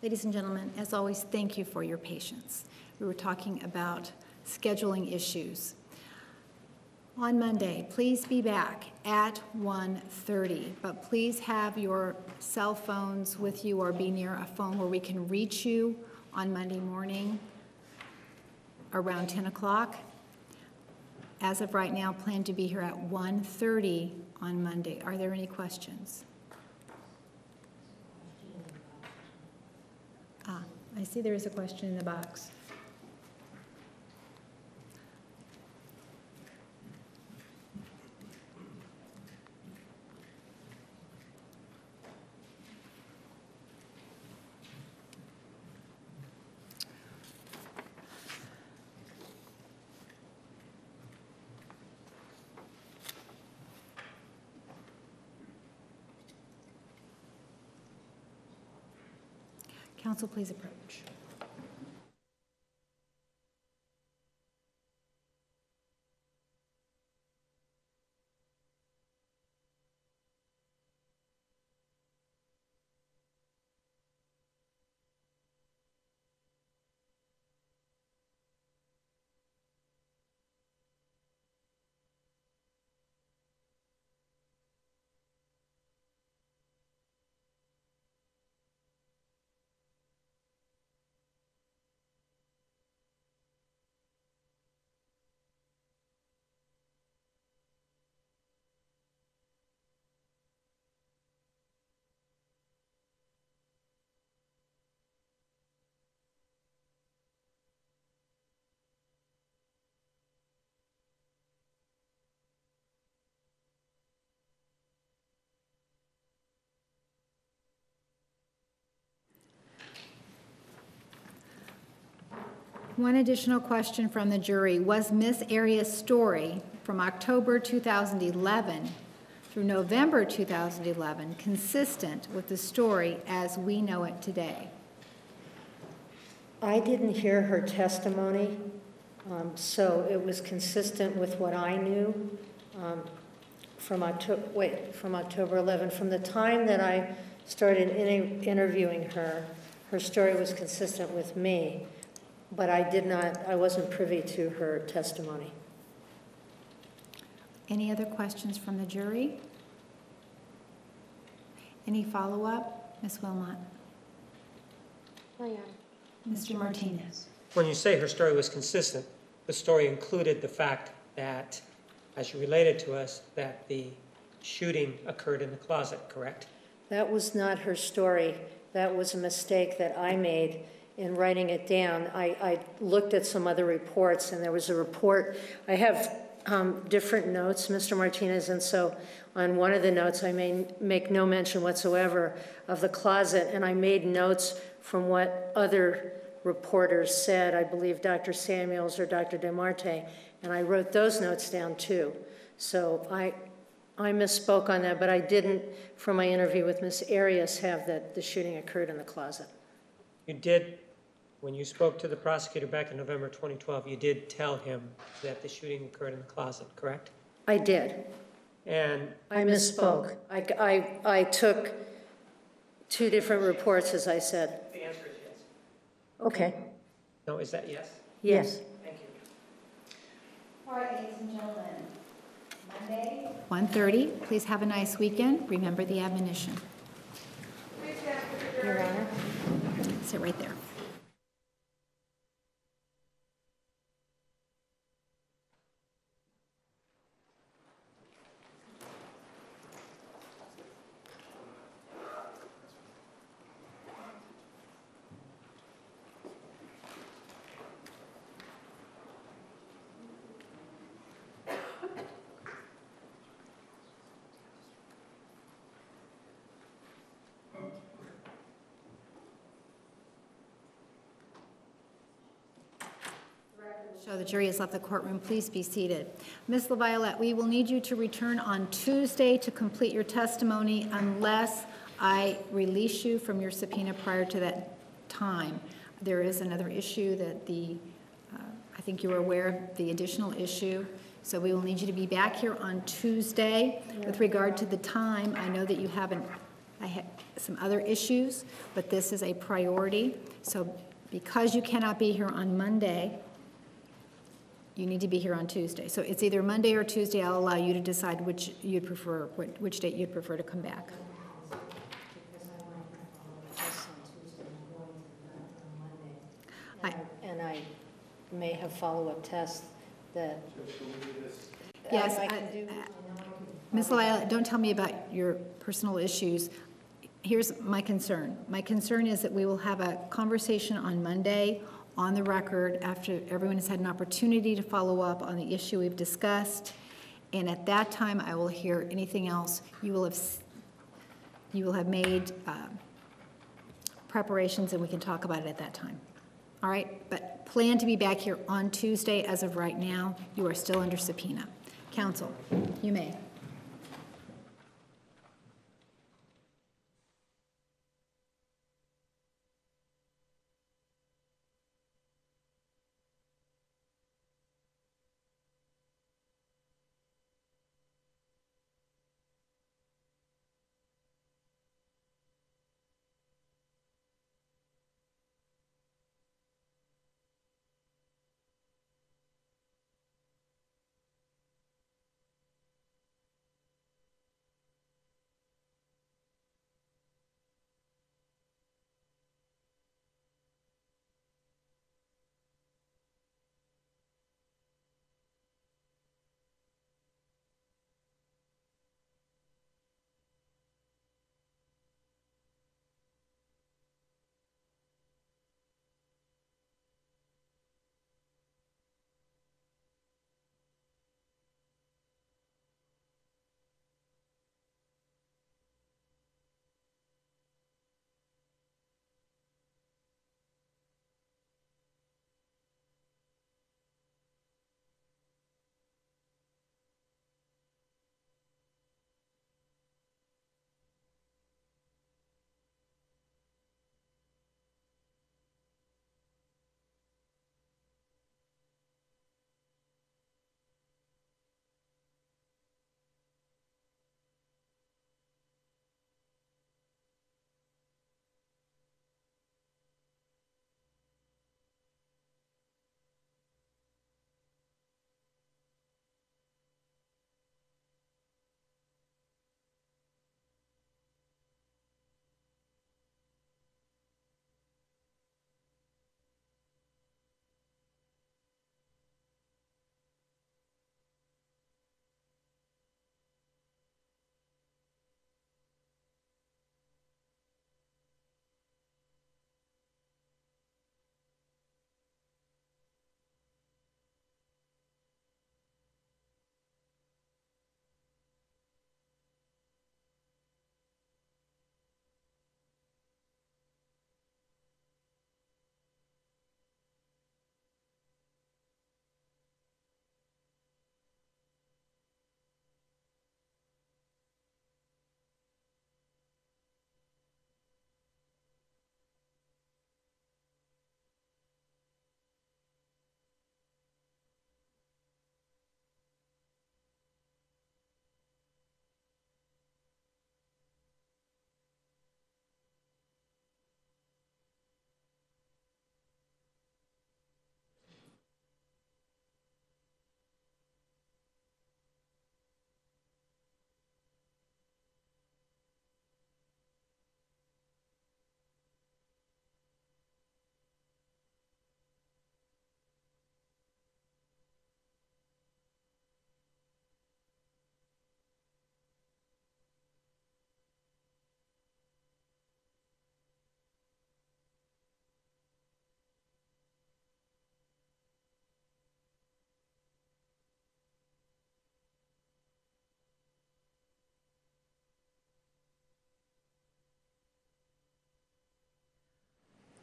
Ladies and gentlemen, as always, thank you for your patience. We were talking about scheduling issues. On Monday, please be back at 1:30, but please have your cell phones with you or be near a phone where we can reach you on Monday morning around 10 o'clock. As of right now, plan to be here at 1:30 on Monday. Are there any questions? I see there is a question in the box. Council, please approach. One additional question from the jury. Was Ms. Arias' story from October 2011 through November 2011 consistent with the story as we know it today? I didn't hear her testimony, so it was consistent with what I knew from October 11. From the time that I started interviewing her, her story was consistent with me, but I wasn't privy to her testimony. Any other questions from the jury? Any follow-up? Ms. Wilmot? No, Your Honor. Mr. Martinez? When you say her story was consistent, the story included the fact that, as you related to us, that the shooting occurred in the closet, correct? That was not her story. That was a mistake that I made in writing it down. I looked at some other reports, and there was a report. I have different notes, Mr. Martinez, and so on one of the notes I make no mention whatsoever of the closet, and I made notes from what other reporters said, I believe Dr. Samuels or Dr. DeMarte, and I wrote those notes down too. So I misspoke on that, but I didn't, from my interview with Ms. Arias, have that the shooting occurred in the closet. You did, when you spoke to the prosecutor back in November 2012, you did tell him that the shooting occurred in the closet, correct? I did. And I misspoke. I took two different reports, as I said. the answer is yes. Okay. No, is that yes? Yes. Thank you. All right, ladies and gentlemen, Monday, 1:30. Please have a nice weekend. Remember the admonition. Your Honor. Sit right there. So the jury has left the courtroom. Please be seated. Ms. LaViolette, we will need you to return on Tuesday to complete your testimony unless I release you from your subpoena prior to that time. There is another issue that I think you were aware of, the additional issue. So we will need you to be back here on Tuesday. With regard to the time, I know that you have I have some other issues, but this is a priority. So because you cannot be here on Monday, you need to be here on Tuesday. So it's either Monday or Tuesday. I'll allow you to decide which you'd prefer, which date you'd prefer to come back. And I may have follow-up tests that Yes, I can do. Ms. Lila, don't tell me about your personal issues. Here's my concern. My concern is that we will have a conversation on Monday on the record after everyone has had an opportunity to follow up on the issue we've discussed. And at that time, I will hear anything else. You will have made preparations, and we can talk about it at that time. All right, but plan to be back here on Tuesday. As of right now, you are still under subpoena. Counsel, you may.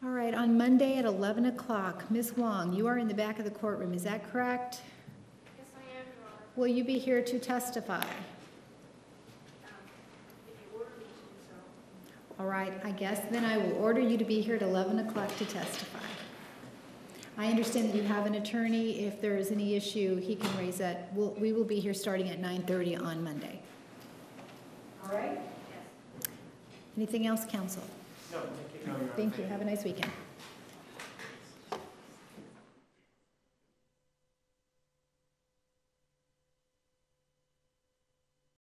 All right, on Monday at 11 o'clock, Ms. Wong, you are in the back of the courtroom, is that correct? Yes, I am, Your Honor. Will you be here to testify? If you order me to, so. All right, I guess then I will order you to be here at 11 o'clock to testify. I understand that you have an attorney. If there is any issue, he can raise that. We will be here starting at 9:30 on Monday. All right? Yes. Anything else, council? No, thank you. Thank you. Have a nice weekend.